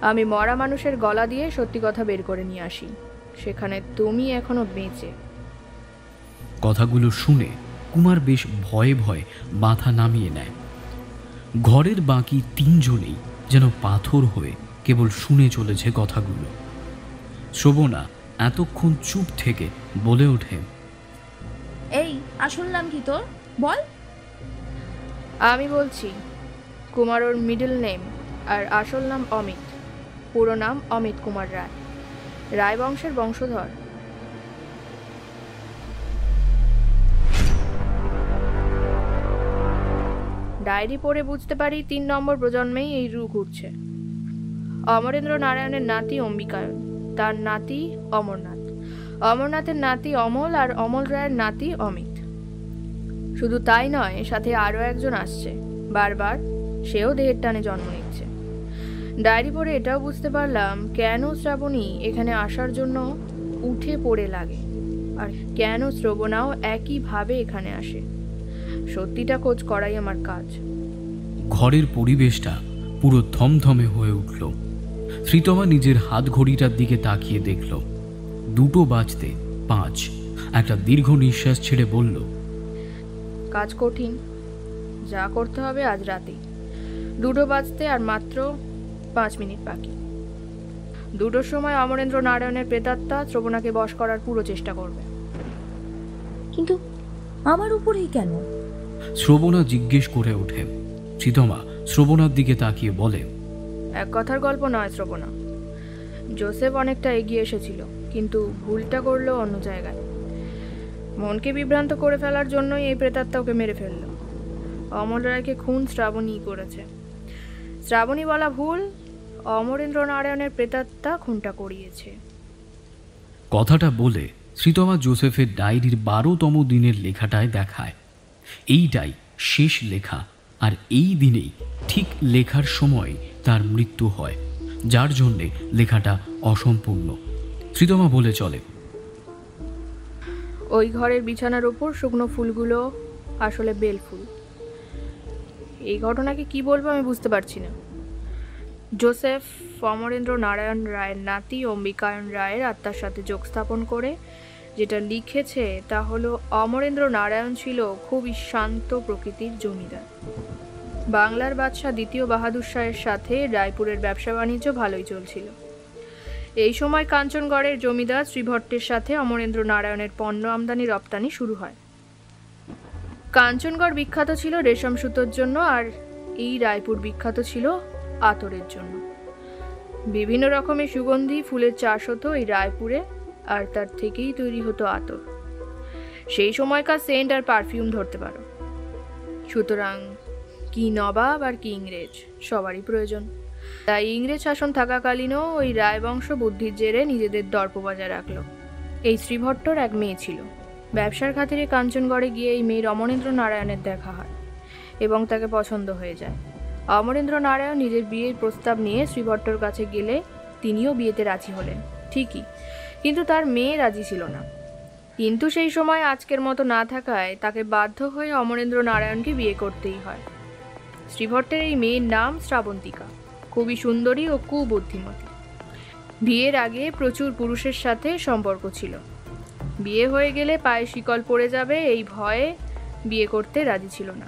[SPEAKER 6] আমি মরা মানুষের গলা দিয়ে সত্যি কথা বের করে নিয়ে আসি, সেখানে তুমি এখনো বেঁচে।
[SPEAKER 1] কথাগুলো শুনে কুমার বেশ ভয়ে ভয়ে মাথা নামিয়ে নেয়। ঘরের বাকি 3 জনেই যেন পাথর হয়ে কেবল শুনে চলেছে কথাগুলো। শ্রবণা এতক্ষণ চুপ থেকে বলে ওঠে,
[SPEAKER 7] এই আসল নাম কি তোর, বল।
[SPEAKER 6] আমি বলছি, কুমার ওর মিডল নেম, আর আসল নাম অমিত। পুরো নাম অমিত কুমার রায়, রায় বংশের বংশধর। ডায়েরি পড়ে বুঝতে পারি 3 নম্বর প্রজন্মেই এই রূপ ঘুরছে। অমরেন্দ্র নারায়ণের নাতি অম্বিকায়ন, তার নাতি অমরনাথ, অমরনাথের নাতি অমল, আর অমল রায়ের নাতি অমিত। শুধু তাই নয়, সাথে আরও একজন আসছে বারবার, সেও দেহের টানে জন্ম নিচ্ছে। ডায়েরি পড়ে এটাও বুঝতে পারলাম কেন শ্রাবণী এখানে আসার জন্য উঠে পড়ে লাগে, আর কেন শ্রবণাও একইভাবে এখানে আসে। সত্যিটা খোঁজ করাই আমার কাজ।
[SPEAKER 1] ঘরের পরিবেশটা পুরো থমথমে হয়ে উঠল। শ্রীতমা নিজের হাত ঘড়িটার দিকে তাকিয়ে দেখল 2:05। একটা দীর্ঘ নিঃশ্বাস ছেড়ে বলল,
[SPEAKER 6] কাজ কঠিন, যা করতে হবে আজ রাতেই। 2টো বাজতে আর মাত্র 5 মিনিট বাকি। 2টোর সময় অমরেন্দ্র নারায়ণের প্রেতাত্মা শ্রবণাকে বশ করার পুরো চেষ্টা করবে।
[SPEAKER 3] কিন্তু আমার উপরেই কেন?
[SPEAKER 1] শ্রবণা জিজ্ঞেস করে ওঠে। শ্রীতমা শ্রবণার দিকে তাকিয়ে বলে,
[SPEAKER 6] এক কথার গল্প নয় শ্রবণা। জোসেফ অনেকটা এগিয়ে এসেছিল, কিন্তু ভুলটা করলো অন্য জায়গায়। মনকে বিভ্রান্ত করে ফেলার জন্যই এই প্রেতাত্মা ওকে মেরে ফেলল। অমল রায়কে খুন শ্রাবণী করেছে। শ্রাবণী বলা ভুল, অমরেন্দ্র নারায়ণের প্রেতাত্মা খুনটা করিয়েছে।
[SPEAKER 1] কথাটা বলে শ্রীতমা জোসেফের ডায়েরির 12তম দিনের লেখাটায় দেখায় এইটাই শেষ লেখা, আর এই দিনেই ঠিক লেখার সময় তার মৃত্যু হয়, যার জন্যে লেখাটা অসম্পূর্ণ। শ্রীতমা বলে চলে,
[SPEAKER 6] ওই ঘরের বিছানার উপর শুকনো ফুলগুলো আসলে বেল ফুল। এই ঘটনাকে কি বলবো আমি বুঝতে পারছি না। জোসেফ অমরেন্দ্র নারায়ণ রায়ের নাতি অম্বিকায়ন রায়ের আত্মার সাথে যোগ স্থাপন করে যেটা লিখেছে তা হলো, অমরেন্দ্র নারায়ণ ছিল খুবই শান্ত প্রকৃতির জমিদার। বাংলার বাদশাহ 2য় বাহাদুর শাহের সাথে রায়পুরের ব্যবসা বাণিজ্য ভালোই চলছিল। এই সময় কাঞ্চনগড়ের জমিদার শ্রীভট্টের সাথে অমরেন্দ্র নারায়ণের পণ্য আমদানি রপ্তানি শুরু হয়। কাঞ্চনগড় বিখ্যাত ছিল রেশম সুতোর জন্য, আর এই রায়পুর বিখ্যাত ছিল আতরের জন্য। বিভিন্ন রকমের সুগন্ধি ফুলের চাষ হতো এই রায়পুরে, আর তার থেকেই তৈরি হতো আতর। সেই সময়কার সেন্ট আর পারফিউম ধরতে পারো। সুতরাং কি নবাব আর কি ইংরেজ, সবারই প্রয়োজন। তাই ইংরেজ শাসন থাকাকালীনও ওই রায়বংশ বুদ্ধির জেরে নিজেদের দর্প বজায় রাখল। এই শ্রীভট্টর এক মেয়ে ছিল। ব্যবসার খাতিরে কাঞ্চনগড়ে গিয়ে এই মেয়ের অমরেন্দ্র নারায়ণের দেখা হয় এবং তাকে পছন্দ হয়ে যায়। অমরেন্দ্র নারায়ণ নিজের বিয়ের প্রস্তাব নিয়ে শ্রীভট্টর কাছে গেলে তিনিও বিয়েতে রাজি হলেন ঠিকই, কিন্তু তার মেয়ে রাজি ছিল না। কিন্তু সেই সময় আজকের মতো না থাকায় তাকে বাধ্য হয়ে অমরেন্দ্র নারায়ণকে বিয়ে করতেই হয়। শ্রীভট্টের এই মেয়ের নাম শ্রাবন্তিকা, খুবই সুন্দরী ও কুবুদ্ধিমতী। বিয়ের আগে প্রচুর পুরুষের সাথে সম্পর্ক ছিল। বিয়ে হয়ে গেলে পায়ে শিকল পড়ে যাবে এই ভয়ে বিয়ে করতে রাজি ছিল না।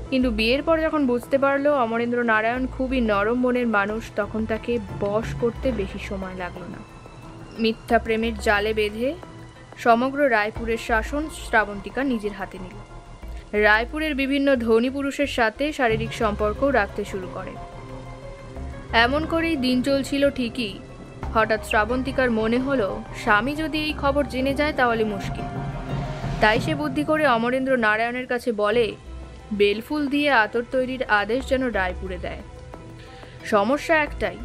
[SPEAKER 6] কিন্তু বিয়ের পর যখন বুঝতে পারলো অমরেন্দ্র নারায়ণ খুবই নরম মনের মানুষ, তখন তাকে বশ করতে বেশি সময় লাগলো না। মিথ্যা প্রেমের জালে বেঁধে সমগ্র রায়পুরের শাসন শ্রাবন্তিকা নিজের হাতে নিল। রায়পুরের বিভিন্ন ধনী পুরুষের সাথে শারীরিক সম্পর্কও রাখতে শুরু করে। এমন করেই দিন চলছিল ঠিকই। হঠাৎ শ্রাবন্তিকার মনে হলো স্বামী যদি এই খবর জেনে যায় তাহলে মুশকিল। তাই সে বুদ্ধি করে অমরেন্দ্র নারায়ণের কাছে বলে বেলফুল দিয়ে আতর তৈরির আদেশ যেন রায়পুরে দেয়। সমস্যা একটাই,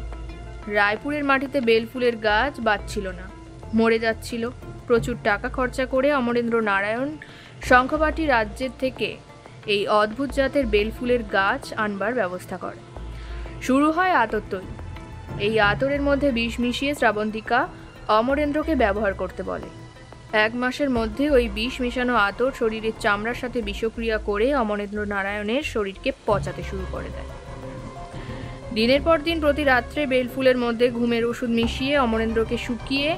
[SPEAKER 6] রায়পুরের মাটিতে বেলফুলের গাছ বাঁচছিল না, মরে যাচ্ছিল। প্রচুর টাকা খরচা করে অমরেন্দ্র নারায়ণ শঙ্খবাটি রাজ্যের থেকে এই অদ্ভুত জাতের বেলফুলের গাছ আনবার ব্যবস্থা করে। শুরু হয় আতর তৈরি। এই আতরের মধ্যে বিষ মিশিয়ে শ্রাবন্তিকা অমরেন্দ্রকে ব্যবহার করতে বলে। 1 মাসের মধ্যে ওই বিষ মেশানো আতর শরীরের চামড়ার সাথে বিষক্রিয়া করে অমরেন্দ্র নারায়ণের শরীরকে পচাতে শুরু করে দেয়। দিনের পর দিন প্রতি রাত্রে বেলফুলের মধ্যে ঘুমের ওষুধ মিশিয়ে অমরেন্দ্রকে শুকিয়ে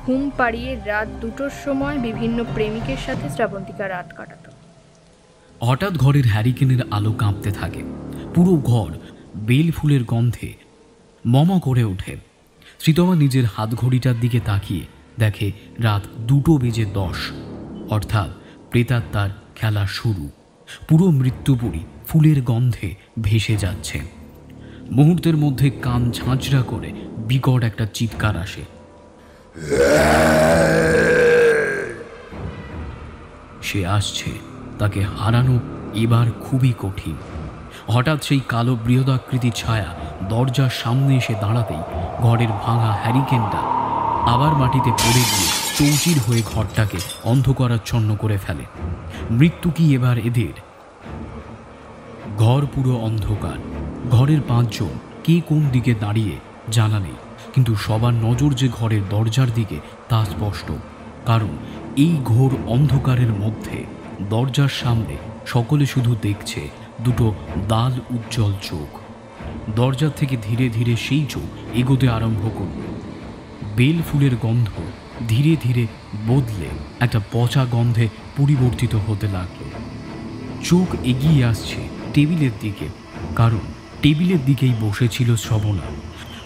[SPEAKER 6] ঘুম পাড়িয়ে রাত 2টোর সময় বিভিন্ন প্রেমিকের সাথে শ্রাবন্তিকা রাত কাটাতো।
[SPEAKER 1] হঠাৎ ঘরের হ্যারিকেনের আলো কাঁপতে থাকে। পুরো ঘর বেল ফুলের গন্ধে মম করে ওঠে। শ্রীতমা নিজের হাত ঘড়িটার দিকে তাকিয়ে দেখে রাত 2:10, অর্থাৎ প্রেতাত্মার খেলা শুরু। পুরো মৃত্যুপুরী ফুলের গন্ধে ভেসে যাচ্ছে। মুহূর্তের মধ্যে কান ঝাঁঝরা করে বিকট একটা চিৎকার আসে। সে আসছে তাকে হারানো এবার খুবই কঠিন। হঠাৎ সেই কালো বৃহদাকৃতি ছায়া দরজার সামনে এসে দাঁড়াতেই ঘরের ভাঙা হ্যারিকেনটা আবার মাটিতে পড়ে গিয়ে চৌচির হয়ে ঘরটাকে অন্ধকারাচ্ছন্ন করে ফেলে। মৃত্যু কি এবার এদের? ঘর পুরো অন্ধকার। ঘরের 5 জন কে কোন দিকে দাঁড়িয়ে জানা নেই, কিন্তু সবার নজর যে ঘরের দরজার দিকে তা স্পষ্ট। কারণ এই ঘোর অন্ধকারের মধ্যে দরজার সামনে সকলে শুধু দেখছে দুটো দাল উজ্জ্বল চোখ। দরজার থেকে ধীরে ধীরে সেই চোখ এগোতে আরম্ভ করল। বেল ফুলের গন্ধ ধীরে ধীরে বদলে একটা পচা গন্ধে পরিবর্তিত হতে লাগল। চোখ এগিয়ে আসছে টেবিলের দিকে, কারণ টেবিলের দিকেই বসেছিল শ্রবণা।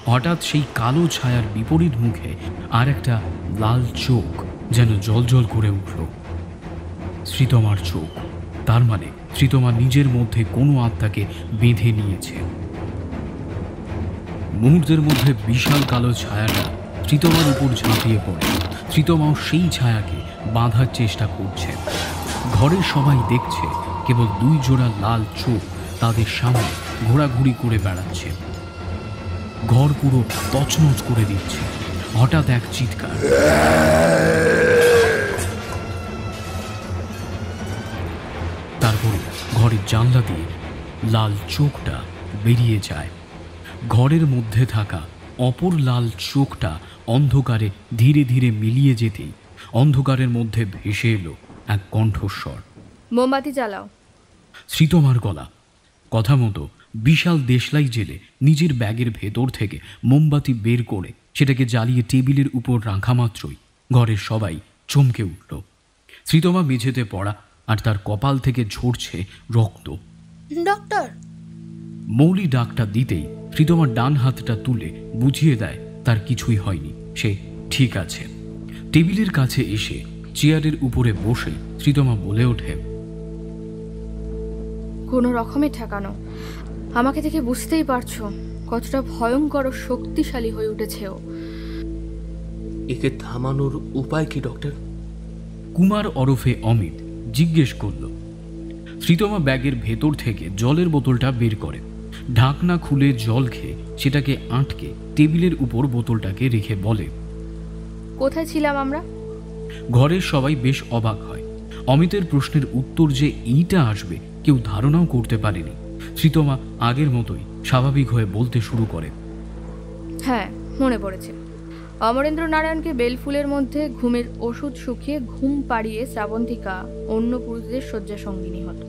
[SPEAKER 1] হঠাৎ সেই কালো ছায়ার বিপরীত মুখে আর একটা লাল চোখ যেন জলজল করে উঠল। শ্রীতমার চোখ। তার মানে শ্রীতমা নিজের মধ্যে কোনো আত্মাকে বেঁধে নিয়েছে। মুহূর্তের মধ্যে বিশাল কালো ছায়াটা শ্রীতমার উপর ঝাঁপিয়ে পড়ে। শ্রীতমাও সেই ছায়াকে বাঁধার চেষ্টা করছে। ঘরের সবাই দেখছে কেবল 2 জোড়া লাল চোখ তাদের সামনে ঘোরাঘুরি করে বেড়াচ্ছে, ঘর পুরো তছনছ করে দিচ্ছে। হঠাৎ এক চিৎকার, তারপরে ঘরের জানলা দিয়ে লাল চোখটা বেরিয়ে যায়। ঘরের মধ্যে থাকা অপর লাল চোখটা অন্ধকারে ধীরে ধীরে মিলিয়ে যেতেই অন্ধকারের মধ্যে ভেসে এলো এক কণ্ঠস্বর,
[SPEAKER 6] মোমবাতি জ্বালাও।
[SPEAKER 1] শ্রীতমার গলা। কথা মতো বিশাল দেশলাই জেলে নিজের ব্যাগের ভেতর থেকে মোমবাতি বের করে সেটাকে জ্বালিয়ে টেবিলের উপর রাখা মাত্রই ঘরের সবাই চমকে উঠল। শ্রীতমা মেঝেতে পড়া আর তার কপাল থেকে ঝরছে রক্ত।
[SPEAKER 8] ডক্টর!
[SPEAKER 1] মৌলি ডাকটা দিতেই শ্রীতমার ডান হাতটা তুলে বুঝিয়ে দেয় তার কিছুই হয়নি, সে ঠিক আছে। টেবিলের কাছে এসে চেয়ারের উপরে বসে শ্রীতমা বলে ওঠে,
[SPEAKER 6] কোনো রকমে ঠেকানো। আমাকে দেখে বুঝতেই পারছো কতটা ভয়ঙ্কর ও শক্তিশালী হয়ে উঠেছে ও।
[SPEAKER 10] একে থামানোর উপায় কি ডক্টর?
[SPEAKER 1] কুমার ওরফে অমিত জিজ্ঞেস করল। শ্রীতমা ব্যাগের ভেতর থেকে জলের বোতলটা বের করে, ঢাকনা খুলে জল খেয়ে সেটাকে আটকে টেবিলের উপর বোতলটাকে রেখে বলে,
[SPEAKER 6] কোথায় ছিলাম আমরা?
[SPEAKER 1] ঘরের সবাই বেশ অবাক হয়। অমিতের প্রশ্নের উত্তর যে এইটা আসবে কেউ ধারণাও করতে পারেনি। শ্রীতমা আগের মতোই স্বাভাবিক হয়ে বলতে শুরু করে,
[SPEAKER 6] হ্যাঁ, মনে পড়েছে। অমরেন্দ্র নারায়ণকে বেলফুলের মধ্যে ঘুমের ওষুধ শুকিয়ে ঘুম পাড়িয়ে শ্রাবন্তিকা অন্য পুরুষদের শয্যা সঙ্গিনী হতো।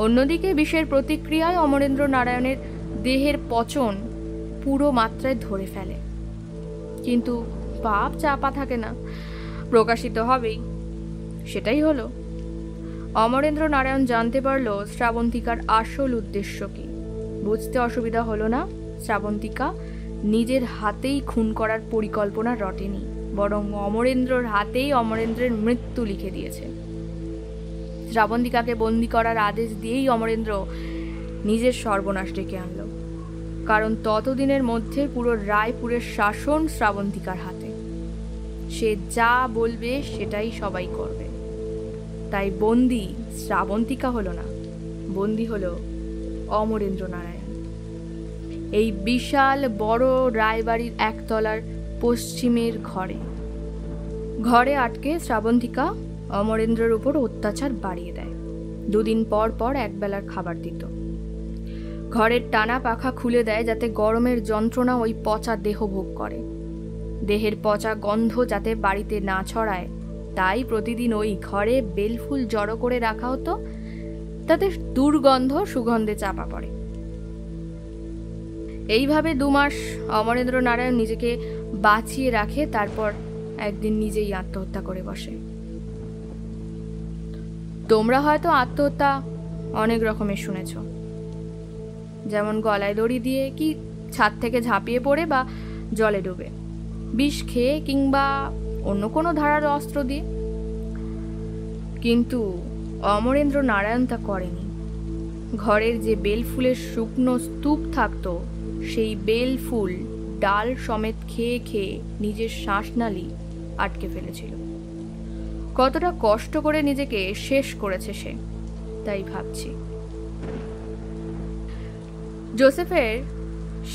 [SPEAKER 6] অন্যদিকে বিষের প্রতিক্রিয়ায় অমরেন্দ্র নারায়ণের দেহের পচন পুরো মাত্রায় ধরে ফেলে। কিন্তু পাপ চাপা থাকে না, প্রকাশিত হবেই। সেটাই হলো। অমরেন্দ্র নারায়ণ জানতে পারল শ্রাবন্তিকার আসল উদ্দেশ্য কি। বুঝতে অসুবিধা হলো না, শ্রাবন্তিকা নিজের হাতেই খুন করার পরিকল্পনা রটেনি, বরং অমরেন্দ্রর হাতেই অমরেন্দ্রের মৃত্যু লিখে দিয়েছে। শ্রাবন্তিকাকে বন্দি করার আদেশ দিয়েই অমরেন্দ্র নিজের সর্বনাশ ডেকে আনল। কারণ ততদিনের মধ্যে পুরো রায়পুরের শাসন শ্রাবন্তিকার হাতে। সে যা বলবে সেটাই সবাই করবে। তাই বন্দি শ্রাবন্তিকা হলো না, বন্দি হলো অমরেন্দ্র নারায়ণ। এই বিশাল বড় রায়বাড়ির একতলার পশ্চিমের ঘরে আটকে শ্রাবন্তিকা অমরেন্দ্রের উপর অত্যাচার বাড়িয়ে দেয়। 2 দিন পর পর একবেলার খাবার দিত। ঘরের টানা পাখা খুলে দেয় যাতে গরমের যন্ত্রণা ওই পচা দেহ ভোগ করে। দেহের পচা গন্ধ যাতে বাড়িতে না ছড়ায়, তাই প্রতিদিন ওই ঘরে বেলফুল জড়ো করে রাখা হতো, তাতে দুর্গন্ধ সুগন্ধে চাপা পড়ে। এইভাবে 2 মাস অমরেন্দ্র নারায়ণ নিজেকে বাঁচিয়ে রাখে, তারপর একদিন নিজেই আত্মহত্যা করে বসে। তোমরা হয়তো আত্মহত্যা অনেক রকমের শুনেছ, যেমন গলায় দড়ি দিয়ে, কি ছাদ থেকে ঝাঁপিয়ে পড়ে, বা জলে ডুবে, বিষ খেয়ে, কিংবা অন্য কোনো ধারালো অস্ত্র দিয়ে। কিন্তু অমরেন্দ্র নারায়ণ তা করেনি। ঘরের যে বেলফুলের শুকনো স্তূপ থাকতো, সেই বেলফুল ডাল সমেত খেয়ে খেয়ে নিজের শ্বাসনালী আটকে ফেলেছিল। কতটা কষ্ট করে নিজেকে শেষ করেছে সে। তাই ভাবছি। জোসেফের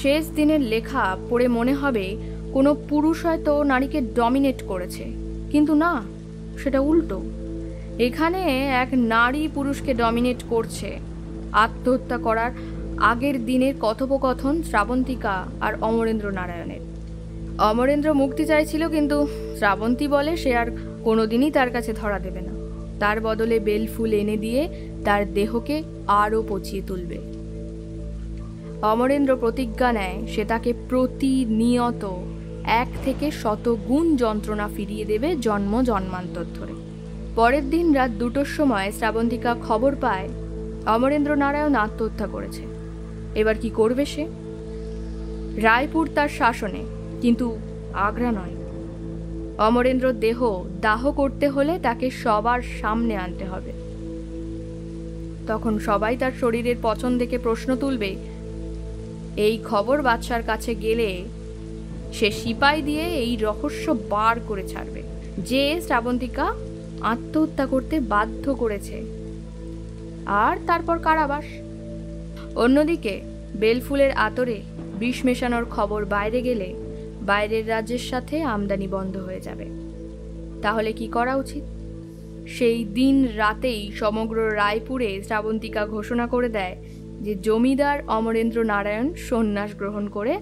[SPEAKER 6] শেষ দিনের লেখা পড়ে মনে হবে কোনো পুরুষ হয়তো নারীকে ডমিনেট করেছে, কিন্তু না, সেটা উল্টো। এখানে এক নারী পুরুষকে ডমিনেট করছে। আত্মহত্যা করার আগের দিনের কথোপকথন শ্রাবন্তিকা আর অমরেন্দ্র নারায়ণের। অমরেন্দ্র মুক্তি চাইছিল, কিন্তু শ্রাবন্তী বলে সে আর কোনোদিনই তার কাছে ধরা দেবে না। তার বদলে বেলফুল এনে দিয়ে তার দেহকে আরও পচিয়ে তুলবে। অমরেন্দ্র প্রতিজ্ঞা নেয় সে তাকে প্রতিনিয়ত 1 থেকে 100 গুণ যন্ত্রণা ফিরিয়ে দেবে জন্ম জন্মান্তর ধরে। পরের দিন রাত 2টোর সময় শ্রাবন্তিকা খবর পায় অমরেন্দ্র নারায়ণ আত্মহত্যা করেছে। এবার কি করবে সে? রায়পুর তার শাসনে, কিন্তু আগ্রা নয়। অমরেন্দ্র দেহ দাহ করতে হলে তাকে সবার সামনে আনতে হবে। তখন সবাই তার শরীরের পছন্দ দেখে প্রশ্ন তুলবে। এই খবর বাদশার কাছে গেলে সে সিপাই দিয়ে এই রহস্য বার করে ছাড়বে যে শ্রাবন্তিকা আত্মহত্যা করতে বাধ্য করেছে, আর তারপর কারাবাস। অন্যদিকে বেলফুলের আতরে বিষ মেশানোর খবর বাইরে গেলে বাইরের রাজ্যের সাথে আমদানি বন্ধ হয়ে যাবে। তাহলে কি করা উচিত? সেই দিন রাতেই সমগ্র রায়পুরে শ্রাবন্তিকা ঘোষণা করে দেয় যে জমিদার অমরেন্দ্র নারায়ণ সন্ন্যাস গ্রহণ করে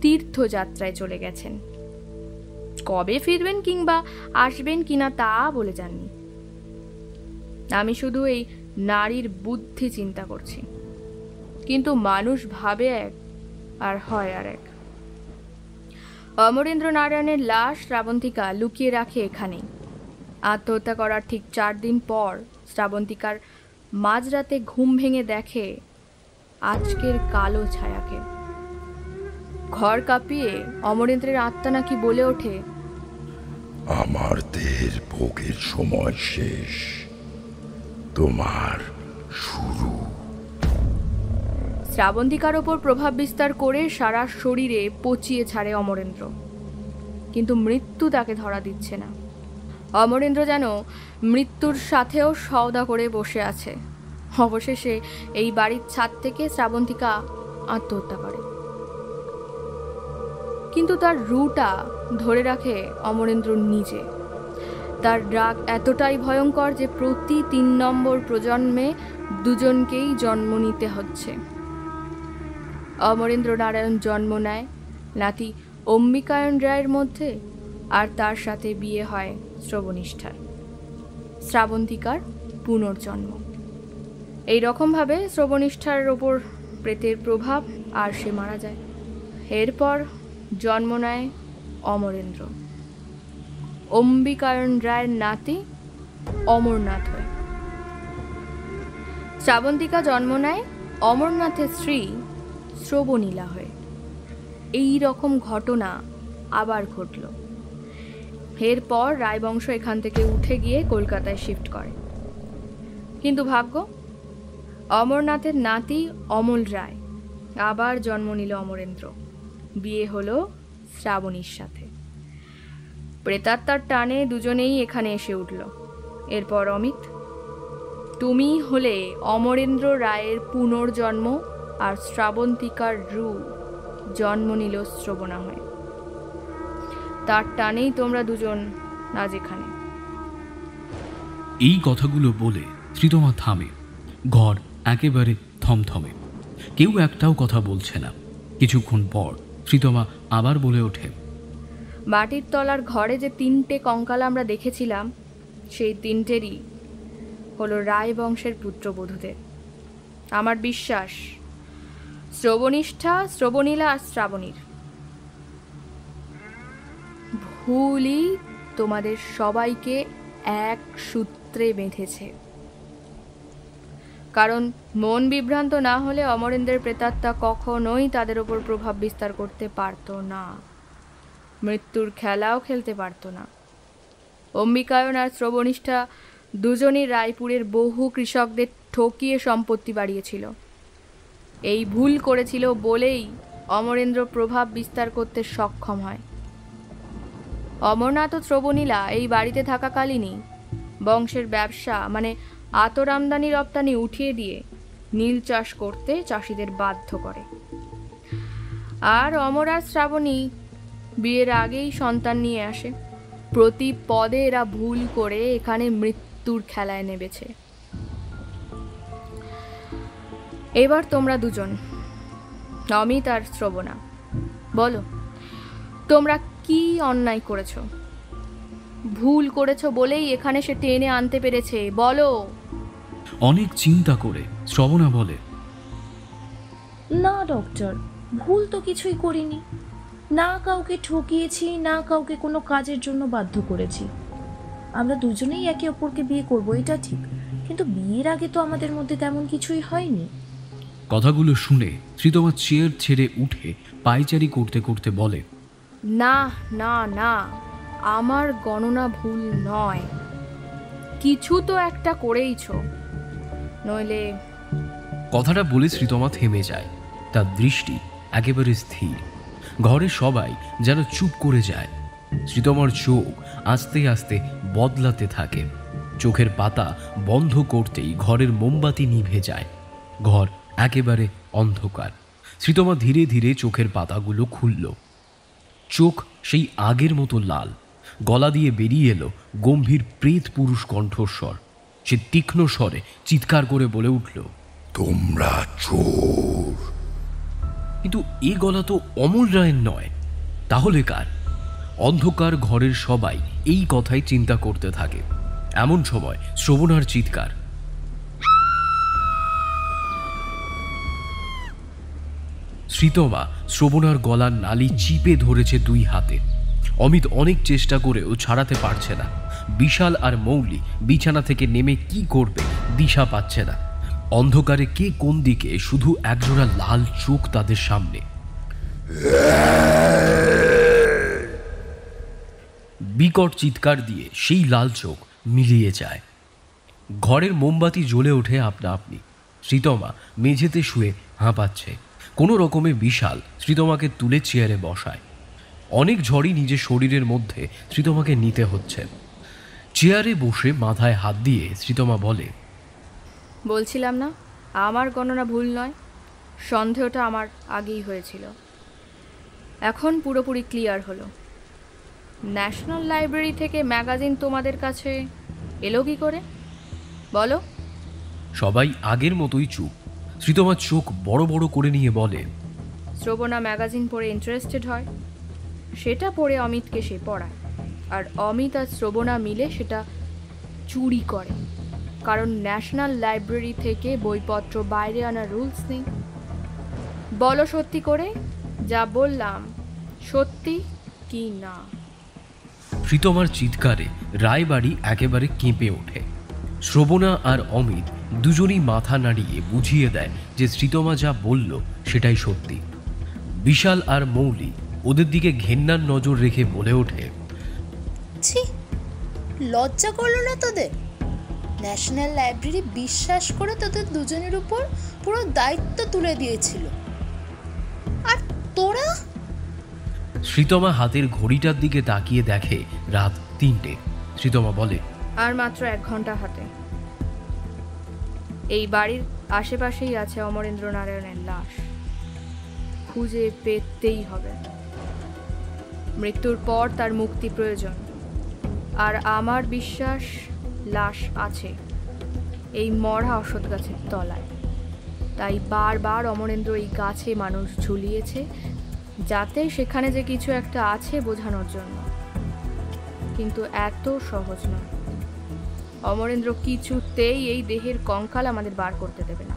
[SPEAKER 6] তীর্থযাত্রায় চলে গেছেন। কবে ফিরবেন কিংবা আসবেন কিনা তা বলে যাননি। আমি শুধু এই নারীর বুদ্ধি চিন্তা করছি, কিন্তু মানুষ ভাবে এক আর হয় আর এক। অমরেন্দ্র নারায়ণের লাশ শ্রাবন্তিকা লুকিয়ে রাখে এখানেই। আত্মহত্যা করার ঠিক 4 দিন পর শ্রাবন্তিকার মাঝরাতে ঘুম ভেঙে দেখে আজকের কালো ছায়াকে। ঘর কাঁপিয়ে অমরেন্দ্রের আত্মা নাকি বলে ওঠে,
[SPEAKER 12] আমার দেহের ভোগের সময় শেষ, তোমার শুরু।
[SPEAKER 6] শ্রাবন্তিকার ওপর প্রভাব বিস্তার করে সারা শরীরে পচিয়ে ছাড়ে অমরেন্দ্র, কিন্তু মৃত্যু তাকে ধরা দিচ্ছে না। অমরেন্দ্র যেন মৃত্যুর সাথেও সওদা করে বসে আছে। অবশেষে এই বাড়ির ছাদ থেকে শ্রাবন্তিকা আত্মহত্যা করে, কিন্তু তার রুটা ধরে রাখে অমরেন্দ্র নিজে। তার রাগ এতটাই ভয়ঙ্কর যে প্রতি 3 নম্বর প্রজন্মে দুজনকেই জন্ম নিতে হচ্ছে। অমরেন্দ্র নারায়ণ জন্ম নেয় নাতি অম্বিকায়ন রায়ের মধ্যে, আর তার সাথে বিয়ে হয় শ্রবণিষ্ঠার। শ্রাবন্তিকার পুনর্জন্ম। এই রকমভাবে শ্রবণিষ্ঠার ওপর প্রেতের প্রভাব, আর সে মারা যায়। এরপর জন্ম নেয় অমরেন্দ্র, অম্বিকায়ন রায়ের নাতি অমরনাথ হয়ে। শ্রাবন্তিকা জন্ম নেয় অমরনাথের স্ত্রী শ্রবণীলা হয়ে। এই রকম ঘটনা আবার ঘটল। এরপর রায়বংশ এখান থেকে উঠে গিয়ে কলকাতায় শিফট করে। কিন্তু ভাগ্য, অমরনাথের নাতি অমল রায় আবার জন্ম নিল অমরেন্দ্র। বিয়ে হলো শ্রাবণীর সাথে। প্রেতাত্মার টানে দুজনেই এখানে এসে উঠল। এরপর অমিত, তুমি হলে অমরেন্দ্র রায়ের পুনর্জন্ম, আর শ্রাবন্তিকার রূ জন্ম নিল শ্রবণা হয়ে। তার টানেই তোমরা দুজন আজ এখানে।
[SPEAKER 1] এই কথাগুলো বলে শ্রীতমা থামে। ঘর একেবারে থমথমে, কেউ একটাও কথা বলছে না। কিছুক্ষণ পর শ্রীতমা আবার বলে ওঠে,
[SPEAKER 6] মাটির তলার ঘরে যে 3টে কঙ্কাল আমরা দেখেছিলাম, সেই 3টেরই হলো রায় বংশের পুত্রবধূদের। আমার বিশ্বাস শ্রবণিষ্ঠা, শ্রবণীলা আর শ্রাবণীর ভুলই তোমাদের সবাইকে এক সূত্রে বেঁধেছে। কারণ মন বিভ্রান্ত না হলে অমরেন্দ্রের প্রেতাত্মা কখনোই তাদের ওপর প্রভাব বিস্তার করতে পারত না, মৃত্যুর খেলাও খেলতে পারত না। অম্বিকায়ন আর শ্রবণিষ্ঠা দুজনই রায়পুরের বহু কৃষকদের ঠকিয়ে সম্পত্তি বাড়িয়েছিল। এই ভুল করেছিল বলেই অমরেন্দ্র প্রভাব বিস্তার করতে সক্ষম হয়। অমরনাথ ও শ্রবণীলা এই বাড়িতে থাকাকালীনই বংশের ব্যবসা, মানে আতর আমদানি রপ্তানি উঠিয়ে দিয়ে নীল চাষ করতে চাষিদের বাধ্য করে। আর অমর আর শ্রাবণী বিয়ের আগেই সন্তান নিয়ে আসে। প্রতি পদে এরা ভুল করে এখানে মৃত্যুর খেলায় নেমেছে। এবার তোমরা দুজন, অমিত আর শ্রবণা, বলো তোমরা কি অন্যায় করেছো? ভুল করেছো বলেই এখানে সে টেনে আনতে পেরেছে, বলো।
[SPEAKER 1] অনেক চিন্তা করে শ্রবণা বলে,
[SPEAKER 3] না ডক্টর, ভুল তো কিছুই করিনি। না কাউকে ঠকিয়েছি, না কাউকে কোনো কাজের জন্য বাধ্য করেছি। আমরা দুজনেই একে অপরকে বিয়ে করব, এটা ঠিক, কিন্তু বিয়ের আগে তো আমাদের মধ্যে তেমন কিছুই হয়নি।
[SPEAKER 1] কথাগুলো শুনে শ্রীতমা চেয়ার ছেড়ে উঠে পায়চারি করতে করতে বলে,
[SPEAKER 6] না না না, আমার গণনা ভুল নয়। কিছু তো একটা করেইছো, নইলে।
[SPEAKER 1] কথাটা বলে শ্রীতমা থেমে যায়। তার দৃষ্টি একেবারে স্থির। ঘরে সবাই যেন চুপ করে যায়। শ্রীতমার চোখ আস্তে আস্তে বদলাতে থাকে। চোখের পাতা বন্ধ করতেই ঘরের মোমবাতি নিভে যায়। ঘর একেবারে অন্ধকার। শ্রীতমা ধীরে ধীরে চোখের পাতাগুলো খুলল। চোখ সেই আগের মতো লাল। গলা দিয়ে বেরিয়ে এলো গম্ভীর প্রেত পুরুষ কণ্ঠস্বর। সে তীক্ষ্ণ স্বরে চিৎকার করে বলে উঠল,
[SPEAKER 12] তোমরা চোর।
[SPEAKER 1] কিন্তু এই গলা তো অমল রায়ের নয়, তাহলে কার? অন্ধকার ঘরের সবাই এই কথাই চিন্তা করতে থাকে। এমন সময় শ্রবণার চিৎকার। শ্রীতমা শ্রবণার গলার নালি চিপে ধরেছে দুই হাতে। অমিত অনেক চেষ্টা করেও ছাড়াতে পারছে না। বিশাল আর মৌলি বিছানা থেকে নেমে কি করবে দিশা পাচ্ছে না। অন্ধকারে কে কোন দিকে, শুধু একজোড়া লাল চোখ তাদের সামনে। বিকট চিৎকার দিয়ে সেই লাল চোখ মিলিয়ে যায়। ঘরের মোমবাতি জ্বলে ওঠে আপনা আপনি। শ্রীতমা মেঝেতে শুয়ে হাঁপাচ্ছে। কোনো রকমে বিশাল শ্রীতমাকে তুলে চেয়ারে বসায়। অনেক ঝড়ই নিজের শরীরের মধ্যে শ্রীতমাকে নিতে হচ্ছে। চেয়ারে বসে মাথায় হাত দিয়ে শ্রীতমা বলে,
[SPEAKER 6] বলছিলাম না আমার গণনা ভুল নয়। সন্দেহটা আমার আগেই হয়েছিল, এখন পুরোপুরি ক্লিয়ার হলো। ন্যাশনাল লাইব্রেরি থেকে ম্যাগাজিন তোমাদের কাছে এলো কি করে, বলো?
[SPEAKER 1] সবাই আগের মতোই চুপ। শ্রীতমা চোখ বড় বড় করে নিয়ে বলে,
[SPEAKER 6] শ্রবণা ম্যাগাজিন পড়ে ইন্টারেস্টেড হয়, সেটা পড়ে অমিতকে সে পড়ায়, আর অমিত আর শ্রবণা মিলে সেটা চুরি করে। কারণ ন্যাশনাল লাইব্রেরি থেকে বইপত্র বাইরে আনার রুলস নেই। বলো সত্যি করে, যা বললাম সত্যি কি না?
[SPEAKER 1] শ্রীতমার চিৎকারে রায়বাড়ি একেবারে কেঁপে ওঠে। শ্রবণা আর অমিত দুজনই মাথা নাড়িয়ে বুঝিয়ে দেয় যে শ্রীতমা যা বলল সেটাই সত্যি। বিশাল আর মৌলি ওদের দিকে ঘেন্নার নজর রেখে বলে ওঠে,
[SPEAKER 8] ছি, লজ্জা করলো না তোদের? ন্যাশনাল লাইব্রেরি বিশ্বাস করে তোদের দুজনের উপর পুরো দায়িত্ব তুলে দিয়েছিল, আর তোরা?
[SPEAKER 1] শ্রীতমা হাতের ঘড়িটার দিকে তাকিয়ে দেখে রাত 3টে। শ্রীতমা বলে,
[SPEAKER 6] আর মাত্র 1 ঘন্টা হাতে। এই বাড়ির আশেপাশেই আছে অমরেন্দ্র নারায়ণের লাশ। খুঁজে পেতেই হবে। মৃত্যুর পর তার মুক্তি প্রয়োজন, আর আমার বিশ্বাস লাশ আছে এই মরা অশ্বত্থ গাছের তলায়। তাই বারবার অমরেন্দ্র এই গাছে মানুষ ঝুলিয়েছে, যাতে সেখানে যে কিছু একটা আছে বোঝানোর জন্য। কিন্তু এত সহজ নয়। অমরেন্দ্র কিছুতেই এই দেহের কঙ্কাল আমাদের বার করতে দেবে না।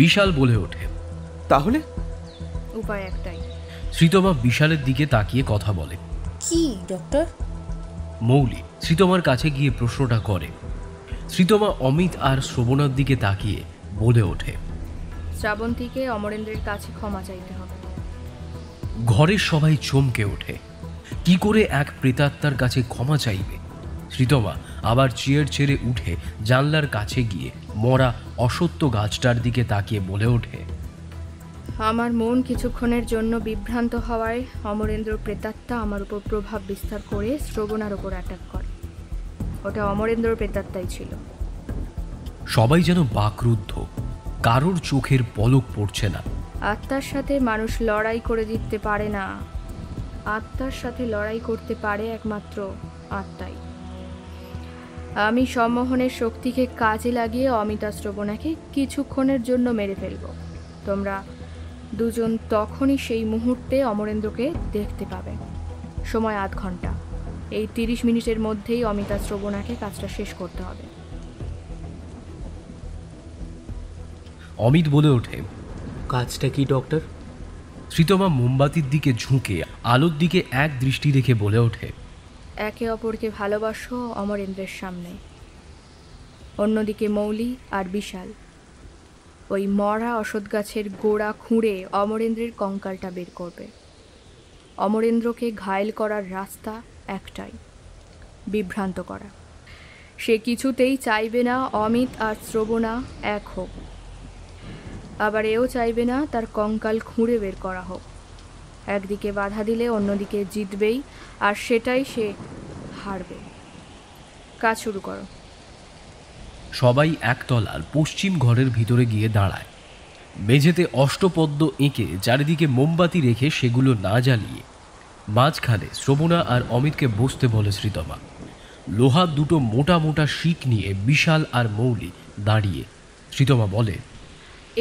[SPEAKER 1] বিশাল বলে ওঠে, তাহলে?
[SPEAKER 6] উপায় একটাই।
[SPEAKER 1] শ্রীতমা বিশালের দিকে তাকিয়ে কথা বলে,
[SPEAKER 8] কি ডক্টর?
[SPEAKER 1] মৌলি শ্রীতমার কাছে গিয়ে প্রশ্নটা করে। শ্রীতমা অমিত আর শ্রবণার দিকে তাকিয়ে বলে ওঠে,
[SPEAKER 6] শ্রাবন্তীকে অমরেন্দ্রের কাছে ক্ষমা চাইতে হবে।
[SPEAKER 1] ঘরের সবাই চমকে ওঠে। কি করে এক প্রেতাত্মার কাছে ক্ষমা চাইবে? শ্রীতমা আবার চেয়ার ছেড়ে উঠে জানলার কাছে গিয়ে মরা অসত্য গাছটার দিকে তাকিয়ে বলে ওঠে,
[SPEAKER 6] আমার মন কিছুক্ষণের জন্য বিভ্রান্ত হওয়ায় অমরেন্দ্র প্রেতাত্মা আমার উপর প্রভাব বিস্তার করে শ্রবণার উপর অ্যাটাক করে। ওটা অমরেন্দ্র প্রেতাত্মাই ছিল।
[SPEAKER 1] সবাই যেন বাকরুদ্ধ, কারোর চোখের পলক পড়ছে না।
[SPEAKER 6] আত্মার সাথে মানুষ লড়াই করে জিততে পারে না। আত্মার সাথে লড়াই করতে পারে একমাত্র আত্মাই। আমি সম্মোহনের শক্তিকে কাজে লাগিয়ে অমিতা শ্রবণাকে কিছুক্ষণের জন্য মেরে ফেলব। তোমরা দুজন তখনই সেই মুহূর্তে অমরেন্দ্রকে দেখতে পাবে। সময় 8 ঘন্টা। এই 30 মিনিটের মধ্যেই অমিতা শ্রবণাকে কাজটা শেষ করতে হবে।
[SPEAKER 1] অমিত বলে ওঠে,
[SPEAKER 10] কাজটা কি ডক্টর?
[SPEAKER 1] শ্রীতমা মোমবাতির দিকে ঝুঁকে আলোর দিকে এক দৃষ্টি রেখে বলে ওঠে,
[SPEAKER 6] একে অপরকে ভালোবাসো অমরেন্দ্রের সামনে। অন্যদিকে মৌলি আর বিশাল ওই মরা অশ্বত্থ গাছের গোড়া খুঁড়ে অমরেন্দ্রের কঙ্কালটা বের করবে। অমরেন্দ্রকে ঘায়েল করার রাস্তা একটাই, বিভ্রান্ত করা। সে কিছুতেই চাইবে না অমিত আর শ্রবণা এক হোক, আবার এও চাইবে না তার কঙ্কাল খুঁড়ে বের করা হোক। একদিকে বাধা দিলে অন্যদিকে জিতবেই, আর সেটাই সে হারবে। কাজ শুরু করো।
[SPEAKER 1] সবাই একতলার পশ্চিম ঘরের ভিতরে গিয়ে দাঁড়ায়। মেঝেতে অষ্টপদ্ম এঁকে চারিদিকে মোমবাতি রেখে সেগুলো না জ্বালিয়ে মাঝখানে শ্রবণা আর অমিতকে বসতে বলে শ্রীতমা। লোহার দুটো মোটা মোটা শিক নিয়ে বিশাল আর মৌলি দাঁড়িয়ে। শ্রীতমা বলে,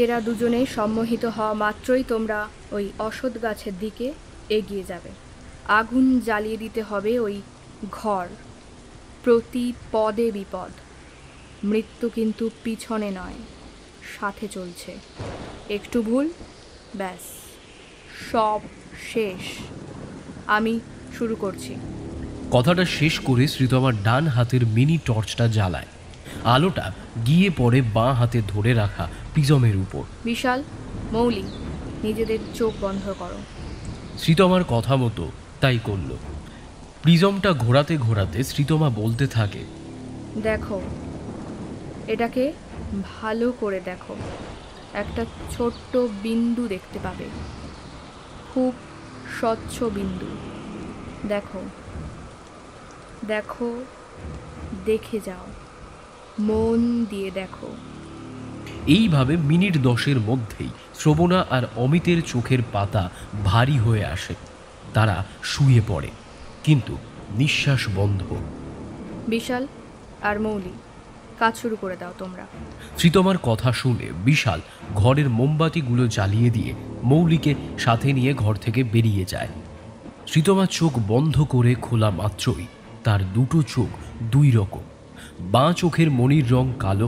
[SPEAKER 6] এরা দুজনে সম্মোহিত হওয়া মাত্রই তোমরা ওই অশ্বত্থ গাছের দিকে এগিয়ে যাবে। আগুন জ্বালিয়ে দিতে হবে ওই ঘর, প্রতি পদে বিপদ। মৃত্যু কিন্তু পিছনে নয়, সাথে চলছে। একটু ভুল, ব্যাস সব শেষ। আমি শুরু করছি।
[SPEAKER 1] কথাটা শেষ করে শ্রীতমার ডান হাতের মিনি টর্চটা জ্বালায়। আলোটা গিয়ে পড়ে বাঁ হাতে ধরে রাখা প্রিজমের উপর।
[SPEAKER 6] বিশাল, মৌলি, নিজেদের চোখ বন্ধ করো।
[SPEAKER 1] শ্রীতমার কথা মতো তাই করল। প্রিজমটা ঘোরাতে ঘোরাতে শ্রীতমা বলতে থাকে,
[SPEAKER 6] দেখো, এটাকে ভালো করে দেখো। একটা ছোট্ট বিন্দু দেখতে পাবে, খুব স্বচ্ছ বিন্দু। দেখো দেখো, দেখে যাও, মন দিয়ে দেখো।
[SPEAKER 1] এইভাবে মিনিট 10-এর মধ্যেই শ্রবণা আর অমিতের চোখের পাতা ভারী হয়ে আসে। তারা শুয়ে পড়ে, কিন্তু নিঃশ্বাস বন্ধ।
[SPEAKER 6] বিশাল আর মৌলি, কাজ শুরু করে দাও তোমরা।
[SPEAKER 1] শ্রীতমার কথা শুনে বিশাল ঘরের মোমবাতিগুলো জ্বালিয়ে দিয়ে মৌলিকে সাথে নিয়ে ঘর থেকে বেরিয়ে যায়। শ্রীতমা চোখ বন্ধ করে খোলা মাত্রই তার দুটো চোখ দুই রকম। বাঁ চোখের মণির রং কালো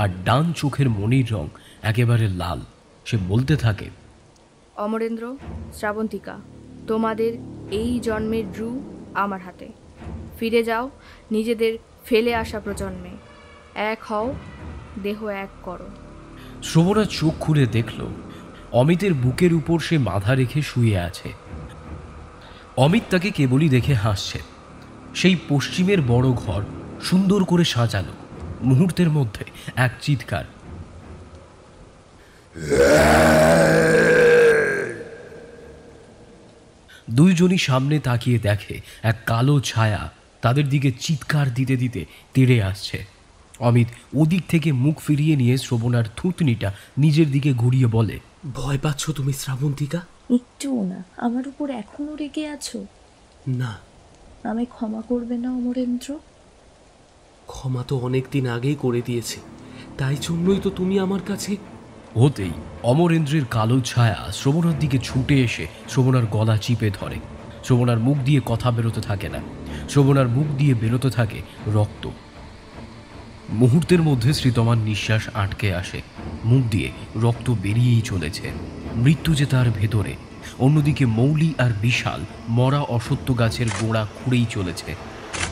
[SPEAKER 1] আর ডান চোখের মণির রং একেবারে লাল। সে বলতে থাকে,
[SPEAKER 6] অমরেন্দ্র, শ্রাবন্তিকা, তোমাদের এই জন্মের রু আমার হাতে। ফিরে যাও নিজেদের ফেলে আসা প্রজন্মে। এক হও, দেহ এক করো।
[SPEAKER 1] শ্রবণা চোখ খুলে দেখল অমিতের বুকের উপর সে মাথা রেখে শুয়ে আছে। অমিত তাকে কেবলই দেখে হাসছে। সেই পশ্চিমের বড় ঘর সুন্দর করে সাজানো। মুহূর্তের মধ্যে এক চিৎকার। দুইজনই সামনে তাকিয়ে দেখে এক কালো ছায়া তাদের দিকে চিৎকার দিতে দিতে তেড়ে আসছে। অমিত ওদিক থেকে মুখ ফিরিয়ে নিয়ে শ্রবণার থুতনিটা নিজের দিকে ঘুরিয়ে বলে,
[SPEAKER 10] ভয় পাচ্ছ তুমি শ্রাবন্তিকা?
[SPEAKER 3] একটুও না। আমার উপর এখনো রেগে আছো?
[SPEAKER 10] না।
[SPEAKER 3] আমায় ক্ষমা করবে না অমরেন্দ্র?
[SPEAKER 10] ক্ষমা তো অনেক দিন আগেই করে দিয়েছে, তাই জন্যই তো তুমি আমার কাছে।
[SPEAKER 1] হতেই অমরেন্দ্রের কালো ছায়া শ্রবণার দিকে ছুটে এসে শ্রবণার গলা চিপে ধরে। শ্রবণার মুখ দিয়ে কথা বেরোতে থাকে না, শ্রবণার মুখ দিয়ে বেরোতে থাকে রক্ত। মুহূর্তের মধ্যে শ্রীতমার নিঃশ্বাস আটকে আসে। মুখ দিয়ে রক্ত বেরিয়েই চলেছে। মৃত্যু যে তার ভেতরে। অন্যদিকে মৌলি আর বিশাল মরা অশ্বত্থ গাছের গোড়া খুঁড়েই চলেছে।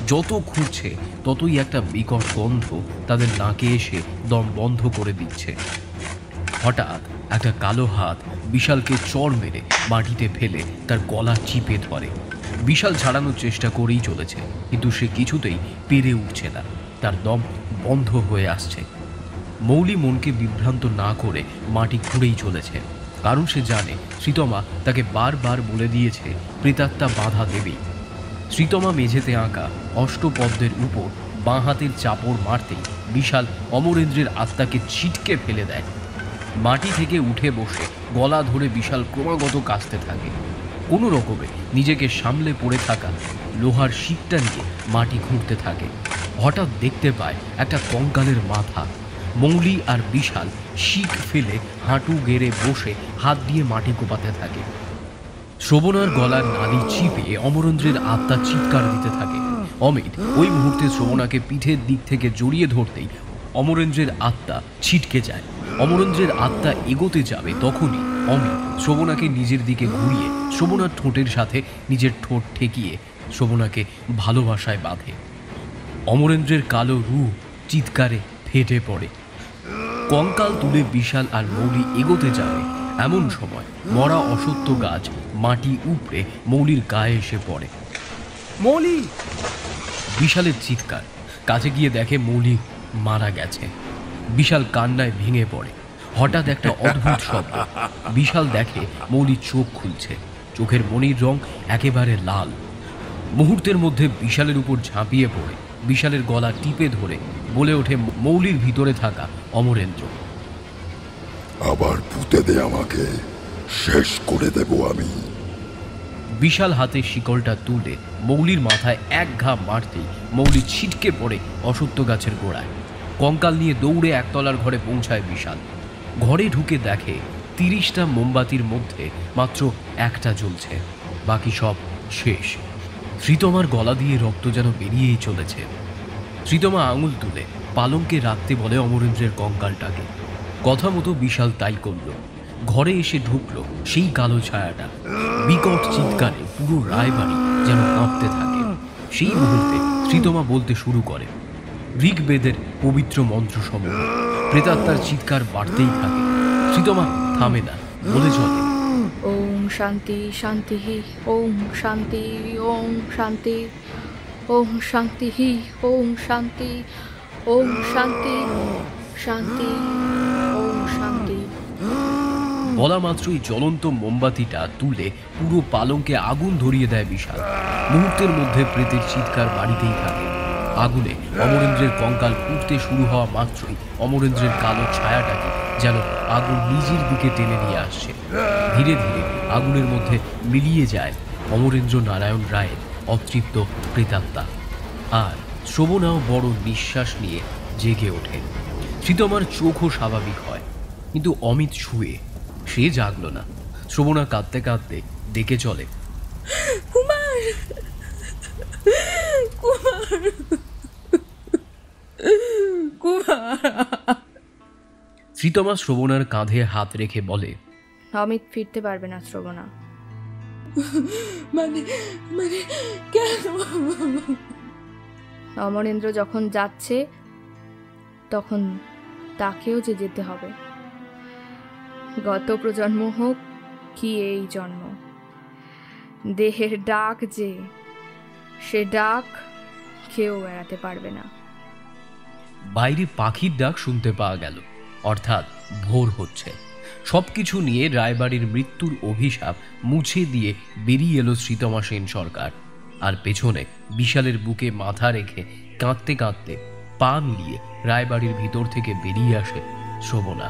[SPEAKER 1] যত খুঁড়ছে ততই একটা বিকট গন্ধ তাদের নাকে এসে দম বন্ধ করে দিচ্ছে। হঠাৎ একটা কালো হাত বিশালকে চড় মেরে মাটিতে ফেলে তার গলা চিপে ধরে। বিশাল ছাড়ানোর চেষ্টা করেই চলেছে, কিন্তু সে কিছুতেই পেরে উঠছে না। তার দম বন্ধ হয়ে আসছে। মৌলি মনকে বিভ্রান্ত না করে মাটি খুঁড়েই চলেছে, কারণ সে জানে শ্রীতমা তাকে বারবার বলে দিয়েছে প্রেতাত্মা বাধা দেবেই। শ্রীতমা মেঝেতে আঁকা অষ্টপদ্মের উপর বাঁ হাতের চাপড় মারতেই বিশাল অমরেন্দ্রের আত্মাকে ছিটকে ফেলে দেয়। মাটি থেকে উঠে বসে গলা ধরে বিশাল ক্রমাগত কাঁচতে থাকে। কোনো রকমে নিজেকে সামলে পড়ে থাকা লোহার শিকটা নিয়ে মাটি খুঁড়তে থাকে। হঠাৎ দেখতে পায় একটা কঙ্কালের মাথা। মৌলি আর বিশাল শিক ফেলে হাঁটু গেড়ে বসে হাত দিয়ে মাটি কোপাতে থাকে। শোভনার গলার নালি চিপে অমরেন্দ্রের আত্মা চিৎকার দিতে থাকে। অমিত ওই মুহূর্তে শোভনাকে পিঠের দিক থেকে জড়িয়ে ধরতেই অমরেন্দ্রের আত্মা ছিটকে যায়। অমরেন্দ্রের আত্মা এগোতে যাবে তখনই অমিত শোভনাকে নিজের দিকে ঘুরিয়ে শোভনার ঠোঁটের সাথে নিজের ঠোঁট ঠেকিয়ে শোভনাকে ভালোবাসায় বাঁধে। অমরেন্দ্রের কালো রূপ চিৎকারে ফেটে পড়ে। কঙ্কাল তুলে বিশাল আর মৌলি এগোতে যাবে এমন সময় মরা অসত্য গাছ মাটি উপড়ে মৌলির গায়ে এসে পড়ে।
[SPEAKER 9] মৌলি!
[SPEAKER 1] বিশালের চিৎকার। কাছে গিয়ে দেখে মৌলি মারা গেছে। বিশাল কান্নায় ভেঙে পড়ে। হঠাৎ একটা অদ্ভুত শব্দ। বিশাল দেখে মৌলির চোখ খুলছে। চোখের মণির রং একেবারে লাল। মুহূর্তের মধ্যে বিশালের উপর ঝাঁপিয়ে পড়ে বিশালের গলা টিপে ধরে বলে ওঠে মৌলির ভিতরে থাকা অমরেন্দ্র,
[SPEAKER 12] আবার পুঁতে দে আমাকে, শেষ করে দেব আমি।
[SPEAKER 1] বিশাল হাতে শিকলটা তুলে মৌলির মাথায় এক ঘা মারতেই মৌলি ছিটকে পড়ে অসত্য গাছের গোড়ায়। কঙ্কাল নিয়ে দৌড়ে একতলার ঘরে পৌঁছায় বিশাল। ঘরে ঢুকে দেখে 30টা মোমবাতির মধ্যে মাত্র একটা জ্বলছে, বাকি সব শেষ। শ্রীতমার গলা দিয়ে রক্ত যেন বেরিয়েই চলেছে। শ্রীতমা আঙুল তুলে পালঙ্কে রাখতে বলে অমরেন্দ্রের কঙ্কালটাকে। কথা মতো বিশাল তাই করল। ঘরে এসে ঢুকলো সেই কালো ছায়াটা। বিকট চিৎকারে পুরো রায়বাড়ি যেন কাঁপতে থাকে। সেই মুহূর্তে শ্রীতমা বলতে শুরু করে ঋগ্বেদের পবিত্র মন্ত্রসমূহ। প্রেতাত্মার চিৎকার বাড়তেই থাকে। শ্রীতমা থামে না, বলে চলে
[SPEAKER 6] ওম শান্তি শান্তি ওম শান্তি ওম শান্তি ওম শান্তি ওম শান্তি ওম শান্তি শান্তি ওম শান্তি।
[SPEAKER 1] বলা মাত্রই জ্বলন্ত মোমবাতিটা তুলে পুরো পালঙ্কে আগুন ধরিয়ে দেয় বিশাল। মুহূর্তের মধ্যে প্রেতের চিৎকার বাড়িতেই থাকে। আগুনে অমরেন্দ্রের কঙ্কাল পুড়তে শুরু হওয়া মাত্রই অমরেন্দ্রের কালো ছায়াটাকে যেন আগুন নিজের দিকে টেনে নিয়ে আসছে। ধীরে ধীরে আগুনের মধ্যে মিলিয়ে যায় অমরেন্দ্র নারায়ণ রায়ের অতৃপ্ত প্রেতাত্মা। আর শোভনাও বড় নিঃশ্বাস নিয়ে জেগে ওঠে। শ্রীতমার চোখও স্বাভাবিক হয়, কিন্তু অমিত শুয়ে, সে জাগল না। শোভনা কাঁদতে কাঁদতে ডেকে চলে,
[SPEAKER 3] কুমার, কুমার, কুমার।
[SPEAKER 1] শ্রীতমা শোভনার কাঁধে হাত রেখে বলে,
[SPEAKER 6] অমিত ফিরতে পারবে না শ্রবণা।
[SPEAKER 3] মানে মানে কেন?
[SPEAKER 6] অমরেন্দ্র যখন যাচ্ছে তখন তাকেও যে যেতে হবে। গত প্রজন্ম হোক কি এই জন্ম, দেহের ডাক যে, সে ডাক কেউ এড়াতে পারবে না।
[SPEAKER 1] বাইরে পাখির ডাক শুনতে পাওয়া গেল, অর্থাৎ ভোর হচ্ছে। সবকিছু নিয়ে রায়বাড়ির মৃত্যুর অভিশাপ মুছে দিয়ে বেরিয়ে এলো শ্রীতমা সেন সরকার। আর পেছনে বিশালের বুকে মাথা রেখে কাঁদতে কাঁদতে পা মিলিয়ে রায়বাড়ির ভিতর থেকে বেরিয়ে আসে শোভনা।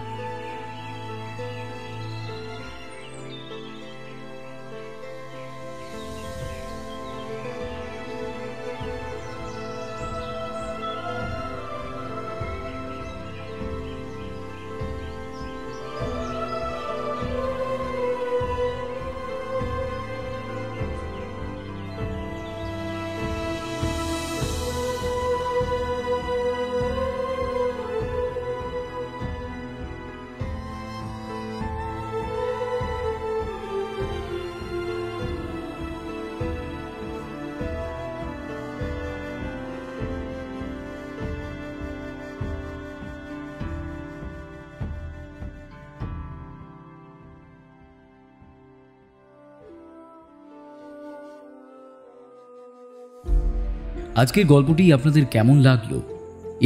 [SPEAKER 1] আজকের গল্পটি আপনাদের কেমন লাগলো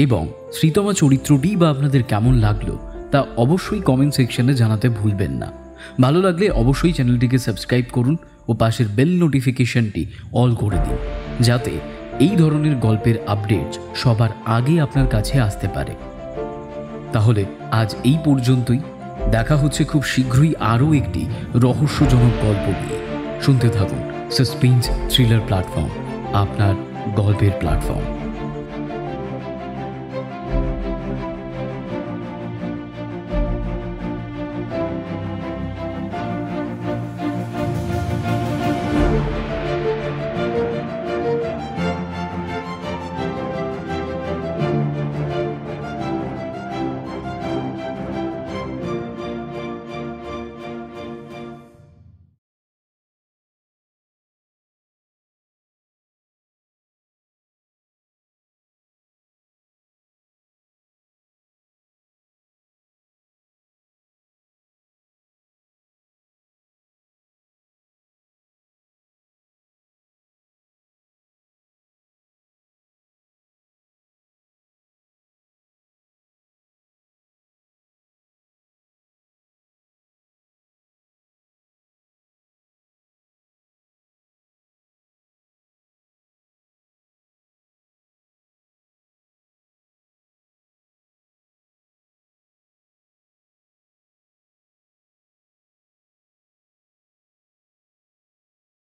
[SPEAKER 1] এবং শ্রীতমা চরিত্রটি বা আপনাদের কেমন লাগলো তা অবশ্যই কমেন্ট সেকশনে জানাতে ভুলবেন না। ভালো লাগলে অবশ্যই চ্যানেলটিকে সাবস্ক্রাইব করুন ও পাশের বেল নোটিফিকেশনটি অল করে দিন, যাতে এই ধরনের গল্পের আপডেট সবার আগে আপনার কাছে আসতে পারে। তাহলে আজ এই পর্যন্তই। দেখা হচ্ছে খুব শীঘ্রই আরও একটি রহস্যজনক গল্প নিয়ে। শুনতে থাকুন সাসপেন্স থ্রিলার প্ল্যাটফর্ম, আপনার গল্পের প্ল্যাটফর্ম।